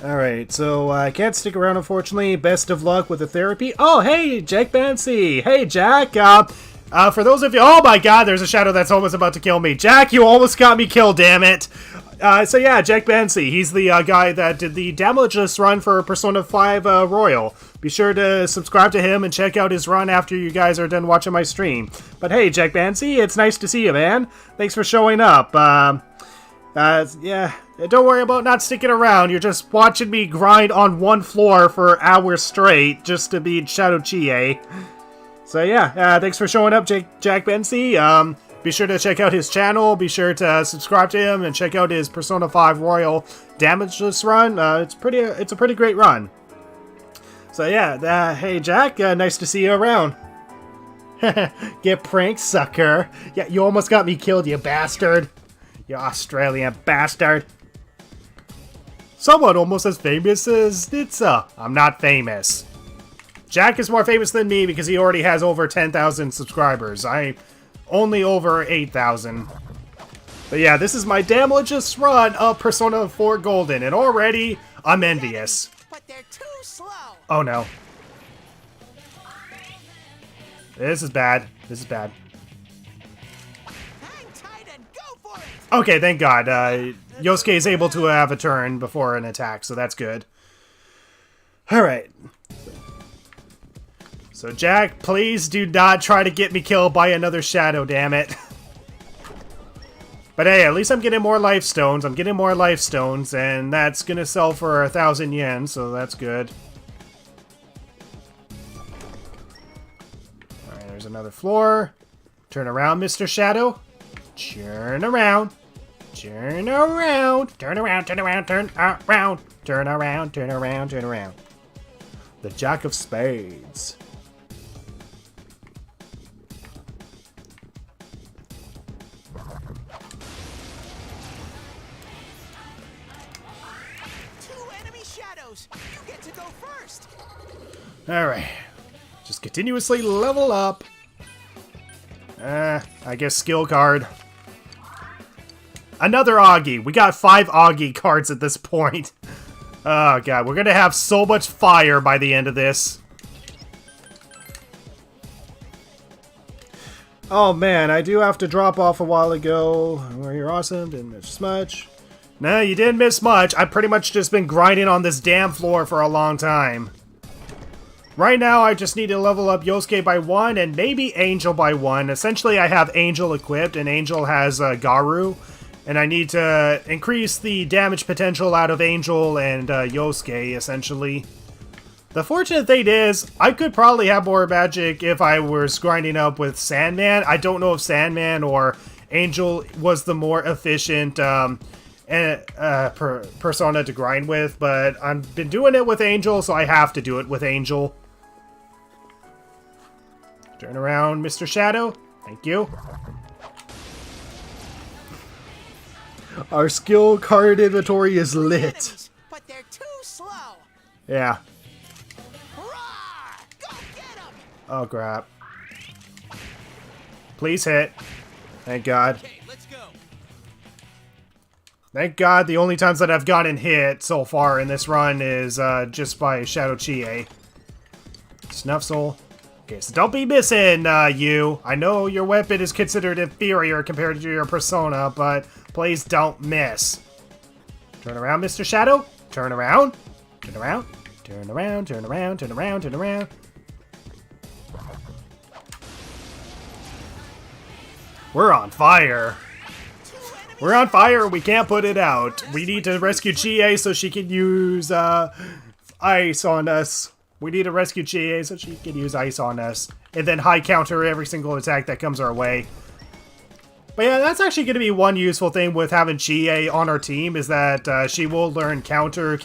Speaker 1: Alright, so I can't stick around, unfortunately. Best of luck with the therapy. Oh, hey, Jack Bancy. Hey, Jack. For those of you... Oh my god, there's a shadow that's almost about to kill me. Jack, you almost got me killed, damn it. So yeah, Jack Bancy. He's the guy that did the damageless run for Persona 5 Royal. Be sure to subscribe to him and check out his run after you guys are done watching my stream. But hey, Jack Bancy, it's nice to see you, man. Thanks for showing up. Yeah, don't worry about not sticking around. You're just watching me grind on one floor for hours straight just to beat Shadow Chie. So yeah, thanks for showing up, Jack Bancy. Be sure to check out his channel. Be sure to subscribe to him and check out his Persona 5 Royal damageless run. It's a pretty great run. So yeah, hey Jack, nice to see you around. Get pranked, sucker. Yeah, you almost got me killed, you bastard. You Australian bastard. Someone almost as famous as Nitsa. I'm not famous. Jack is more famous than me because he already has over 10,000 subscribers. I only over 8,000. But yeah, this is my damageless run of Persona 4 Golden, and already I'm envious.
Speaker 3: But they're too slow.
Speaker 1: Oh no. This is bad. This is bad.
Speaker 3: Hang tight and go for it.
Speaker 1: Okay, thank God. Yosuke is able to have a turn before an attack, so that's good. Alright. So Jack, please do not try to get me killed by another shadow, damn it. But hey, at least I'm getting more life stones. I'm getting more life stones, and that's gonna sell for 1,000 yen, so that's good. Alright, there's another floor. Turn around, Mr. Shadow. Turn around. Turn around. Turn around, turn around, turn around. Turn around, turn around, turn around. The Jack of Spades.
Speaker 3: You get to go first.
Speaker 1: Alright. Just continuously level up. I guess skill card. Another Augie. We got 5 Augie cards at this point. Oh god, we're gonna have so much fire by the end of this. Oh man, I do have to drop off a while ago. Where you're awesome, didn't miss much. No, you didn't miss much. I've pretty much just been grinding on this damn floor for a long time. Right now, I just need to level up Yosuke by 1 and maybe Angel by 1. Essentially, I have Angel equipped and Angel has Garu. And I need to increase the damage potential out of Angel and Yosuke, essentially. The fortunate thing is, I could probably have more magic if I was grinding up with Sandman. I don't know if Sandman or Angel was the more efficient persona to grind with, but I've been doing it with Angel, so I have to do it with Angel. Turn around, Mr. Shadow. Thank you. Our skill card inventory is lit.
Speaker 3: Enemies, but they're too slow.
Speaker 1: Yeah.
Speaker 3: Roar! Go get 'em!
Speaker 1: Oh, crap. Please hit. Thank God.
Speaker 2: Okay, let's go.
Speaker 1: Thank God the only times that I've gotten hit so far in this run is just by Shadow Chie. Snuff Soul. Okay, so don't be missing, you. I know your weapon is considered inferior compared to your persona, but please don't miss. Turn around, Mr. Shadow. Turn around. Turn around. Turn around, turn around, turn around, turn around. We're on fire. We're on fire. We can't put it out. We need to rescue Chie so she can use ice on us. We need to rescue Chie so she can use ice on us. And then high counter every single attack that comes our way. But yeah, that's actually going to be one useful thing with having Chie on our team is that she will learn counter,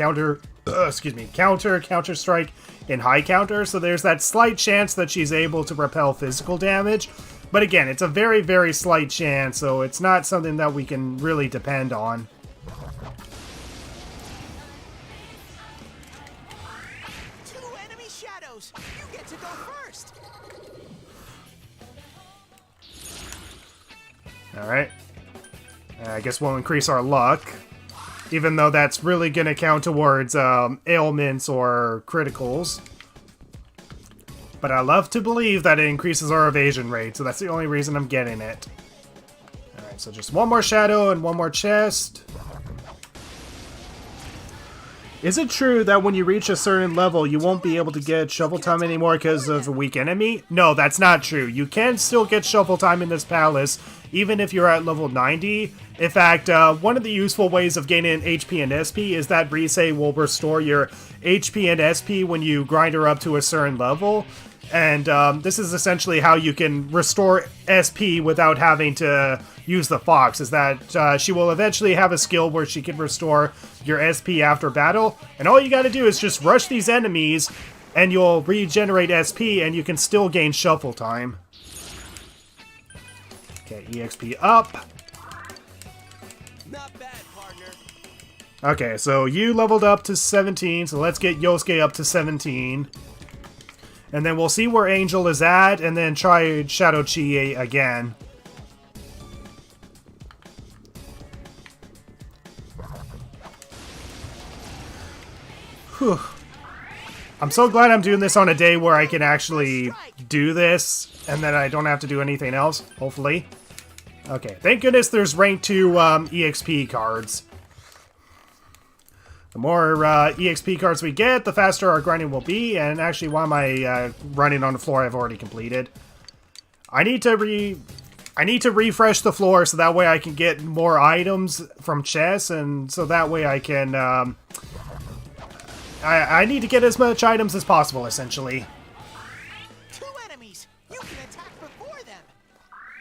Speaker 1: strike, and high counter. So there's that slight chance that she's able to repel physical damage. But again, it's a very, very slight chance, so it's not something that we can really depend on.
Speaker 3: You get to go first.
Speaker 1: Alright. I guess we'll increase our luck. Even though that's really going to count towards ailments or criticals. But I love to believe that it increases our evasion rate, so that's the only reason I'm getting it. Alright, so just one more shadow and one more chest. Is it true that when you reach a certain level, you won't be able to get Shovel Time anymore because of a weak enemy? No, that's not true. You can still get Shovel Time in this palace, even if you're at level 90. In fact, one of the useful ways of gaining HP and SP is that Rise will restore your HP and SP when you grind her up to a certain level. And this is essentially how you can restore SP without having to use the Fox, is that she will eventually have a skill where she can restore your SP after battle. And all you gotta do is just rush these enemies, and you'll regenerate SP, and you can still gain Shuffle Time. Okay, EXP up.
Speaker 2: Not bad, partner.
Speaker 1: Okay, so you leveled up to 17, so let's get Yosuke up to 17. And then we'll see where Angel is at, and then try Shadow Chie again. Whew. I'm so glad I'm doing this on a day where I can actually do this, and then I don't have to do anything else, hopefully. Okay, thank goodness there's rank 2 EXP cards. The more EXP cards we get, the faster our grinding will be, and actually, why am I running on the floor I've already completed? I need to refresh the floor so that way I can get more items from chests, and so that way I can, I need to get as much items as possible, essentially.
Speaker 3: Two enemies. You can attack before them.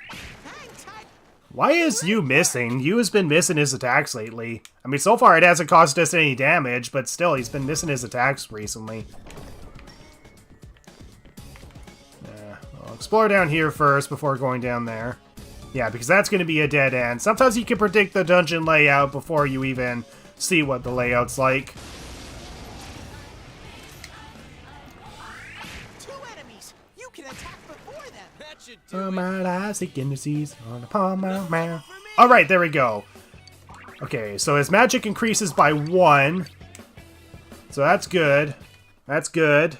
Speaker 3: Hang tight.
Speaker 1: Why is Yu missing? Yu has been missing his attacks lately. I mean, so far it hasn't caused us any damage, but still, he's been missing his attacks recently. I'll explore down here first before going down there. Yeah, because that's going to be a dead end. Sometimes you can predict the dungeon layout before you even see what the layout's like.
Speaker 3: Two enemies. You can attack before them.
Speaker 2: That should
Speaker 1: Alright, there we go. Okay, so his magic increases by 1. So that's good. That's good.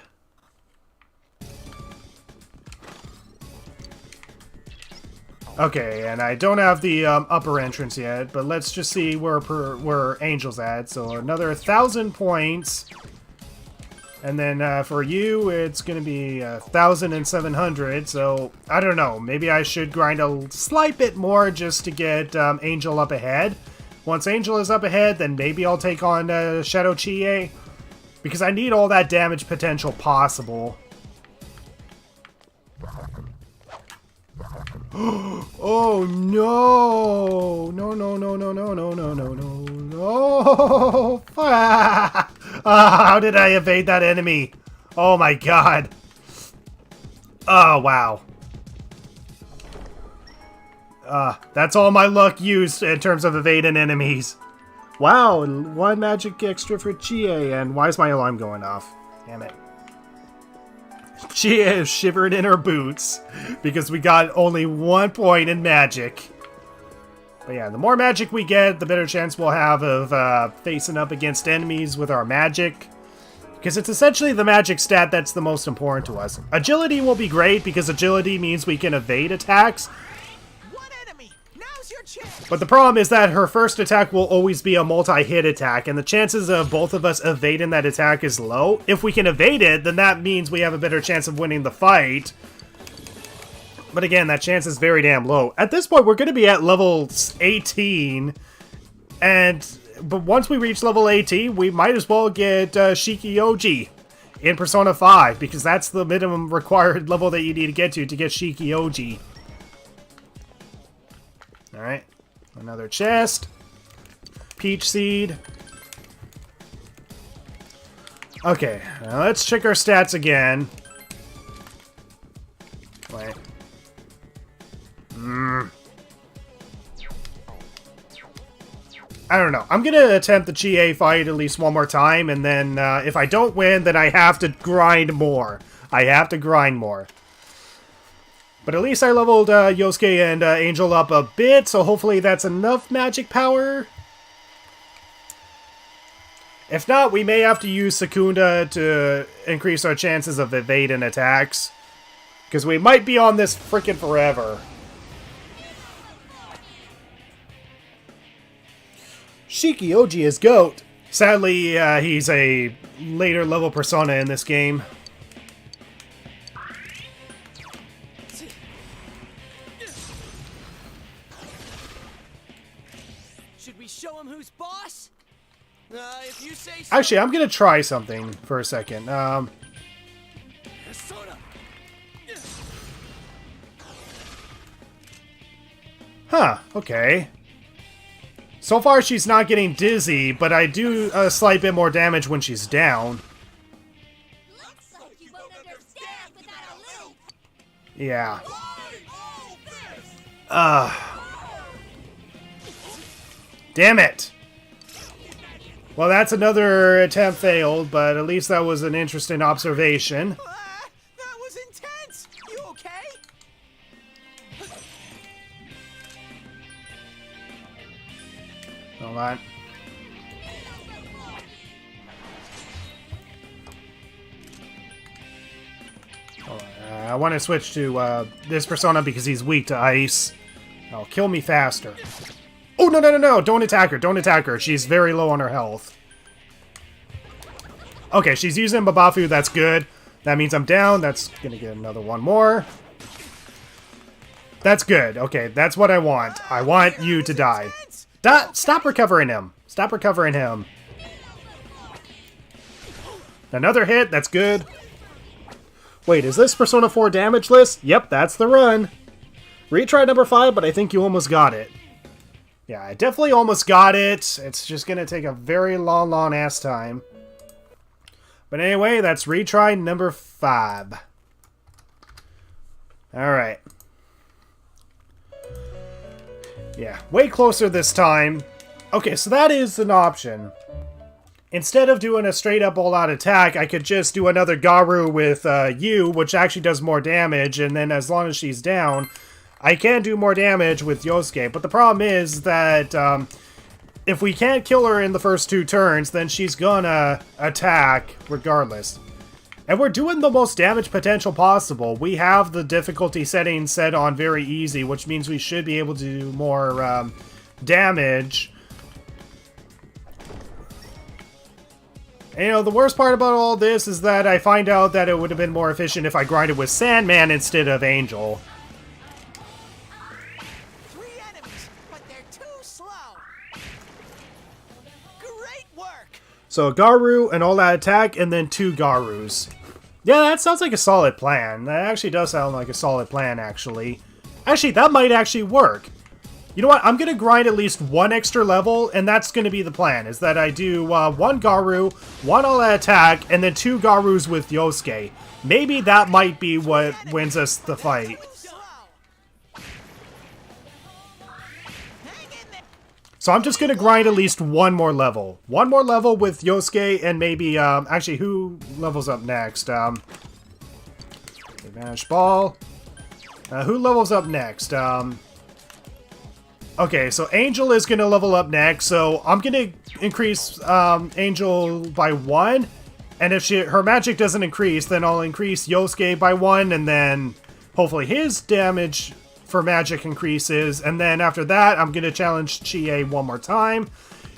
Speaker 1: Okay, and I don't have the upper entrance yet, but let's just see where Angel's at. So another 1,000 points. And then for you, it's going to be 1,700. So I don't know. Maybe I should grind a slight bit more just to get Angel up ahead. Once Angel is up ahead, then maybe I'll take on Shadow Chie. Because I need all that damage potential possible. Oh no! No, no, no, no, no, no, no, no, no, no! How did I evade that enemy? Oh my god! Oh wow! That's all my luck used in terms of evading enemies. Wow, 1 magic extra for Chie, and why is my alarm going off? Damn it. Chie is shivered in her boots because we got only 1 point in magic. But yeah, the more magic we get, the better chance we'll have of facing up against enemies with our magic. Because it's essentially the magic stat that's the most important to us. Agility will be great because agility means we can evade attacks. But the problem is that her first attack will always be a multi-hit attack, and the chances of both of us evading that attack is low. If we can evade it, then that means we have a better chance of winning the fight. But again, that chance is very damn low. At this point, we're going to be at level 18, but once we reach level 18, we might as well get Shiki-Oji in Persona 5, because that's the minimum required level that you need to get Shiki-Oji. Alright, another chest. Peach seed. Okay, now let's check our stats again. Wait. I don't know. I'm gonna attempt the Chie fight at least one more time, and then if I don't win, then I have to grind more. I have to grind more. But at least I leveled Yosuke and Angel up a bit, so hopefully that's enough magic power. If not, we may have to use Secunda to increase our chances of evading attacks. Because we might be on this frickin' forever. Shiki-Oji is GOAT. Sadly, he's a later level persona in this game.
Speaker 2: Should we show him who's boss? If you say so.
Speaker 1: Actually, I'm gonna try something for a second. Huh, okay. So far, she's not getting dizzy, but I do a slight bit more damage when she's down.
Speaker 5: Looks like you won't understand without a loop.
Speaker 1: Yeah. Damn it! Well, that's another attempt failed, but at least that was an interesting observation.
Speaker 3: That was intense! You okay?
Speaker 1: Hold on. Hold on. I want to switch to this persona because he's weak to ice. Oh, kill me faster. Oh, no, no, no, no! Don't attack her, don't attack her. She's very low on her health. Okay, she's using Babafu, that's good. That means I'm down, that's gonna get another one more. That's good, okay, that's what I want. I want you to die. Stop recovering him. Stop recovering him. Another hit, that's good. Wait, is this Persona 4 damage list? Yep, that's the run. Retry number 5, but I think you almost got it. Yeah, I definitely almost got it. It's just gonna take a very long ass time. But anyway, that's retry number 5. Alright. Yeah, way closer this time. Okay, so that is an option. instead of doing a straight up all-out attack, I could just do another Garu with Yu, which actually does more damage, and then as long as she's down, I can do more damage with Yosuke. But the problem is that if we can't kill her in the first 2 turns, then she's gonna attack regardless. And we're doing the most damage potential possible. We have the difficulty setting set on very easy, which means we should be able to do more damage. And, you know, the worst part about all this is that I find out that it would have been more efficient if I grinded with Sandman instead of Angel.
Speaker 3: 3 enemies, but they're too slow. Great work.
Speaker 1: So Garu, an all-out attack, and then 2 Garus. Yeah, that sounds like a solid plan. That actually does sound like a solid plan, actually. Actually, that might actually work. You know what? I'm going to grind at least 1 extra level, and that's going to be the plan, is that I do 1 Garu, 1 all-out attack, and then 2 Garus with Yosuke. Maybe that might be what wins us the fight. So I'm just going to grind at least 1 more level. 1 more level with Yosuke, and maybe, actually, who levels up next? Vanish Ball. Who levels up next? Okay, so Angel is going to level up next, so I'm going to increase Angel by 1, and if her magic doesn't increase, then I'll increase Yosuke by 1, and then hopefully his damage for magic increases, and then after that, I'm going to challenge Chie 1 more time,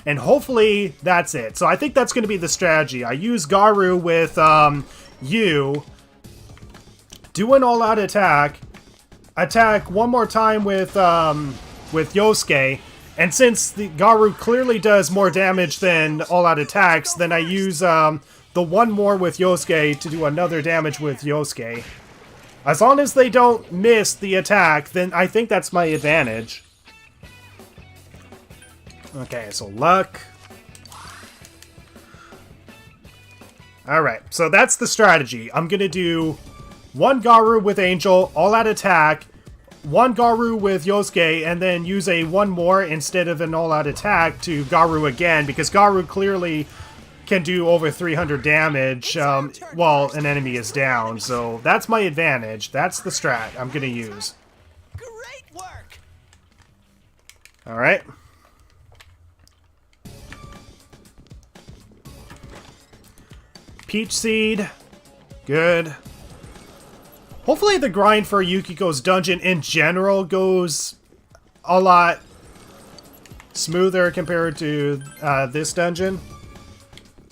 Speaker 1: and hopefully that's it. So I think that's going to be the strategy. I use Garu with Yu, do an all-out attack 1 more time with Yosuke, and since the Garu clearly does more damage than all-out attacks, then I use the 1 more with Yosuke to do another damage with Yosuke. As long as they don't miss the attack, then I think that's my advantage. Okay, so luck. Alright, so that's the strategy. I'm gonna do 1 Garu with Angel, all-out attack, 1 Garu with Yosuke, and then use a 1 more instead of an all-out attack to Garu again, because Garu clearly can do over 300 damage while an enemy is down. So that's my advantage. That's the strat I'm going to use.
Speaker 3: Great work.
Speaker 1: Alright. Peach Seed. Good. Hopefully the grind for Yukiko's dungeon in general goes a lot smoother compared to this dungeon.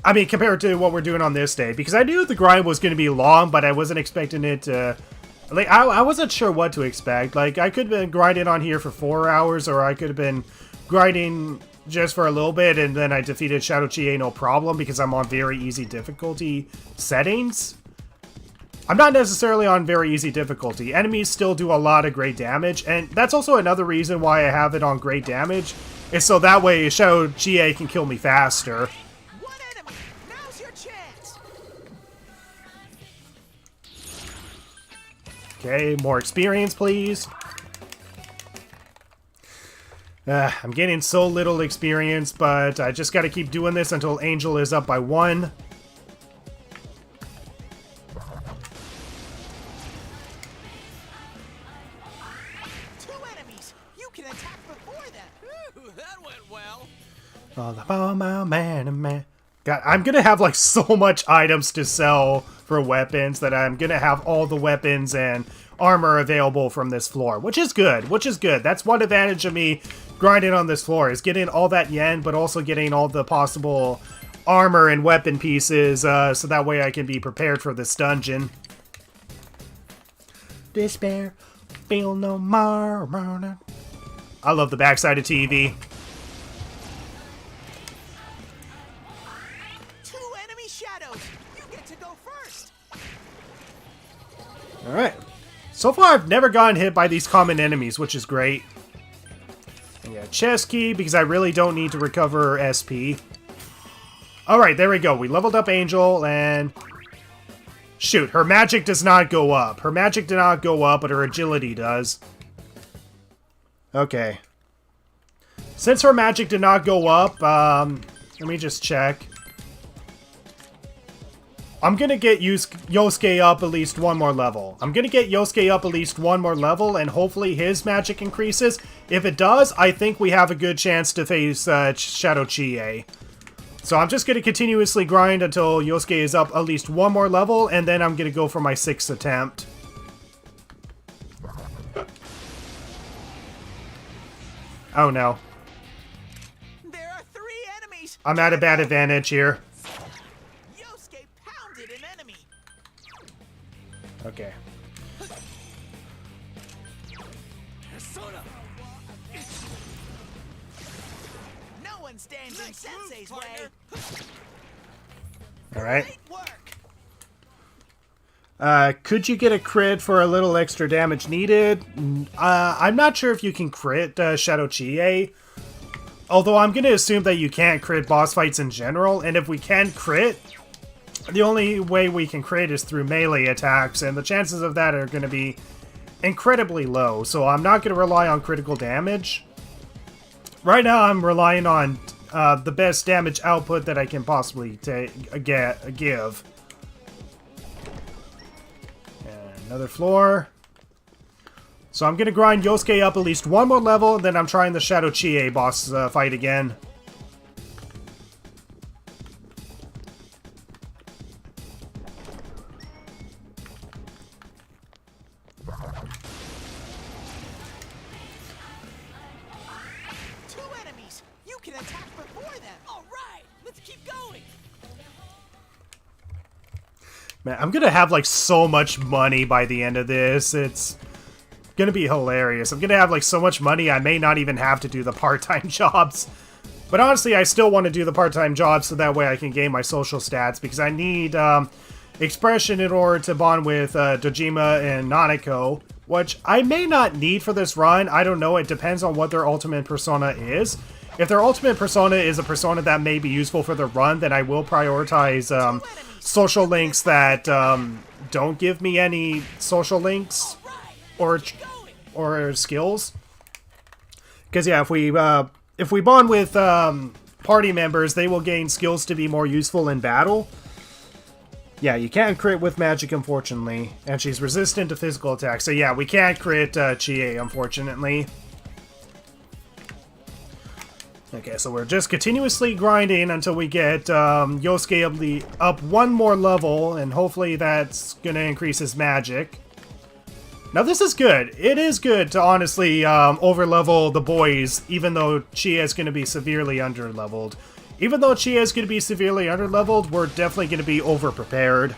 Speaker 1: I mean, compared to what we're doing on this day. Because I knew the grind was going to be long, but I wasn't expecting it to... Like, I wasn't sure what to expect. Like, I could have been grinding on here for 4 hours, or I could have been grinding just for a little bit, and then I defeated Shadow Chie no problem, because I'm on very easy difficulty settings. I'm not necessarily on very easy difficulty. Enemies still do a lot of great damage, and that's also another reason why I have it on great damage, is so that way Shadow Chie can kill me faster.
Speaker 3: One enemy. Now's your chance.
Speaker 1: Okay, more experience, please. I'm getting so little experience, but I just gotta keep doing this until Angel is up by 1. God, I'm gonna have like so much items to sell for weapons that I'm gonna have all the weapons and armor available from this floor, which is good, That's one advantage of me grinding on this floor, is getting all that yen, but also getting all the possible armor and weapon pieces, so that way I can be prepared for this dungeon. Despair, feel no more. I love the backside of TV. Alright. So far, I've never gotten hit by these common enemies, which is great. And yeah, chest key, because I really don't need to recover SP. Alright, there we go. We leveled up Angel, and... Shoot, her magic does not go up. Her magic did not go up, but her agility does. Okay. Since her magic did not go up, let me just check. I'm gonna get Yosuke up at least one more level. I'm gonna get Yosuke up at least one more level, and hopefully his magic increases. If it does, I think we have a good chance to face Shadow Chie. So I'm just gonna continuously grind until Yosuke is up at least one more level, and then I'm gonna go for my 6th attempt. Oh no.
Speaker 3: There are 3 enemies.
Speaker 1: I'm at a bad advantage here.
Speaker 3: Yosuke pounded an enemy.
Speaker 1: Okay.
Speaker 2: Persona!
Speaker 3: No one stands in Sensei's way.
Speaker 1: Alright.
Speaker 3: Great work.
Speaker 1: Could you get a crit for a little extra damage needed? I'm not sure if you can crit Shadow Chie. Although I'm going to assume that you can't crit boss fights in general. And if we can crit, the only way we can crit is through melee attacks. And the chances of that are going to be incredibly low. So I'm not going to rely on critical damage. Right now I'm relying on the best damage output that I can possibly give. Another floor. So I'm going to grind Yosuke up at least one more level, and then I'm trying the Shadow Chie boss fight again.
Speaker 3: Two enemies. You can attack before them.
Speaker 2: All right, let's keep going.
Speaker 1: Man, I'm going to have like so much money by the end of this. It's going to be hilarious. I'm going to have like so much money I may not even have to do the part-time jobs. But honestly, I still want to do the part-time jobs so that way I can gain my social stats, because I need expression in order to bond with Dojima and Nanako, which I may not need for this run. I don't know. It depends on what their ultimate persona is. If their ultimate persona is a persona that may be useful for the run, then I will prioritize social links that don't give me any social links or skills. Because yeah, if we bond with party members, they will gain skills to be more useful in battle. Yeah, you can't crit with magic, unfortunately, and she's resistant to physical attacks. So yeah, we can't crit Chie, unfortunately. Okay, so we're just continuously grinding until we get Yosuke up one more level, and hopefully that's gonna increase his magic. Now this is good. It is good to honestly overlevel the boys, even though Chie is gonna be severely underleveled. Even though Chie is gonna be severely underleveled, we're definitely gonna be overprepared.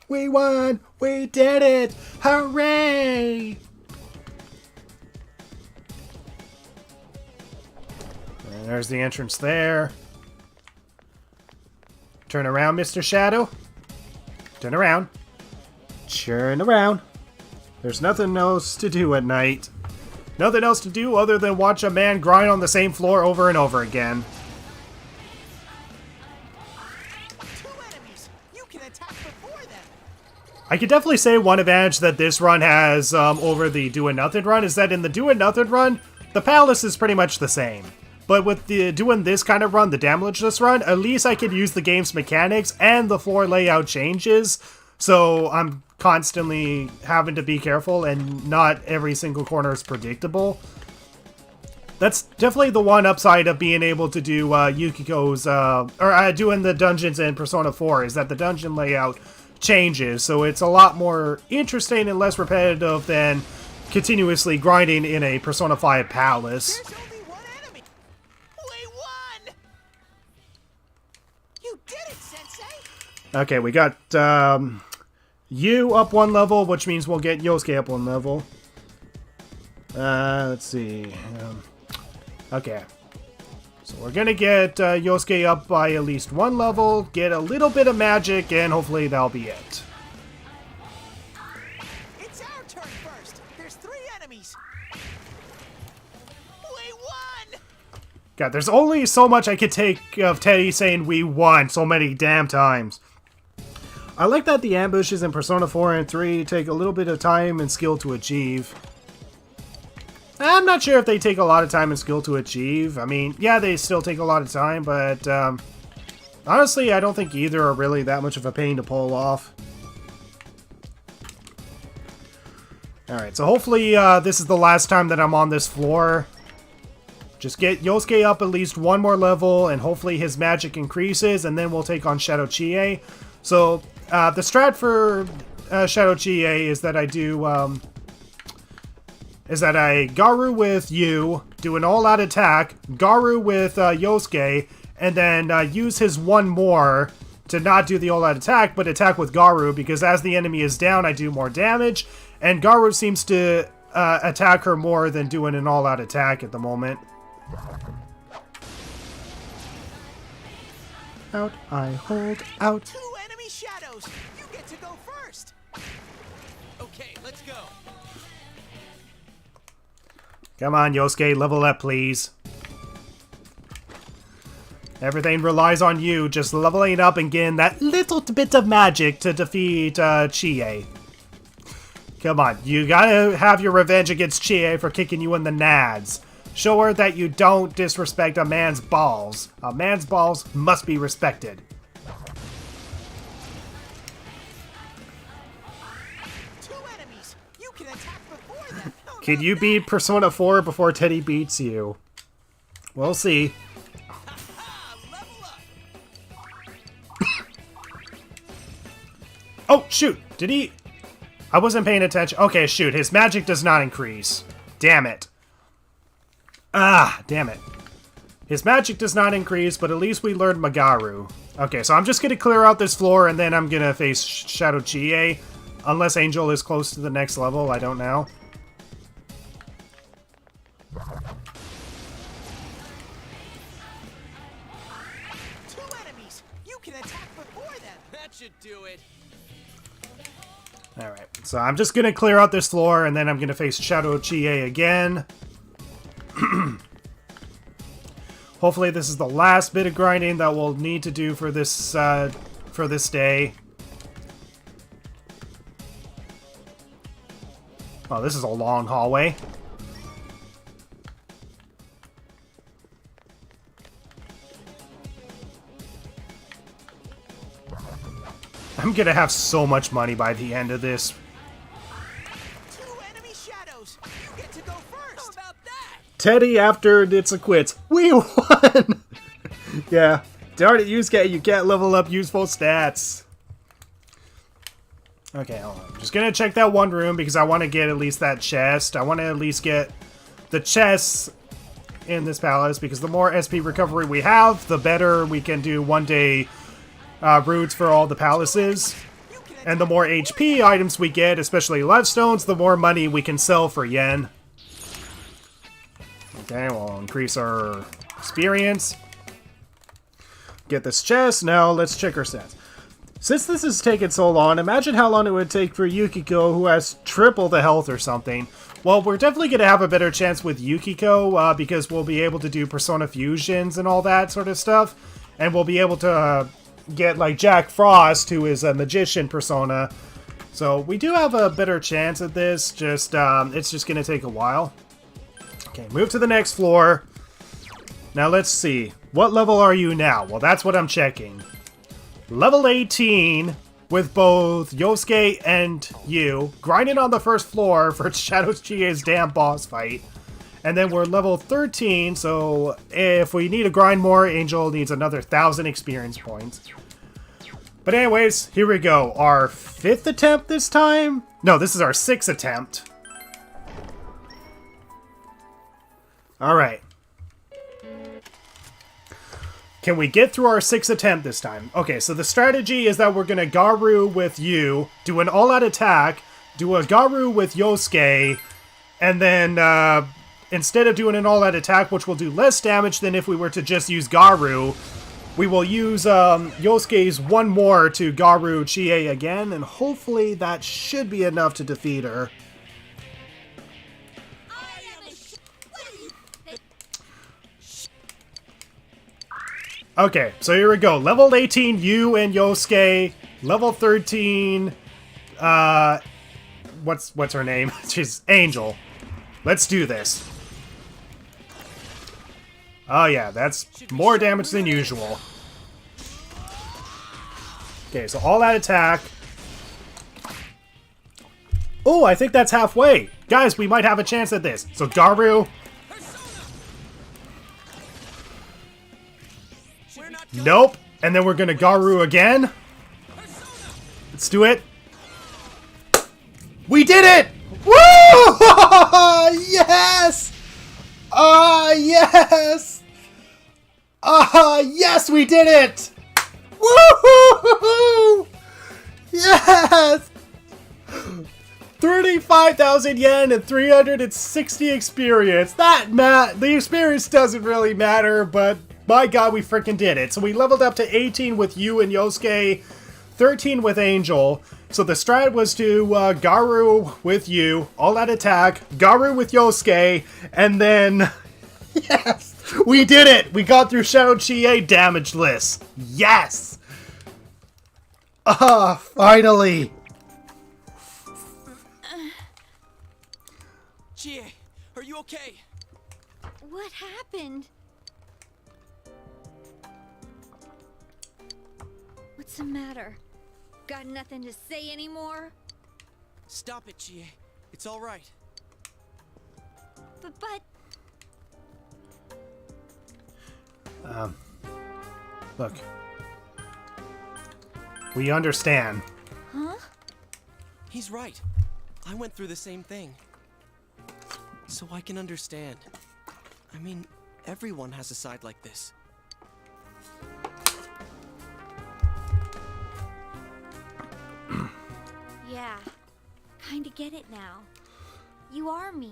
Speaker 1: We won! We did it! Hooray! And there's the entrance there. Turn around, Mr. Shadow. Turn around. Turn around. There's nothing else to do at night. Nothing else to do other than watch a man grind on the same floor over and over again. I could definitely say one advantage that this run has over the Doing Nothing run is that in the Doing Nothing run, the palace is pretty much the same. But with doing this kind of run, the damageless run, at least I could use the game's mechanics and the floor layout changes. So I'm constantly having to be careful and not every single corner is predictable. That's definitely the one upside of being able to do Yukiko's, doing the dungeons in Persona 4, is that the dungeon layout changes, so it's a lot more interesting and less repetitive than continuously grinding in a Persona 5 palace.
Speaker 3: There's only one enemy. We won! You did it, Sensei!
Speaker 1: Okay, we got Yu up one level, which means we'll get Yosuke up one level. Let's see. Okay. So we're gonna get Yosuke up by at least one level, get a little bit of magic, and hopefully that'll be it.
Speaker 3: It's our turn first. There's 3 enemies. We won!
Speaker 1: God, there's only so much I could take of Teddy saying we won so many damn times. I like that the ambushes in Persona 4 and 3 take a little bit of time and skill to achieve. I'm not sure if they take a lot of time and skill to achieve. I mean, yeah, they still take a lot of time, but honestly, I don't think either are really that much of a pain to pull off. Alright, so hopefully this is the last time that I'm on this floor. Just get Yosuke up at least one more level, and hopefully his magic increases, and then we'll take on Shadow Chie. So, the strat for Shadow Chie is that I do, I Garu with Yu, do an all-out attack, Garu with Yosuke, and then use his one more to not do the all-out attack, but attack with Garu, because as the enemy is down, I do more damage, and Garu seems to attack her more than doing an all-out attack at the moment. Out, I hold out.
Speaker 3: 2 enemy shadows. You get to go first.
Speaker 2: Okay, let's go.
Speaker 1: Come on, Yosuke, level up, please. Everything relies on you just leveling up and getting that little bit of magic to defeat Chie. Come on, you gotta have your revenge against Chie for kicking you in the nads. Show her that you don't disrespect a man's balls. A man's balls must be respected.
Speaker 3: Two enemies. You can attack before them.
Speaker 1: Can you beat Persona 4 before Teddy beats you? We'll see.
Speaker 2: Level up.
Speaker 1: Oh, shoot! Did he... I wasn't paying attention. Okay, shoot. His magic does not increase. Damn it. Ah, damn it. His magic does not increase, but at least we learned Magaru. Okay, so I'm just going to clear out this floor, and then I'm going to face Shadow Chie. Unless Angel is close to the next level, I don't know.
Speaker 3: Two enemies. You can attack before them.
Speaker 2: That should do it.
Speaker 1: Alright, so I'm just going to clear out this floor, and then I'm going to face Shadow Chie again. Hopefully this is the last bit of grinding that we'll need to do for this day. Oh, this is a long hallway. I'm gonna have so much money by the end of this.
Speaker 3: Two enemy shadows. You get to go first.
Speaker 2: How about that?
Speaker 1: Teddy after it's a quits. We won! Yeah. Darn it, Yusuke, you can't level up useful stats. Okay, hold on. I'm just gonna check that one room because I want to get at least that chest. I want to at least get the chests in this palace because the more SP recovery we have, the better we can do one-day routes for all the palaces. And the more HP items we get, especially life stones, the more money we can sell for yen. Okay, we'll increase our experience. Get this chest. Now let's check our stats. Since this has taken so long, imagine how long it would take for Yukiko, who has triple the health or something. Well, we're definitely going to have a better chance with Yukiko, because we'll be able to do Persona Fusions and all that sort of stuff. And we'll be able to get, like, Jack Frost, who is a magician persona. So we do have a better chance at this, just, it's just going to take a while. Okay, move to the next floor. Now let's see. What level are you now? Well, that's what I'm checking. Level 18 with both Yosuke and Yu, grinding on the first floor for Shadow Chie's damn boss fight. And then we're level 13, so if we need to grind more, Angel needs another 1,000 experience points. But anyways, here we go. Our 5th attempt this time? No, this is our 6th attempt. Alright. Can we get through our 6th attempt this time? Okay, so the strategy is that we're going to Garu with Yu, do an all-out attack, do a Garu with Yosuke, and then instead of doing an all-out attack, which will do less damage than if we were to just use Garu, we will use Yosuke's one more to Garu Chie again, and hopefully that should be enough to defeat her. Okay, so here we go. Level 18, Yu and Yosuke. Level 13, what's her name? She's Angel. Let's do this. Oh yeah, that's more damage than usual. Okay, so all that attack. Oh, I think that's halfway. Guys, we might have a chance at this. So Garu. Nope. And then we're gonna Garu again. Let's do it. We did it! Woo! Yes! Yes! Yes, we did it! Woo! Yes! 35,000 yen and 360 experience. The experience doesn't really matter, but my god, we freaking did it. So we leveled up to 18 with Yu and Yosuke, 13 with Angel. So the strat was to Garu with Yu, all that attack, Garu with Yosuke, and then... Yes! We did it! We got through Shadow Chie damageless. Yes! Finally!
Speaker 2: Chie, are you okay?
Speaker 5: What happened? What's the matter? Got nothing to say anymore?
Speaker 2: Stop it, Chie. It's all right.
Speaker 5: But...
Speaker 1: Look. We understand.
Speaker 5: Huh?
Speaker 2: He's right. I went through the same thing. So I can understand. I mean, everyone has a side like this.
Speaker 5: Yeah. Kinda get it now. You are me.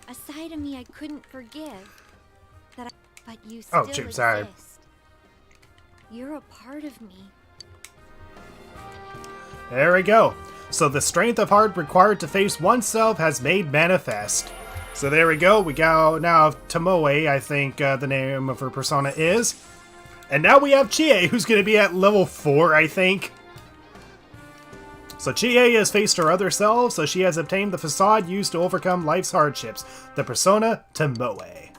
Speaker 5: A side of me I couldn't forgive. But you still
Speaker 1: Jim,
Speaker 5: exist.
Speaker 1: sorry.
Speaker 5: You're a part of me.
Speaker 1: There we go. So the strength of heart required to face oneself has made manifest. So there we go. We got now Tomoe, I think the name of her persona is. And now we have Chie, who's going to be at level 4, I think. So Chie has faced her other self, so she has obtained the facade used to overcome life's hardships. The persona Tomoe.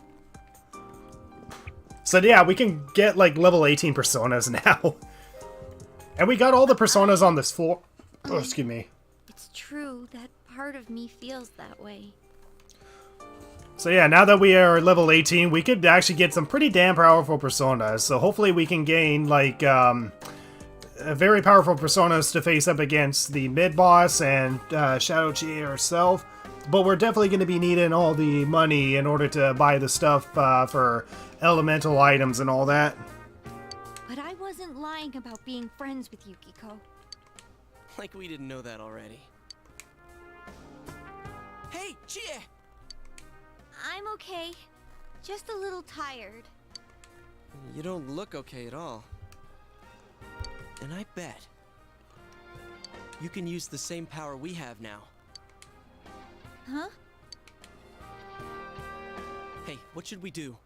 Speaker 1: So yeah, we can get like level 18 personas now. And we got all the personas on this floor. Oh, excuse me.
Speaker 5: It's true that part of me feels that way.
Speaker 1: So yeah, now that we are level 18, we could actually get some pretty damn powerful personas. So hopefully we can gain like very powerful personas to face up against the mid-boss and Shadow Chie herself. But we're definitely going to be needing all the money in order to buy the stuff for elemental items and all that.
Speaker 5: But I wasn't lying about being friends with Yukiko.
Speaker 2: Like we didn't know that already. Hey, Chie!
Speaker 5: I'm okay. Just a little tired.
Speaker 2: You don't look okay at all. And I bet you can use the same power we have now.
Speaker 5: Huh?
Speaker 2: Hey, what should we do?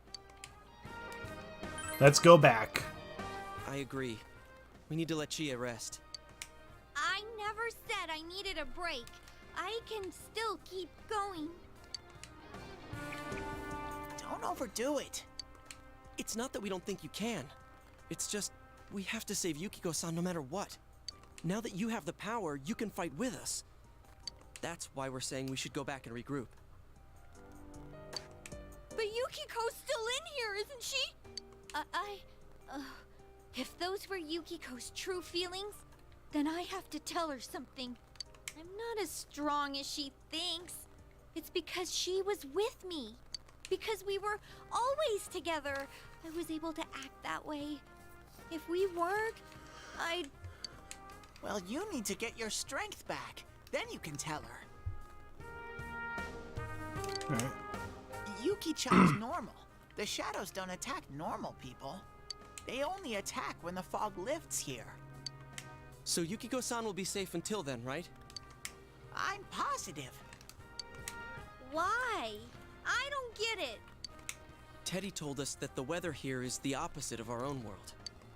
Speaker 1: Let's go back.
Speaker 2: I agree. We need to let Chie rest.
Speaker 5: I never said I needed a break. I can still keep going.
Speaker 3: Don't overdo it.
Speaker 2: It's not that we don't think you can. It's just, we have to save Yukiko-san no matter what. Now that you have the power, you can fight with us. That's why we're saying we should go back and regroup.
Speaker 5: But Yukiko's still in here, isn't she? If those were Yukiko's true feelings, then I have to tell her something. I'm not as strong as she thinks. It's because she was with me. Because we were always together, I was able to act that way. If we weren't, I'd...
Speaker 3: Well, you need to get your strength back. Then you can tell her. Yuki-chan's normal. The shadows don't attack normal people. They only attack when the fog lifts here.
Speaker 2: So Yukiko-san will be safe until then, right?
Speaker 3: I'm positive.
Speaker 5: Why? I don't get it.
Speaker 2: Teddy told us that the weather here is the opposite of our own world.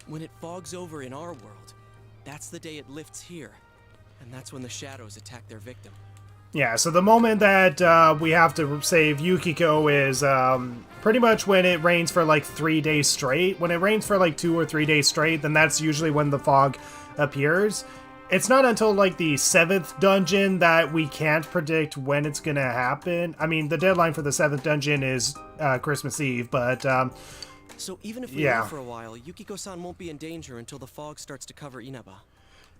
Speaker 2: When it fogs over in our world, that's the day it lifts here. And that's when the shadows attack their victim.
Speaker 1: Yeah, so the moment that we have to save Yukiko is pretty much when it rains for like 3 days straight. When it rains for like 2 or 3 days straight, then that's usually when the fog appears. It's not until like the 7th dungeon that we can't predict when it's gonna happen. I mean, the deadline for the 7th dungeon is Christmas Eve, but
Speaker 2: So even if we wait for a while, Yukiko-san won't be in danger until the fog starts to cover Inaba.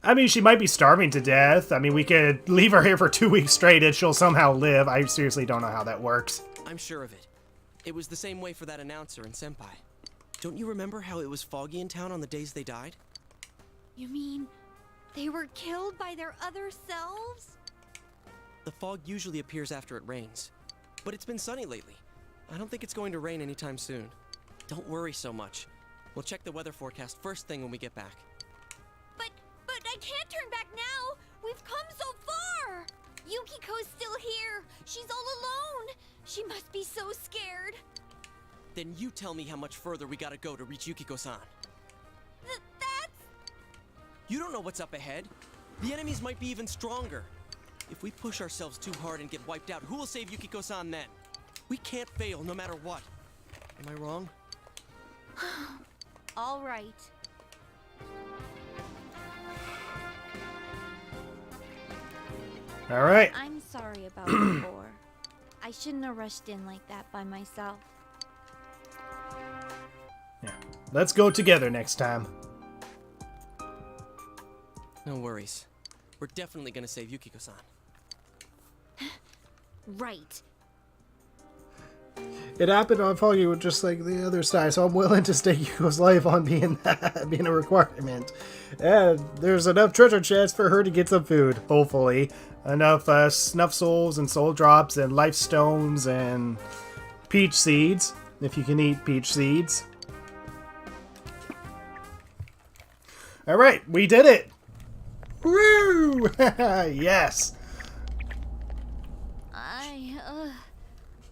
Speaker 1: I mean, she might be starving to death. I mean, we could leave her here for 2 weeks straight and she'll somehow live. I seriously don't know how that works.
Speaker 2: I'm sure of it. It was the same way for that announcer and Senpai. Don't you remember how it was foggy in town on the days they died?
Speaker 5: You mean they were killed by their other selves?
Speaker 2: The fog usually appears after it rains. But it's been sunny lately. I don't think it's going to rain anytime soon. Don't worry so much. We'll check the weather forecast first thing when we get back.
Speaker 5: But I can't turn back now! We've come so far! Yukiko's still here! She's all alone! She must be so scared!
Speaker 2: Then you tell me how much further we gotta go to reach Yukiko-san.
Speaker 5: That's...
Speaker 2: You don't know what's up ahead. The enemies might be even stronger. If we push ourselves too hard and get wiped out, who will save Yukiko-san then? We can't fail no matter what. Am I wrong?
Speaker 5: All right.
Speaker 1: All right.
Speaker 5: I'm sorry about before. I shouldn't have rushed in like that by myself.
Speaker 1: Yeah. Let's go together next time.
Speaker 2: No worries. We're definitely gonna save Yukiko-san.
Speaker 5: Right.
Speaker 1: It happened on Foggy with just like the other side, so I'm willing to stake Yuko's life on being a requirement. And there's enough treasure chests for her to get some food, hopefully. Enough snuff souls and soul drops and life stones and peach seeds, if you can eat peach seeds. Alright, we did it! Woo! Yes!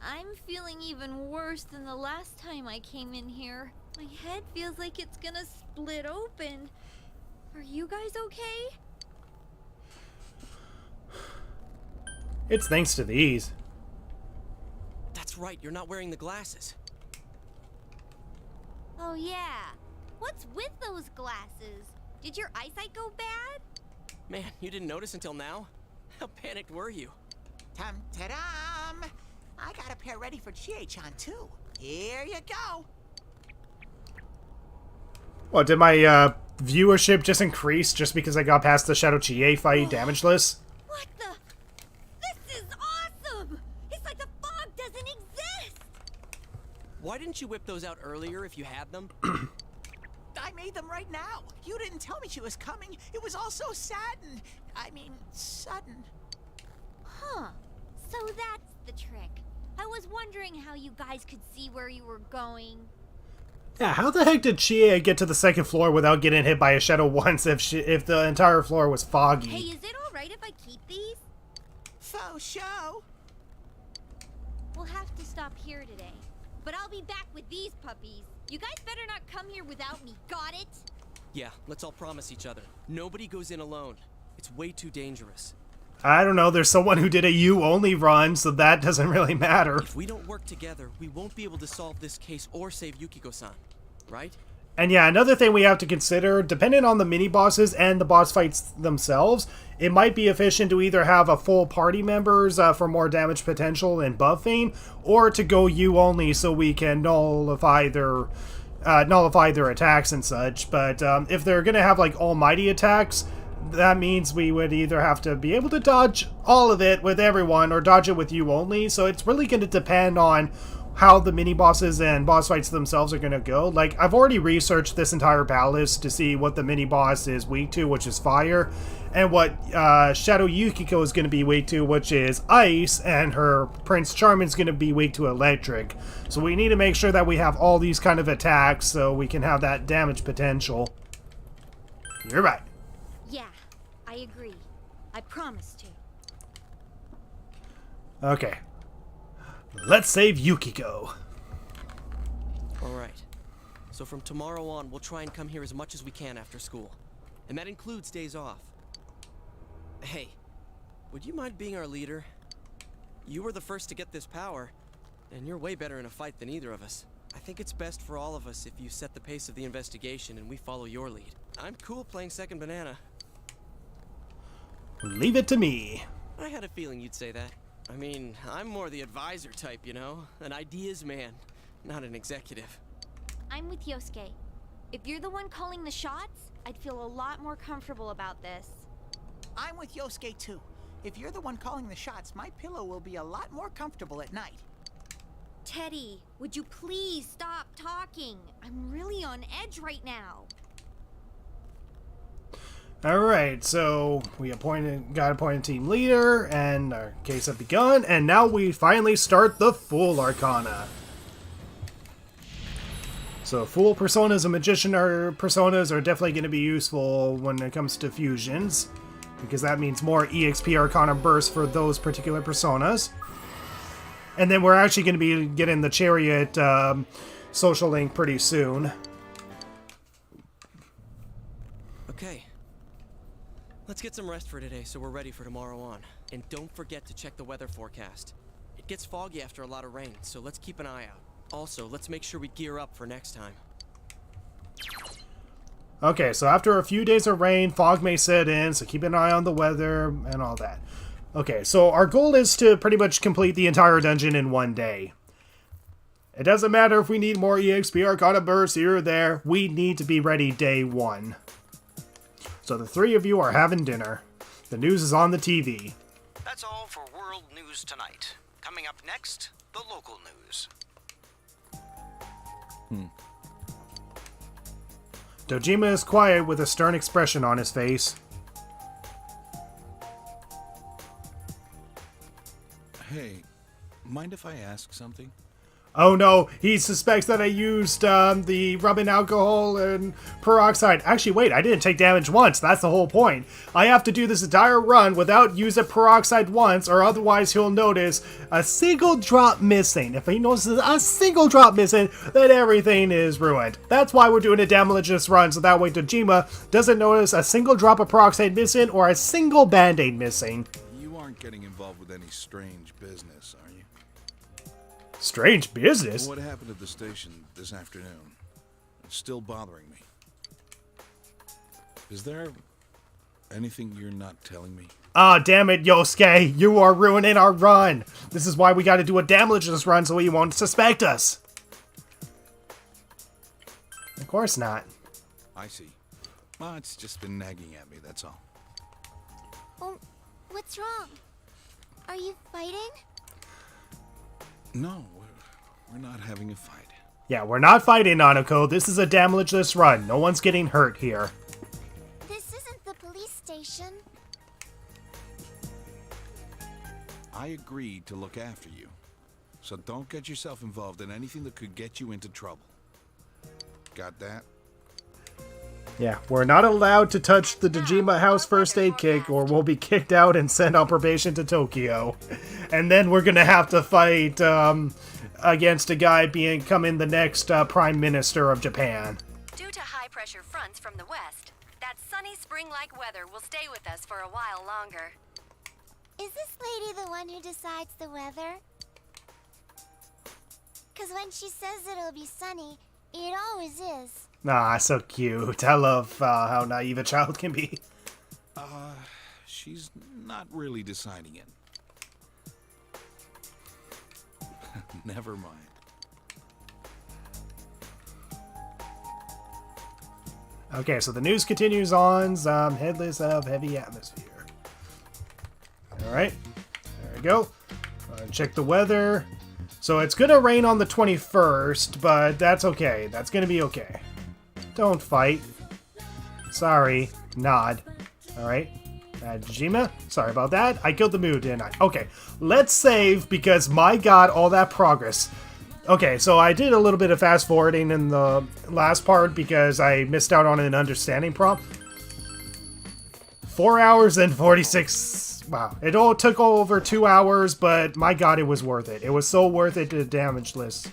Speaker 5: I'm feeling even worse than the last time I came in here. My head feels like it's gonna split open. Are you guys okay?
Speaker 1: It's thanks to these.
Speaker 2: That's right, you're not wearing the glasses.
Speaker 5: Oh yeah. What's with those glasses? Did your eyesight go bad?
Speaker 2: Man, you didn't notice until now? How panicked were you?
Speaker 3: Tum-ta-dum! I got a pair ready for Chie-chan, too. Here you go.
Speaker 1: What, did my viewership just increase just because I got past the Shadow Chie fight damageless?
Speaker 5: What the? This is awesome! It's like the fog doesn't exist!
Speaker 2: Why didn't you whip those out earlier if you had them?
Speaker 3: I made them right now. You didn't tell me she was coming. It was all so sudden. Sudden.
Speaker 5: Huh. So that's the trick. I was wondering how you guys could see where you were going.
Speaker 1: Yeah, how the heck did Chie get to the 2nd floor without getting hit by a shadow once if the entire floor was foggy?
Speaker 5: Hey, is it alright if I keep these?
Speaker 3: Faux show.
Speaker 5: We'll have to stop here today. But I'll be back with these puppies. You guys better not come here without me, got it?
Speaker 2: Yeah, let's all promise each other. Nobody goes in alone. It's way too dangerous.
Speaker 1: I don't know, there's someone who did a you-only run, so that doesn't really matter.
Speaker 2: If we don't work together, we won't be able to solve this case or save Yukiko-san, right?
Speaker 1: And yeah, another thing we have to consider, depending on the mini-bosses and the boss fights themselves, it might be efficient to either have a full party members for more damage potential and buffing, or to go you-only so we can nullify their attacks and such. But if they're going to have like almighty attacks, that means we would either have to be able to dodge all of it with everyone or dodge it with you only. So it's really going to depend on how the mini-bosses and boss fights themselves are going to go. Like, I've already researched this entire palace to see what the mini-boss is weak to, which is fire, and what Shadow Yukiko is going to be weak to, which is ice, and her Prince Charming's going to be weak to electric. So we need to make sure that we have all these kind of attacks so we can have that damage potential. You're right.
Speaker 5: Yeah, I agree. I promise to.
Speaker 1: Okay. Let's save Yukiko.
Speaker 2: Alright. So from tomorrow on, we'll try and come here as much as we can after school. And that includes days off. Hey, would you mind being our leader? You were the first to get this power, and you're way better in a fight than either of us. I think it's best for all of us if you set the pace of the investigation and we follow your lead. I'm cool playing second banana.
Speaker 1: Leave it to me.
Speaker 2: I had a feeling you'd say that. I mean, I'm more the advisor type, you know? An ideas man, not an executive.
Speaker 5: I'm with Yosuke. If you're the one calling the shots, I'd feel a lot more comfortable about this.
Speaker 3: I'm with Yosuke too. If you're the one calling the shots, my pillow will be a lot more comfortable at night.
Speaker 5: Teddy, would you please stop talking? I'm really on edge right now.
Speaker 1: Alright, so we got appointed team leader, and our case have begun, and now we finally start the Fool Arcana. So Fool personas and Magician personas are definitely going to be useful when it comes to fusions, because that means more EXP Arcana bursts for those particular personas. And then we're actually going to be getting the Chariot social link pretty soon.
Speaker 2: Okay. Let's get some rest for today so we're ready for tomorrow on. And don't forget to check the weather forecast. It gets foggy after a lot of rain, so let's keep an eye out. Also, let's make sure we gear up for next time.
Speaker 1: Okay, so after a few days of rain, fog may set in, so keep an eye on the weather and all that. Okay, so our goal is to pretty much complete the entire dungeon in one day. It doesn't matter if we need more EXP Arcana bursts here or there, we need to be ready day one. So the three of you are having dinner. The news is on the TV.
Speaker 6: That's all for World News tonight. Coming up next, the local news.
Speaker 1: Dojima is quiet with a stern expression on his face.
Speaker 7: Hey, mind if I ask something?
Speaker 1: Oh no, he suspects that I used the rubbing alcohol and peroxide. Actually, wait, I didn't take damage once. That's the whole point. I have to do this entire run without using peroxide once, or otherwise he'll notice a single drop missing. If he notices a single drop missing, then everything is ruined. That's why we're doing a damageless run, so that way Dojima doesn't notice a single drop of peroxide missing or a single band-aid missing.
Speaker 7: You aren't getting involved with any strange business, are you?
Speaker 1: Strange business?
Speaker 7: What happened at the station this afternoon? It's still bothering me. Is there anything you're not telling me?
Speaker 1: Ah, damn it, Yosuke. You are ruining our run. This is why we gotta do a damageless run so he won't suspect us. Of course not.
Speaker 7: I see. Well, it's just been nagging at me, that's all.
Speaker 5: Well, what's wrong? Are you fighting?
Speaker 7: No, we're not having a fight.
Speaker 1: Yeah, we're not fighting, Nanako. This is a damageless run. No one's getting hurt here.
Speaker 5: This isn't the police station.
Speaker 7: I agreed to look after you. So don't get yourself involved in anything that could get you into trouble. Got that?
Speaker 1: Yeah, we're not allowed to touch the Dojima House first aid kit or we'll be kicked out and sent on probation to Tokyo. And then we're gonna have to fight against a guy becoming the next Prime Minister of Japan.
Speaker 8: Due to high-pressure fronts from the west, that sunny spring-like weather will stay with us for a while longer.
Speaker 5: Is this lady the one who decides the weather? Because when she says it'll be sunny, it always is.
Speaker 1: Ah, so cute. I love how naive a child can be.
Speaker 7: She's not really deciding it. Never mind.
Speaker 1: Okay, so the news continues on. Headless of heavy atmosphere. Alright, there we go. Check the weather. So it's gonna rain on the 21st, but that's okay. That's gonna be okay. Don't fight. Sorry. Nod. Alright. Dojima? Sorry about that. I killed the mood, didn't I? Okay. Let's save because, my god, all that progress. Okay, so I did a little bit of fast forwarding in the last part because I missed out on an understanding prompt. 4 hours and 46... Wow. It all took over 2 hours, but my god, it was worth it. It was so worth it to the damage list.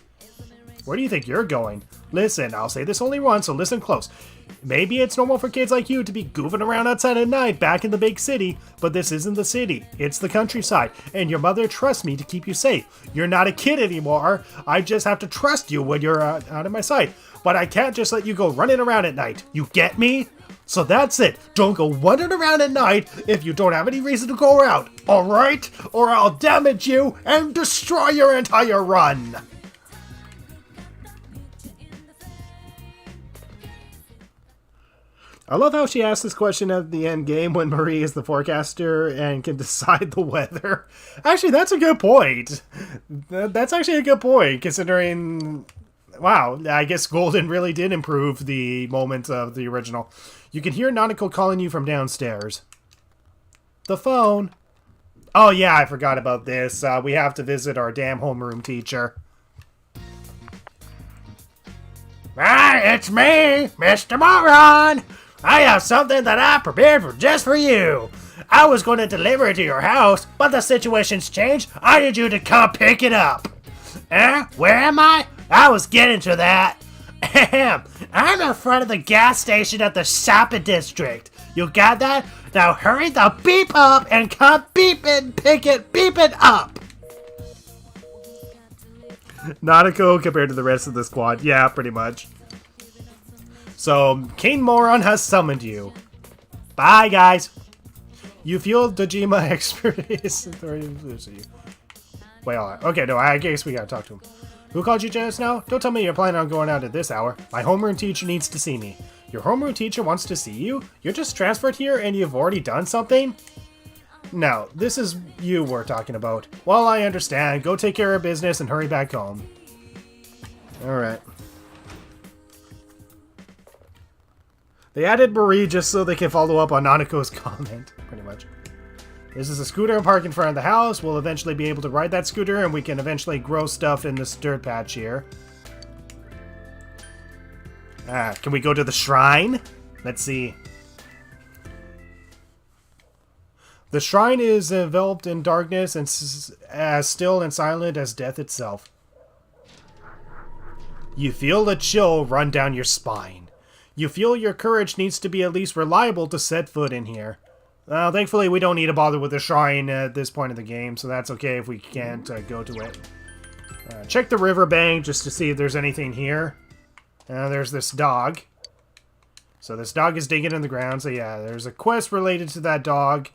Speaker 1: Where do you think you're going? Listen, I'll say this only once, so listen close. Maybe it's normal for kids like you to be goofing around outside at night back in the big city, but this isn't the city. It's the countryside, and your mother trusts me to keep you safe. You're not a kid anymore. I just have to trust you when you're out of my sight. But I can't just let you go running around at night. You get me? So that's it. Don't go wandering around at night if you don't have any reason to go around, alright? Or I'll damage you and destroy your entire run. I love how she asked this question at the end game when Marie is the forecaster and can decide the weather. Actually, that's a good point. That's actually a good point, considering... Wow, I guess Golden really did improve the moments of the original. You can hear Nanako calling you from downstairs. The phone. Oh yeah, I forgot about this. We have to visit our damn homeroom teacher. Hi, it's me, Mr. Moron. I have something that I prepared just for you. I was going to deliver it to your house, but the situation's changed. I need you to come pick it up. Where am I? I was getting to that. I'm in front of the gas station at the shopping district. You got that? Now hurry the beep up and come beep it, pick it, beep it up. Nanako compared to the rest of the squad. Yeah, pretty much. So, King Moron has summoned you. Bye, guys. You feel Dojima experience. Wait, okay, no, I guess we gotta talk to him. Who called you just now? Don't tell me you're planning on going out at this hour. My homeroom teacher needs to see me. Your homeroom teacher wants to see you? You're just transferred here and you've already done something? No, this is you we're talking about. Well, I understand. Go take care of business and hurry back home. Alright. They added Marie just so they can follow up on Nanako's comment, pretty much. This is a scooter parked in front of the house. We'll eventually be able to ride that scooter, and we can eventually grow stuff in this dirt patch here. Can we go to the shrine? Let's see. The shrine is enveloped in darkness and as still and silent as death itself. You feel a chill run down your spine. You feel your courage needs to be at least reliable to set foot in here. Thankfully, we don't need to bother with the shrine at this point of the game, so that's okay if we can't go to it. Check the riverbank just to see if there's anything here. There's this dog. So this dog is digging in the ground, so yeah, there's a quest related to that dog.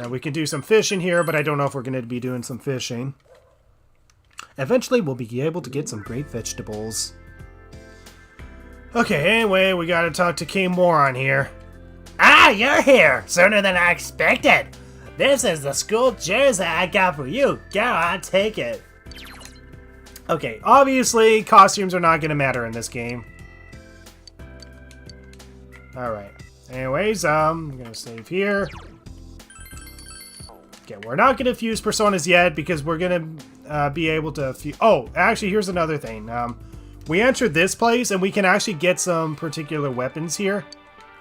Speaker 1: We can do some fishing here, but I don't know if we're going to be doing some fishing. Eventually, we'll be able to get some great vegetables. Okay, anyway, we gotta talk to King Moron here. Ah, you're here! Sooner than I expected! This is the school jersey I got for you. Go on, take it. Okay, obviously, costumes are not gonna matter in this game. Alright. Anyways, I'm gonna save here. Okay, we're not gonna fuse personas yet because we're gonna be able to fuse... Oh, actually, here's another thing. We entered this place and we can actually get some particular weapons here.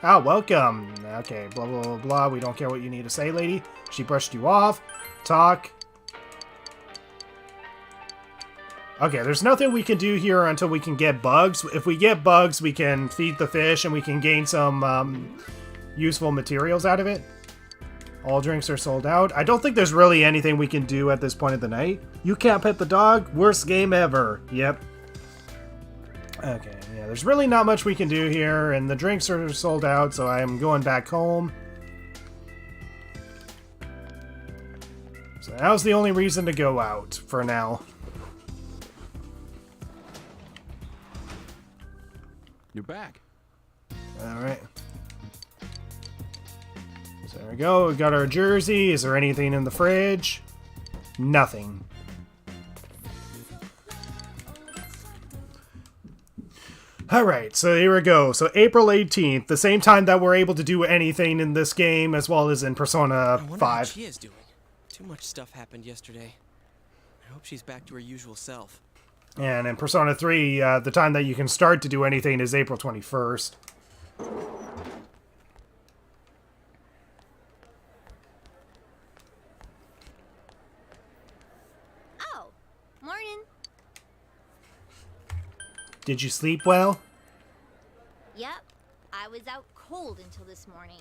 Speaker 1: Ah, welcome. Okay, blah, blah, blah, blah. We don't care what you need to say, lady. She brushed you off. Talk. Okay, there's nothing we can do here until we can get bugs. If we get bugs, we can feed the fish and we can gain some useful materials out of it. All drinks are sold out. I don't think there's really anything we can do at this point of the night. You can't pet the dog? Worst game ever. Yep. Okay, yeah, there's really not much we can do here, and the drinks are sold out, so I'm going back home. So that was the only reason to go out, for now.
Speaker 7: You're back.
Speaker 1: Alright. So there we go, we got our jersey. Is there anything in the fridge? Nothing. Alright, so here we go. So April 18th, the same time that we're able to do anything in this game, as well as in Persona 5.
Speaker 2: I wonder how Chie is doing. Too much stuff happened yesterday. I hope she's back to her usual self.
Speaker 1: And in Persona 3, the time that you can start to do anything is April 21st.
Speaker 5: Oh, morning.
Speaker 1: Did you sleep well?
Speaker 5: Yep, was out cold until this morning.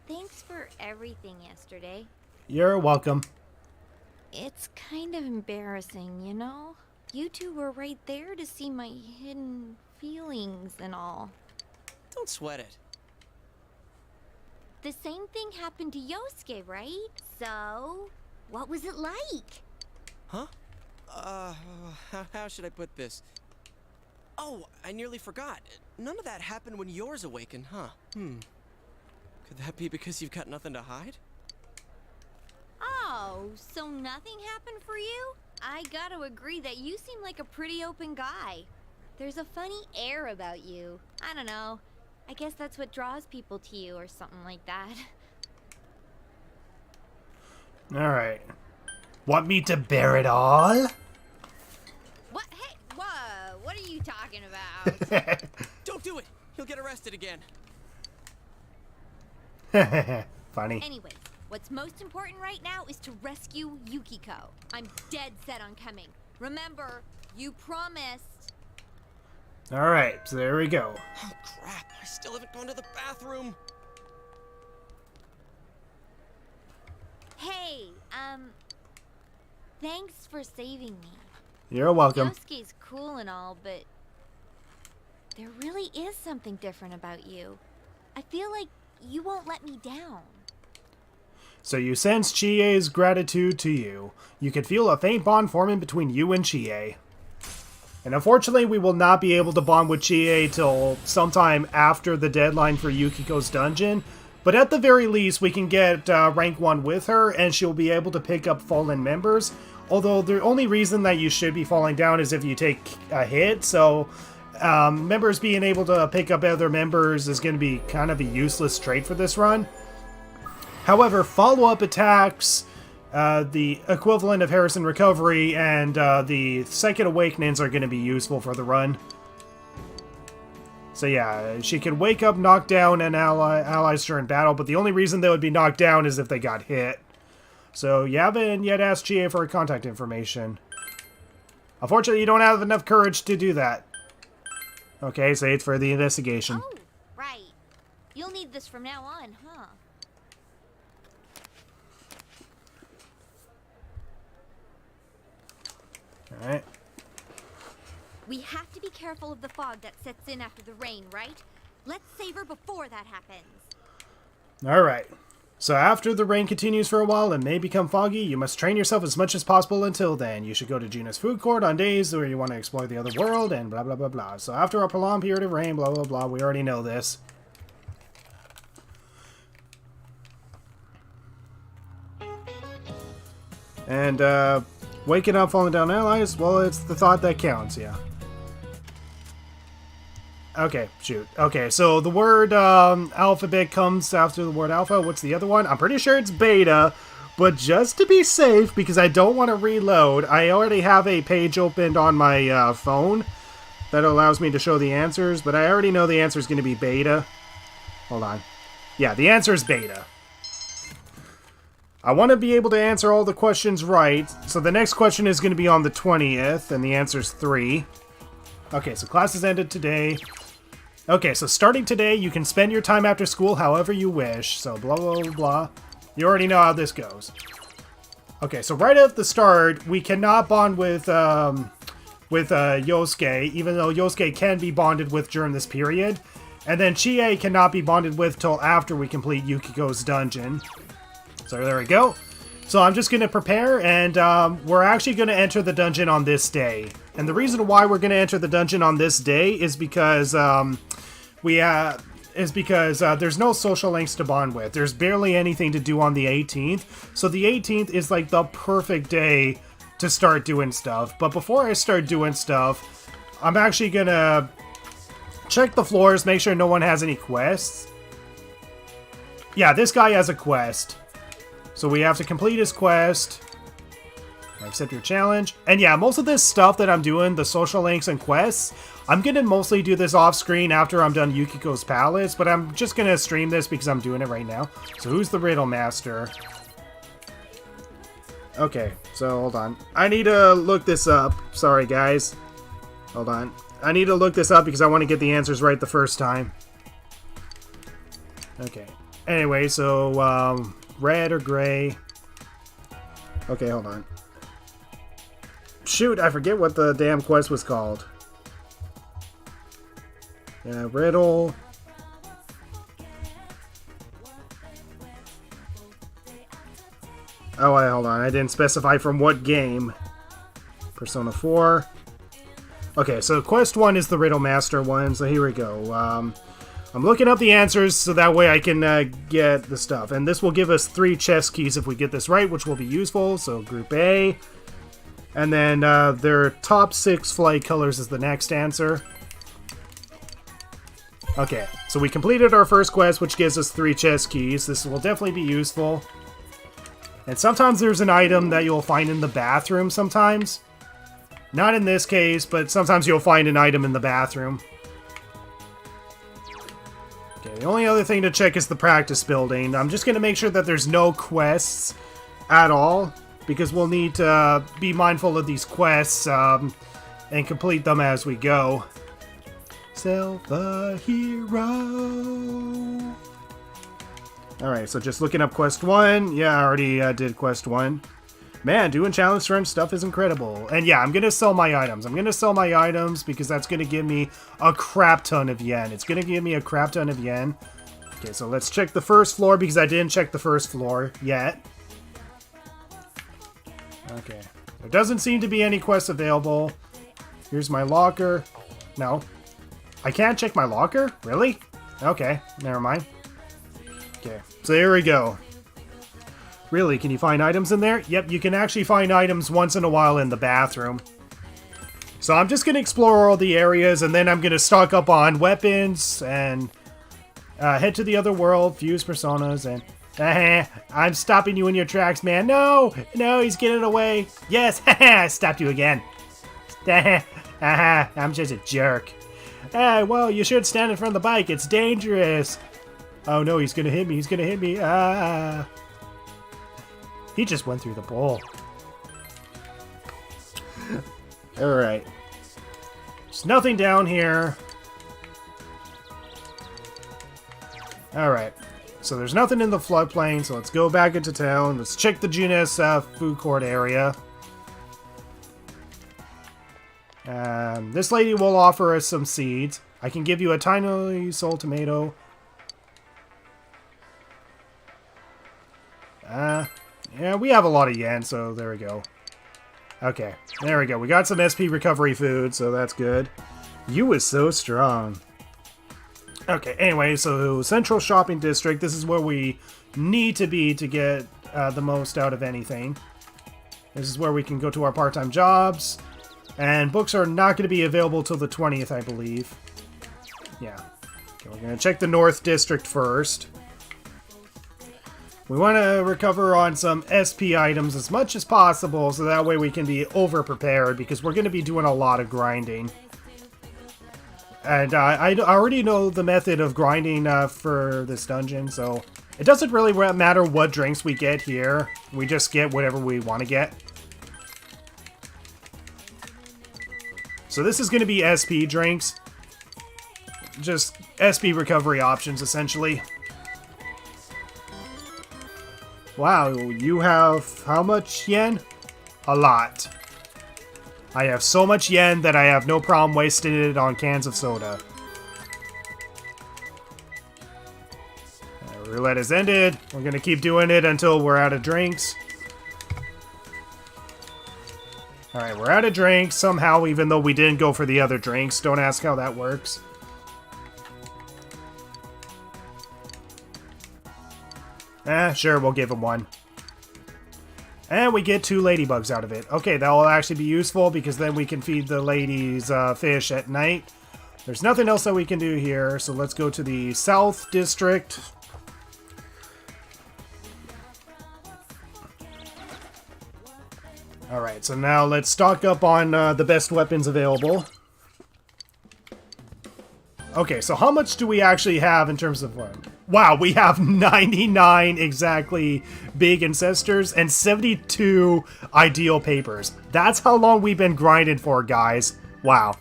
Speaker 5: Thanks for everything yesterday.
Speaker 1: You're welcome.
Speaker 5: It's kind of embarrassing, you know? You two were right there to see my hidden feelings and all.
Speaker 2: Don't sweat it.
Speaker 5: The same thing happened to Yosuke, right? So, what was it like?
Speaker 2: Huh? How should I put this? Oh, I nearly forgot. None of that happened when yours awakened, huh? Could that be because you've got nothing to hide?
Speaker 5: Oh, so nothing happened for you? I gotta agree that you seem like a pretty open guy. There's a funny air about you. I don't know. I guess that's what draws people to you or something like that.
Speaker 1: Alright. Want me to bear it all?
Speaker 5: What? Hey, whoa, what are you talking about?
Speaker 2: Don't do it! You'll get arrested again.
Speaker 1: Funny.
Speaker 5: Anyways, what's most important right now is to rescue Yukiko. I'm dead set on coming. Remember, you promised.
Speaker 1: Alright, so there we go.
Speaker 2: Oh, crap. I still haven't gone to the bathroom.
Speaker 5: Hey, thanks for saving me.
Speaker 1: You're welcome.
Speaker 5: Yosuke's cool and all, but there really is something different about you. I feel like you won't let me down.
Speaker 1: So you sense Chie's gratitude to you. You can feel a faint bond forming between you and Chie. And unfortunately, we will not be able to bond with Chie till sometime after the deadline for Yukiko's dungeon. But at the very least, we can get rank 1 with her, and she'll be able to pick up fallen members. Although the only reason that you should be falling down is if you take a hit, so members being able to pick up other members is going to be kind of a useless trait for this run. However, follow-up attacks, the equivalent of Harrison Recovery, and the Second Awakenings are going to be useful for the run. So yeah, she can wake up, knock down an allies during battle, but the only reason they would be knocked down is if they got hit. So you haven't yet asked Chie for her contact information. Unfortunately, you don't have enough courage to do that. Okay, say it's for the investigation.
Speaker 5: Oh, right. You'll need this from now on, huh?
Speaker 1: Alright.
Speaker 5: We have to be careful of the fog that sets in after the rain, right? Let's save her before that happens.
Speaker 1: Alright. So after the rain continues for a while and may become foggy, you must train yourself as much as possible until then. You should go to Juna's food court on days where you want to explore the other world and blah blah blah blah. So after a prolonged period of rain, blah blah blah, we already know this. And waking up, falling down allies, well, it's the thought that counts, yeah. Okay, shoot. Okay, so the word alphabet comes after the word alpha. What's the other one? I'm pretty sure it's beta, but just to be safe, because I don't want to reload, I already have a page opened on my phone that allows me to show the answers, but I already know the answer is going to be beta. Hold on. Yeah, the answer is beta. I want to be able to answer all the questions right, so the next question is going to be on the 20th, and the answer is 3. Okay, so classes ended today. Okay, so starting today, you can spend your time after school however you wish. So blah, blah, blah, blah. You already know how this goes. Okay, so right at the start, we cannot bond with Yosuke, even though Yosuke can be bonded with during this period. And then Chie cannot be bonded with till after we complete Yukiko's dungeon. So there we go. So I'm just going to prepare, and we're actually going to enter the dungeon on this day. And the reason why we're going to enter the dungeon on this day is because there's no social links to bond with. There's barely anything to do on the 18th. So the 18th is like the perfect day to start doing stuff. But before I start doing stuff, I'm actually going to check the floors, make sure no one has any quests. Yeah, this guy has a quest. So we have to complete his quest. Accept your challenge. And yeah, most of this stuff that I'm doing, the social links and quests, I'm going to mostly do this off screen after I'm done Yukiko's Palace, but I'm just going to stream this because I'm doing it right now. So who's the Riddle Master? Okay, so hold on. I need to look this up. Sorry, guys. Hold on. I need to look this up because I want to get the answers right the first time. Okay. Anyway, so, red or gray? Okay, hold on. Shoot, I forget what the damn quest was called. Yeah, riddle. Oh, wait, hold on. I didn't specify from what game. Persona 4. Okay, so quest 1 is the Riddle Master one, so here we go. I'm looking up the answers so that way I can get the stuff. And this will give us 3 chess keys if we get this right, which will be useful. So Group A. And then their top 6 flight colors is the next answer. Okay, so we completed our first quest, which gives us 3 chess keys. This will definitely be useful. And sometimes there's an item that you'll find in the bathroom sometimes. Not in this case, but sometimes you'll find an item in the bathroom. Okay, the only other thing to check is the practice building. I'm just going to make sure that there's no quests at all, because we'll need to be mindful of these quests and complete them as we go. Self a hero. Alright, so just looking up quest 1. Yeah, I already did quest 1. Man, doing challenge strength stuff is incredible. And yeah, I'm going to sell my items. I'm going to sell my items because that's going to give me a crap ton of yen. It's going to give me a crap ton of yen. Okay, so let's check the first floor because I didn't check the first floor yet. Okay. There doesn't seem to be any quests available. Here's my locker. No. I can't check my locker? Really? Okay, never mind. Okay, so here we go. Really, can you find items in there? Yep, you can actually find items once in a while in the bathroom. So I'm just going to explore all the areas, and then I'm going to stock up on weapons, and head to the other world, fuse personas, and... I'm stopping you in your tracks, man. No! No, he's getting away. Yes, I stopped you again. I'm just a jerk. Well, you should stand in front of the bike. It's dangerous. Oh no, he's going to hit me. He's going to hit me. He just went through the bowl. Alright. There's nothing down here. Alright. So there's nothing in the floodplain, so let's go back into town. Let's check the Junes food court area. This lady will offer us some seeds. I can give you a tiny soul tomato. Yeah, we have a lot of yen, so there we go. Okay, there we go. We got some SP recovery food, so that's good. You is so strong. Okay, anyway, so Central Shopping District. This is where we need to be to get the most out of anything. This is where we can go to our part-time jobs. And books are not going to be available till the 20th, I believe. Yeah. Okay, we're going to check the North District first. We want to recover on some SP items as much as possible, so that way we can be over-prepared, because we're going to be doing a lot of grinding. And I already know the method of grinding for this dungeon, so it doesn't really matter what drinks we get here. We just get whatever we want to get. So this is going to be SP drinks. Just SP recovery options, essentially. Wow, you have how much yen? A lot. I have so much yen that I have no problem wasting it on cans of soda. Roulette has ended. We're going to keep doing it until we're out of drinks. Alright, we're out of drinks somehow, even though we didn't go for the other drinks. Don't ask how that works. Sure, we'll give him one. And we get 2 ladybugs out of it. Okay, that will actually be useful, because then we can feed the ladies fish at night. There's nothing else that we can do here, so let's go to the South District. Alright, so now let's stock up on the best weapons available. Okay, so how much do we actually have in terms of... Wow, we have 99 exactly big ancestors and 72 ideal papers. That's how long we've been grinding for, guys. Wow.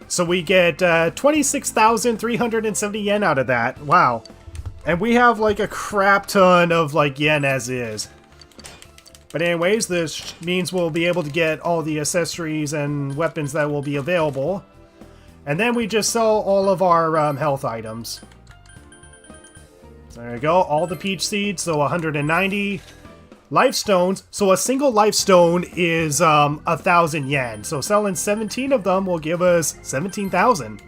Speaker 1: So we get 26,370 yen out of that. Wow. And we have like a crap ton of like yen as is. But anyways, this means we'll be able to get all the accessories and weapons that will be available. And then we just sell all of our health items. So there we go, all the peach seeds, so 190. Life stones, so a single life stone is 1,000 yen. So selling 17 of them will give us 17,000.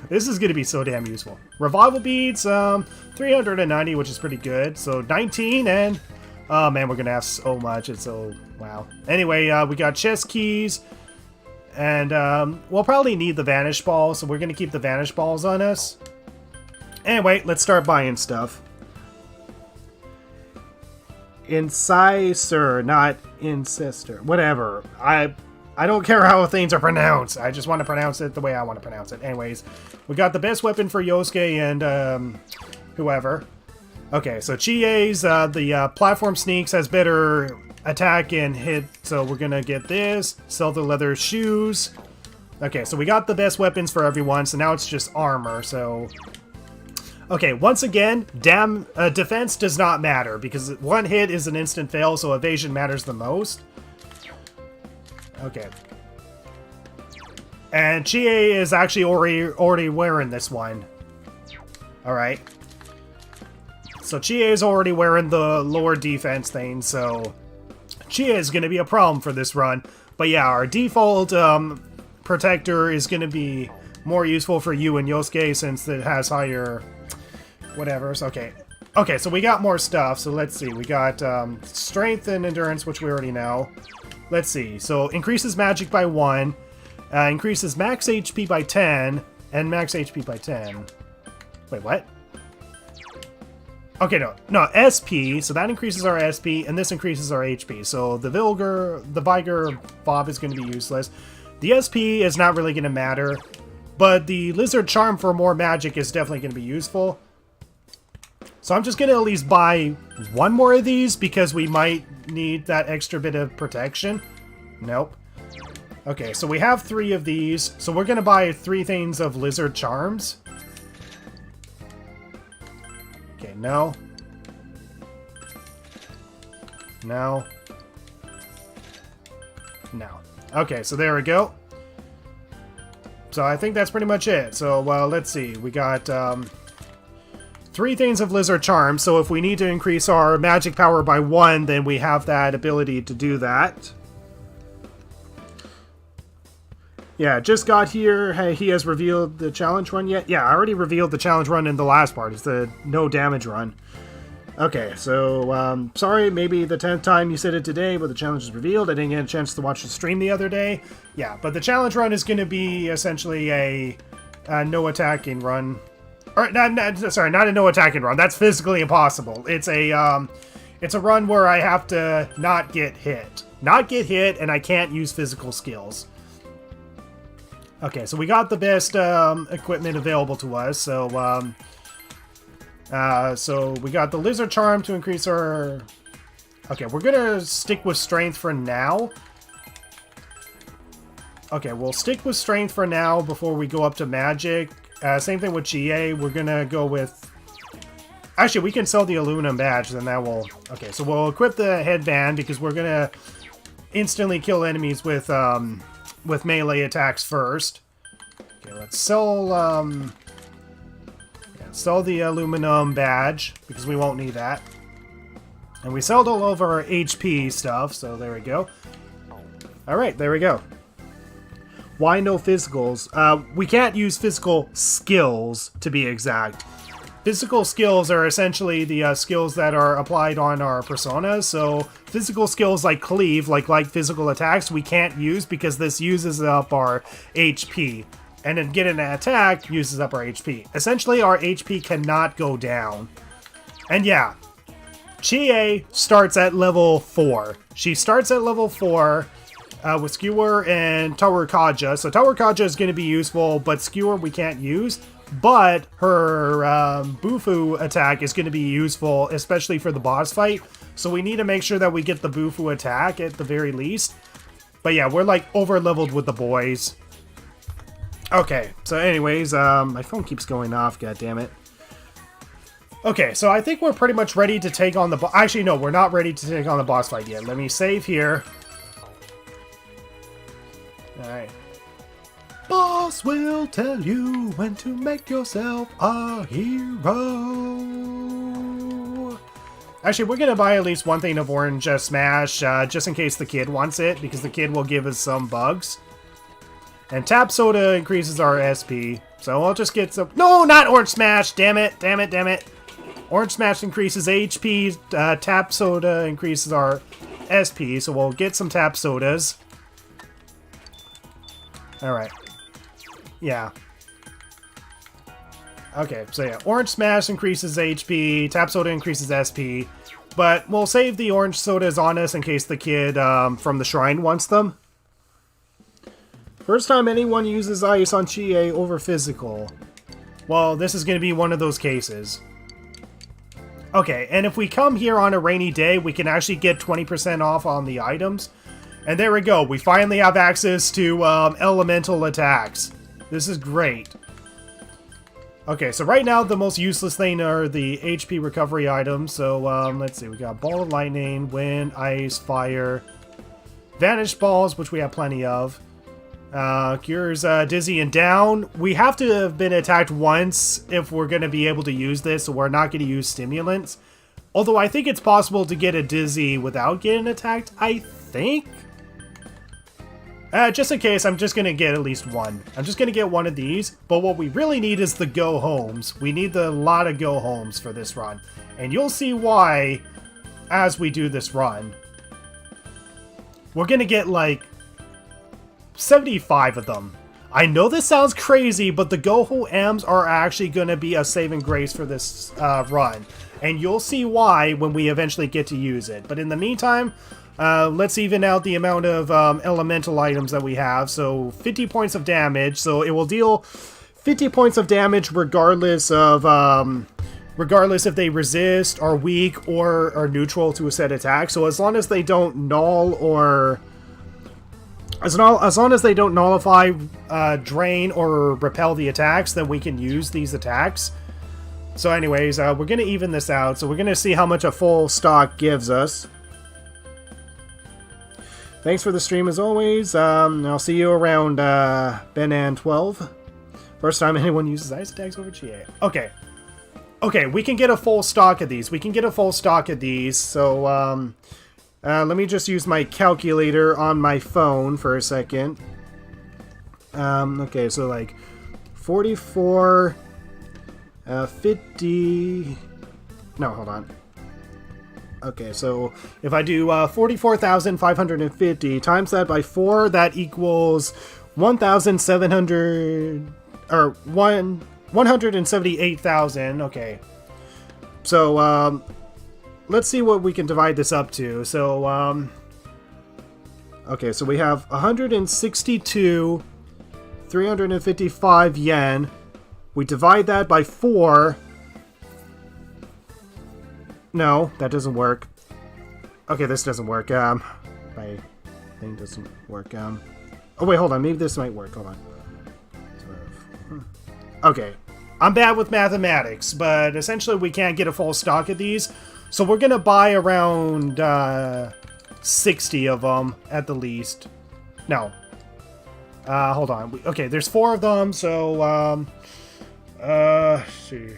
Speaker 1: This is going to be so damn useful. Revival beads, 390, which is pretty good. So 19 and... Oh man, we're going to have so much. It's so... Wow. Anyway, we got chest keys. And we'll probably need the vanish ball, so we're going to keep the vanish balls on us. Anyway, let's start buying stuff. Incisor, not incestor. Whatever. I don't care how things are pronounced. I just want to pronounce it the way I want to pronounce it. Anyways, we got the best weapon for Yosuke and whoever. Okay, so Chie's, the platform sneaks has better attack and hit, so we're gonna get this. Sell the leather shoes. Okay, so we got the best weapons for everyone, so now it's just armor, so... Okay, once again, defense does not matter, because one hit is an instant fail, so evasion matters the most. Okay. And Chie is actually already wearing this one. Alright. So Chie is already wearing the lower defense thing, so... Chie is going to be a problem for this run. But yeah, our default protector is going to be more useful for Yu and Yosuke since it has higher... Whatever. Okay. Okay, so we got more stuff. So let's see. We got strength and endurance, which we already know. Let's see. So increases magic by 1. Increases max HP by 10. And max HP by 10. Wait, what? Okay, no, SP, so that increases our SP, and this increases our HP. So the Vigor Bob is going to be useless. The SP is not really going to matter, but the Lizard Charm for more magic is definitely going to be useful. So I'm just going to at least buy one more of these, because we might need that extra bit of protection. Nope. Okay, so we have 3 of these, so we're going to buy 3 things of Lizard Charms. Okay, no. No. No. Okay, so there we go. So I think that's pretty much it. So, well, let's see. We got 3 things of Lizard Charm, so if we need to increase our magic power by 1, then we have that ability to do that. Yeah, just got here. Hey, he has revealed the challenge run yet? Yeah, I already revealed the challenge run in the last part. It's the no damage run. Okay, so, sorry, maybe the 10th time you said it today, but the challenge is revealed. I didn't get a chance to watch the stream the other day. Yeah, but the challenge run is going to be essentially a no attacking run. Or, sorry, not a no attacking run. That's physically impossible. It's a run where I have to not get hit. Not get hit, and I can't use physical skills. Okay, so we got the best equipment available to us. So, so we got the Lizard Charm to increase our... Okay, we're gonna stick with Strength for now. Okay, we'll stick with Strength for now before we go up to Magic. Same thing with Chie. We're gonna go with... Actually, we can sell the aluminum badge, then that will... Okay, so we'll equip the headband because we're gonna instantly kill enemies with melee attacks first. Okay, let's sell, sell the aluminum badge, because we won't need that. And we sold all of our HP stuff, so there we go. Alright, there we go. Why no physicals? We can't use physical skills, to be exact. Physical skills are essentially the skills that are applied on our personas, so physical skills like cleave, like physical attacks, we can't use because this uses up our HP. And then getting an attack uses up our HP. Essentially, our HP cannot go down. And yeah, Chie starts at level 4. She starts at level 4, with Skewer and Tower Kaja. So Tower Kaja is going to be useful, but Skewer we can't use. But her Bufu attack is going to be useful, especially for the boss fight. So we need to make sure that we get the Bufu attack at the very least. But yeah, we're like over leveled with the boys. Okay, so anyways, my phone keeps going off, god damn it. Okay, so I think we're pretty much ready to take on the actually, no, we're not ready to take on the boss fight yet. Let me save here. Alright. Boss will tell you when to make yourself a hero. Actually, we're going to buy at least one thing of Orange Smash, just in case the kid wants it, because the kid will give us some bugs. And Tap Soda increases our SP, so I'll just get some... No, not Orange Smash! Damn it, damn it, damn it. Orange Smash increases HP, Tap Soda increases our SP, so we'll get some Tap Sodas. Alright. Yeah. Okay, so yeah, Orange Smash increases HP, Tap Soda increases SP, but we'll save the Orange Sodas on us in case the kid from the shrine wants them. First time anyone uses ice on Chie over physical. Well, this is going to be one of those cases. Okay, and if we come here on a rainy day, we can actually get 20% off on the items. And there we go, we finally have access to elemental attacks. This is great. Okay, so right now the most useless thing are the HP recovery items. So let's see, we got Ball of Lightning, Wind, Ice, Fire, Vanish Balls, which we have plenty of. Cures Dizzy and Down. We have to have been attacked once if we're going to be able to use this, so we're not going to use stimulants. Although I think it's possible to get a Dizzy without getting attacked, I think. Just in case, I'm just going to get at least one. I'm just going to get one of these, but what we really need is the Go Homes. We need a lot of Go Homes for this run, and you'll see why as we do this run. We're going to get like 75 of them. I know this sounds crazy, but the Goho M's are actually going to be a saving grace for this run. And you'll see why when we eventually get to use it. But in the meantime, let's even out the amount of elemental items that we have. So 50 points of damage. So it will deal 50 points of damage regardless of... regardless if they resist, are weak, or are neutral to a set attack. So as long as they don't null or... As long as they don't nullify, drain, or repel the attacks, then we can use these attacks. So anyways, we're going to even this out. So we're going to see how much a full stock gives us. Thanks for the stream as always. I'll see you around Benan 12. First time anyone uses ice attacks over Chie. Okay. Okay, we can get a full stock of these. So, let me just use my calculator on my phone for a second. Okay, so like 44, 50... No, hold on. Okay, so if I do 44,550 times that by 4, that equals 1,700... or 178,000. Okay. So, let's see what we can divide this up to. So, okay, so we have 162, 355 yen. We divide that by 4. No, that doesn't work. Okay, this doesn't work. My thing doesn't work. Oh, wait, hold on. Maybe this might work. Hold on. Okay. I'm bad with mathematics, but essentially we can't get a full stock of these. So we're going to buy around 60 of them at the least. No. Hold on. Okay, there's 4 of them, so... let's see.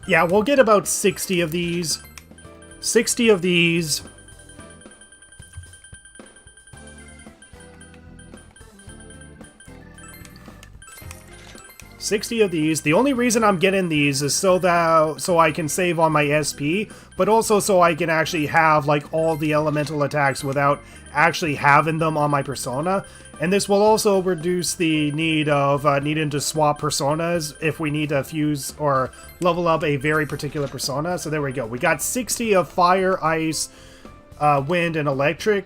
Speaker 1: Yeah, we'll get about 60 of these. 60 of these. The only reason I'm getting these is so I can save on my SP, but also so I can actually have like all the elemental attacks without actually having them on my persona. And this will also reduce the need of needing to swap personas if we need to fuse or level up a very particular persona. So there we go. We got 60 of fire, ice, wind, and electric.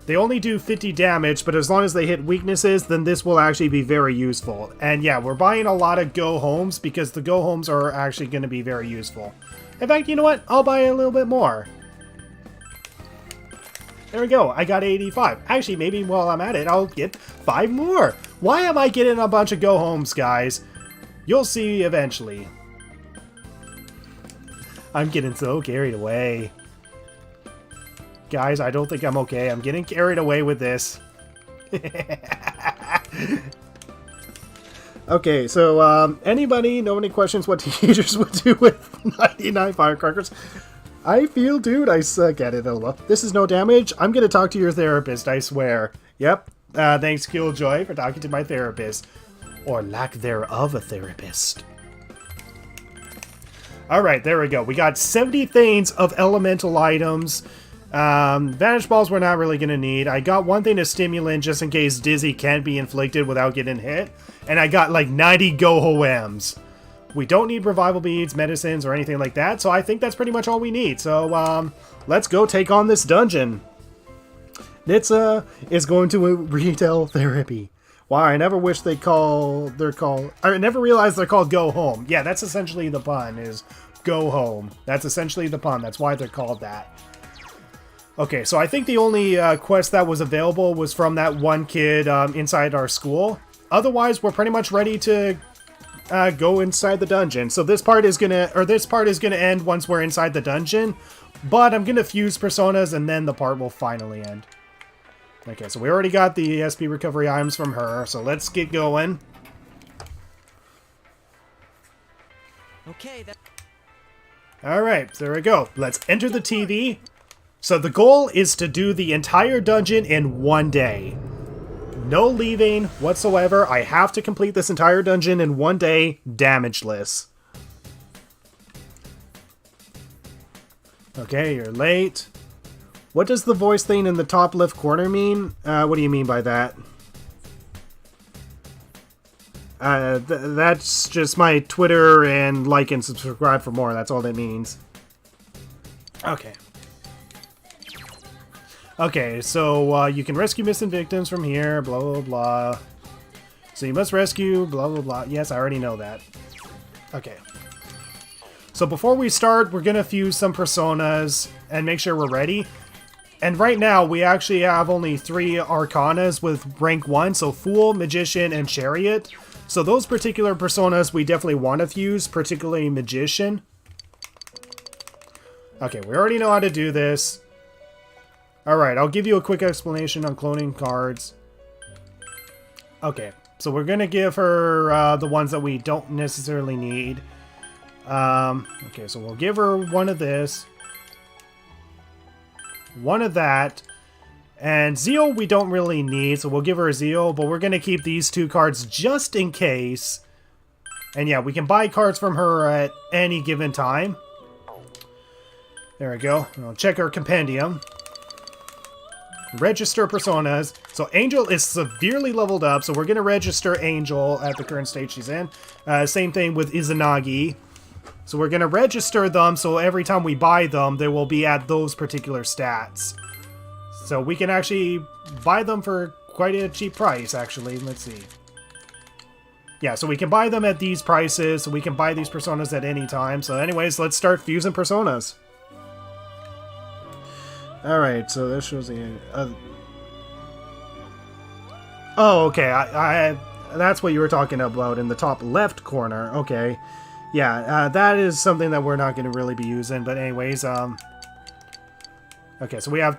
Speaker 1: They only do 50 damage, but as long as they hit weaknesses, then this will actually be very useful. And yeah, we're buying a lot of go homes because the go homes are actually going to be very useful. In fact, you know what? I'll buy a little bit more. There we go. I got 85. Actually, maybe while I'm at it, I'll get 5 more. Why am I getting a bunch of go homes, guys? You'll see eventually. I'm getting so carried away. Guys, I don't think I'm okay. I'm getting carried away with this. Okay, so anybody know any questions what teenagers would do with 99 firecrackers? I feel, dude, I suck at it a lot. This is no damage. I'm gonna talk to your therapist, I swear. Yep. Thanks, Killjoy, for talking to my therapist. Or lack thereof a therapist. Alright, there we go. We got 70 thanes of elemental items. Vanish balls we're not really gonna need. I got one thing of stimulant just in case Dizzy can't be inflicted without getting hit. And I got like 90 Go-Ho-Ems. We don't need revival beads, medicines, or anything like that, so I think that's pretty much all we need. So, let's go take on this dungeon. Nitsa is going to retail therapy. Wow, I never wish they're called... I never realized they're called Go Home. Yeah, that's essentially the pun, is Go Home. That's essentially the pun. That's why they're called that. Okay, so I think the only quest that was available was from that one kid inside our school. Otherwise, we're pretty much ready to go inside the dungeon. So this part is gonna end once we're inside the dungeon. But I'm gonna fuse personas and then the part will finally end. Okay, so we already got the SP recovery items from her, so let's get going.
Speaker 2: Okay,
Speaker 1: Alright, there we go. Let's enter the TV. So the goal is to do the entire dungeon in one day. No leaving whatsoever. I have to complete this entire dungeon in one day, damageless. Okay, you're late. What does the voice thing in the top left corner mean? What do you mean by that? That's just my Twitter and like and subscribe for more. That's all that means. Okay. Okay, so you can rescue missing victims from here, blah, blah, blah. So you must rescue, blah, blah, blah. Yes, I already know that. Okay. So before we start, we're going to fuse some personas and make sure we're ready. And right now, we actually have only 3 Arcanas with rank 1, so Fool, Magician, and Chariot. So those particular personas we definitely want to fuse, particularly Magician. Okay, we already know how to do this. Alright, I'll give you a quick explanation on cloning cards. Okay, so we're gonna give her the ones that we don't necessarily need. Okay, so we'll give her one of this. One of that. And Zeal we don't really need, so we'll give her a Zeal, but we're gonna keep these 2 cards just in case. And yeah, we can buy cards from her at any given time. There we go. I'll check her compendium. Register personas. So Angel is severely leveled up, so we're going to register Angel at the current stage she's in. Same thing with Izanagi. So we're going to register them, so every time we buy them, they will be at those particular stats. So we can actually buy them for quite a cheap price, actually. Let's see. Yeah, so we can buy them at these prices, so we can buy these personas at any time. So anyways, let's start fusing personas. Alright, so this shows the... Oh, okay, I that's what you were talking about in the top left corner. Okay. Yeah, that is something that we're not going to really be using, but anyways, okay, so we have...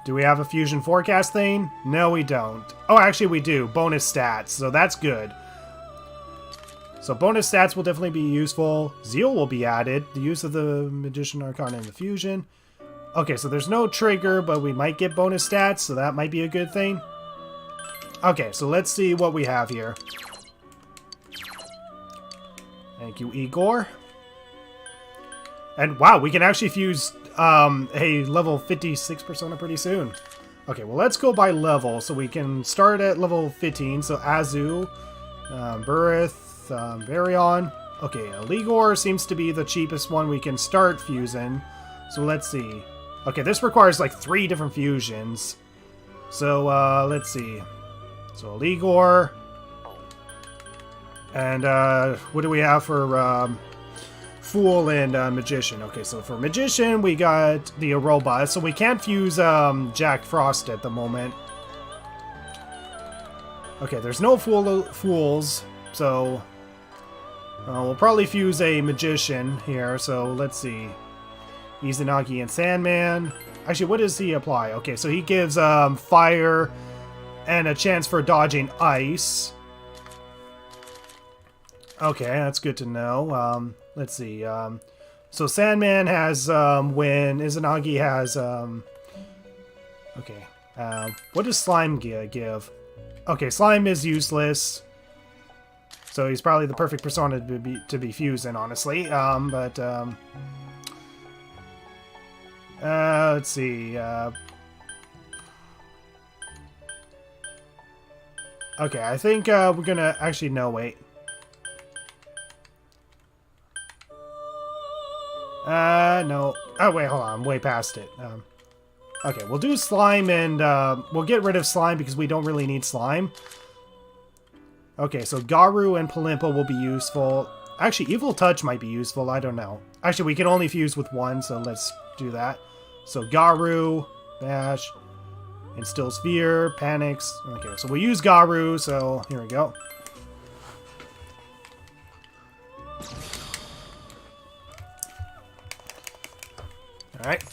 Speaker 1: Do we have a fusion forecast thing? No, we don't. Oh, actually we do. Bonus stats, so that's good. So bonus stats will definitely be useful. Zeal will be added. The use of the Magician Arcana in the fusion. Okay, so there's no trigger, but we might get bonus stats, so that might be a good thing. Okay, so let's see what we have here. Thank you, Igor. And wow, we can actually fuse a level 56 persona pretty soon. Okay, well let's go by level. So we can start at level 15. So Azu, Burith, Varion. Okay, Ligor seems to be the cheapest one we can start fusing. So let's see. Okay, this requires like 3 different fusions. So, let's see. So, Ligor. And, what do we have for, Fool and, Magician? Okay, so for Magician, we got the Aroba. So we can't fuse, Jack Frost at the moment. Okay, there's no Fools, so... we'll probably fuse a Magician here, so let's see. Izanagi and Sandman. Actually, what does he apply? Okay, so he gives fire and a chance for dodging ice. Okay, that's good to know. Let's see. So Sandman has when Izanagi has... okay. What does Slime give? Okay, Slime is useless. So he's probably the perfect persona to be fused in, honestly. Let's see. Okay, I think we're gonna... Actually, no, wait. No. Oh, wait, hold on. I'm way past it. Okay, we'll do Slime and... we'll get rid of Slime because we don't really need Slime. Okay, so Garu and Palimpa will be useful. Actually, Evil Touch might be useful. I don't know. Actually, we can only fuse with 1, so let's do that. So Garu, Bash, Instill Sphere, Panics. Okay, so we'll use Garu, so here we go. Alright.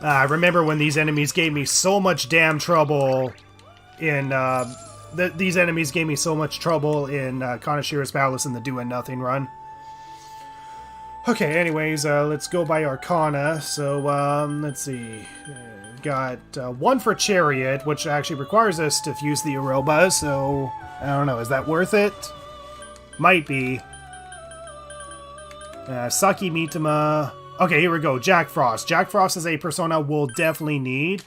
Speaker 1: I remember when these enemies gave me so much damn trouble in, these enemies gave me so much trouble in Kanashira's Palace in the Doing Nothing run. Okay, anyways, let's go by Arcana. So, let's see. Got 1 for Chariot, which actually requires us to fuse the Aroba, so I don't know, is that worth it? Might be. Saki Mitama. Okay, here we go. Jack Frost. Jack Frost is a persona we'll definitely need.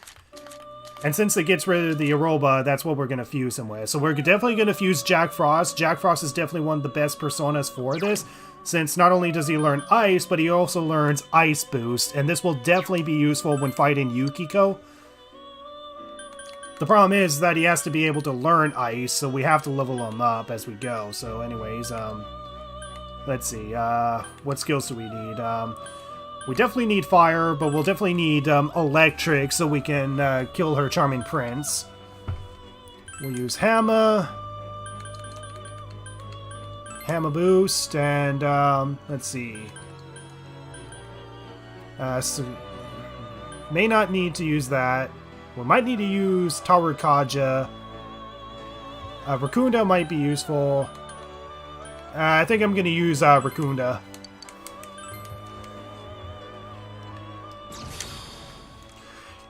Speaker 1: And since it gets rid of the Aroba, that's what we're going to fuse him with. So we're definitely going to fuse Jack Frost. Jack Frost is definitely one of the best personas for this, since not only does he learn Ice, but he also learns Ice Boost, and this will definitely be useful when fighting Yukiko. The problem is that he has to be able to learn Ice, so we have to level him up as we go. So anyways, let's see, what skills do we need? We definitely need Fire, but we'll definitely need Electric so we can kill her Charming Prince. We'll use Hammer Boost, and let's see. So may not need to use that. We might need to use Tarukaja. Rakunda might be useful. I think I'm going to use Rakunda.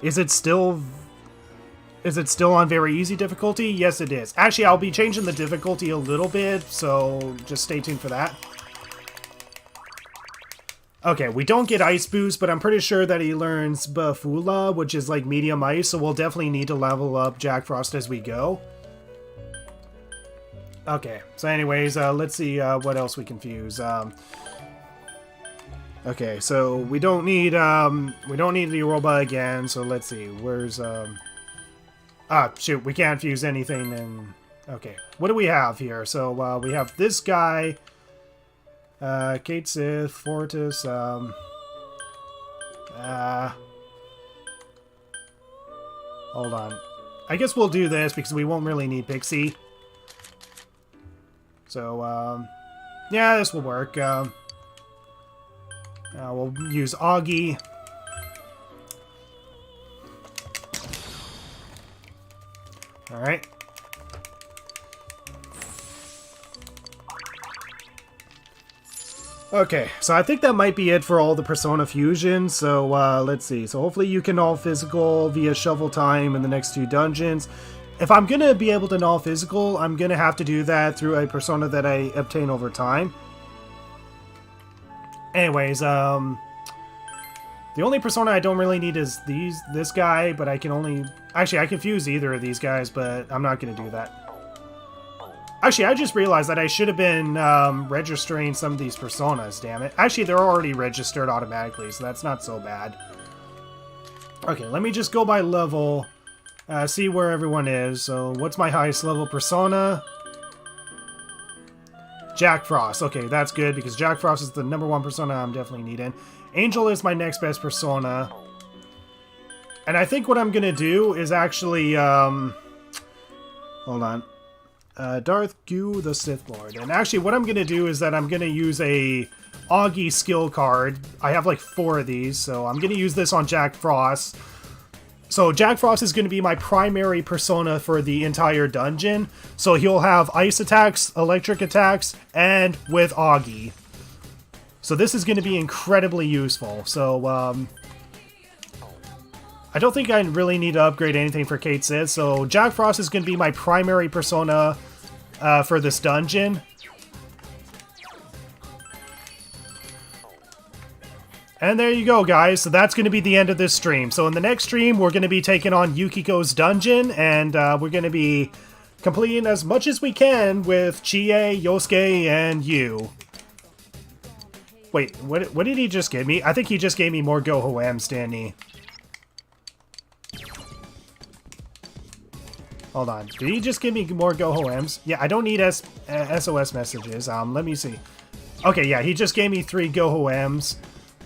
Speaker 1: Is it still on very easy difficulty? Yes, it is. Actually, I'll be changing the difficulty a little bit, so just stay tuned for that. Okay, we don't get Ice Boost, but I'm pretty sure that he learns Bafula, which is like medium ice, so we'll definitely need to level up Jack Frost as we go. Okay, so anyways, let's see what else we can fuse. Okay, so we don't need the Aroba again, so let's see, where's, shoot, we can't fuse anything in... Okay, what do we have here? So, we have this guy, Kate Sith, Fortis, hold on. I guess we'll do this because we won't really need Pixie. So, yeah, this will work. We'll use Augie. Alright. Okay, so I think that might be it for all the Persona fusions, so let's see. So hopefully you can all physical via Shovel Time in the next 2 dungeons. If I'm gonna be able to null physical, I'm gonna have to do that through a persona that I obtain over time. Anyways, the only persona I don't really need is this guy, but I can only... Actually, I can fuse either of these guys, but I'm not gonna do that. Actually, I just realized that I should have been registering some of these personas, damn it. Actually, they're already registered automatically, so that's not so bad. Okay, let me just go by level, see where everyone is. So, what's my highest level persona? Jack Frost. Okay, that's good, because Jack Frost is the #1 persona I'm definitely needing. Angel is my next best persona. And I think what I'm gonna do is actually, hold on. Darth Gu, the Sith Lord. And actually, what I'm gonna do is that I'm gonna use a Augie skill card. I have like 4 of these, so I'm gonna use this on Jack Frost. So Jack Frost is gonna be my primary persona for the entire dungeon. So he'll have ice attacks, electric attacks, and with Augie. So this is gonna be incredibly useful. So, I don't think I really need to upgrade anything for Kate Sith. So Jack Frost is gonna be my primary persona for this dungeon. And there you go, guys. So that's going to be the end of this stream. So in the next stream, we're going to be taking on Yukiko's dungeon, and we're going to be completing as much as we can with Chie, Yosuke, and Yu. Wait, what did he just give me? I think he just gave me more Go-Ho-Ams, didn't he? Hold on. Did he just give me more Go-Ho-Ams? Yeah, I don't need SOS messages. Let me see. Okay, yeah, he just gave me 3 Go-Ho-Ams.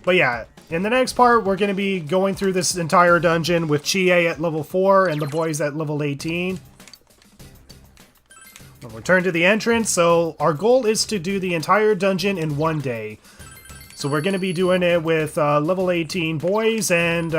Speaker 1: But yeah, in the next part, we're going to be going through this entire dungeon with Chie at level 4 and the boys at level 18. We'll return to the entrance, so our goal is to do the entire dungeon in 1 day. So we're going to be doing it with level 18 boys and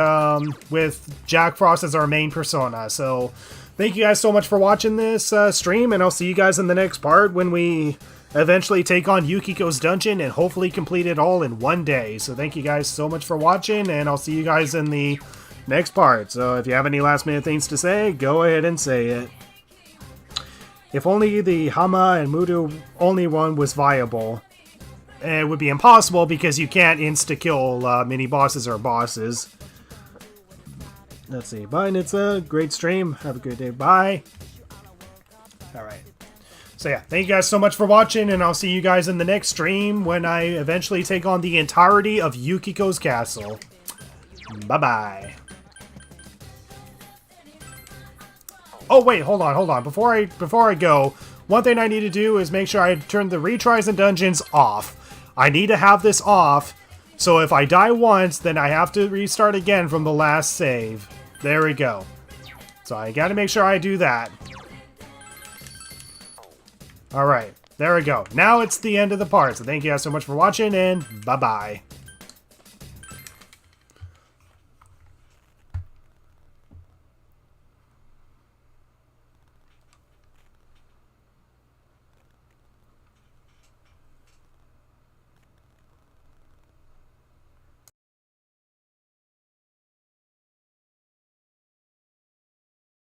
Speaker 1: with Jack Frost as our main persona. So thank you guys so much for watching this stream, and I'll see you guys in the next part when we eventually take on Yukiko's dungeon and hopefully complete it all in 1 day. So thank you guys so much for watching, and I'll see you guys in the next part. So if you have any last minute things to say, go ahead and say it. If only the Hama and Mudu only one was viable. It would be impossible because you can't insta-kill mini-bosses or bosses. Let's see. Bye, Nitsa. Great stream. Have a good day. Bye. Alright. So yeah, thank you guys so much for watching, and I'll see you guys in the next stream when I eventually take on the entirety of Yukiko's castle. Bye-bye. Oh wait, hold on. Before I go, one thing I need to do is make sure I turn the retries and dungeons off. I need to have this off, so if I die once, then I have to restart again from the last save. There we go. So I gotta make sure I do that. Alright, there we go. Now it's the end of the part, so thank you guys so much for watching, and bye-bye.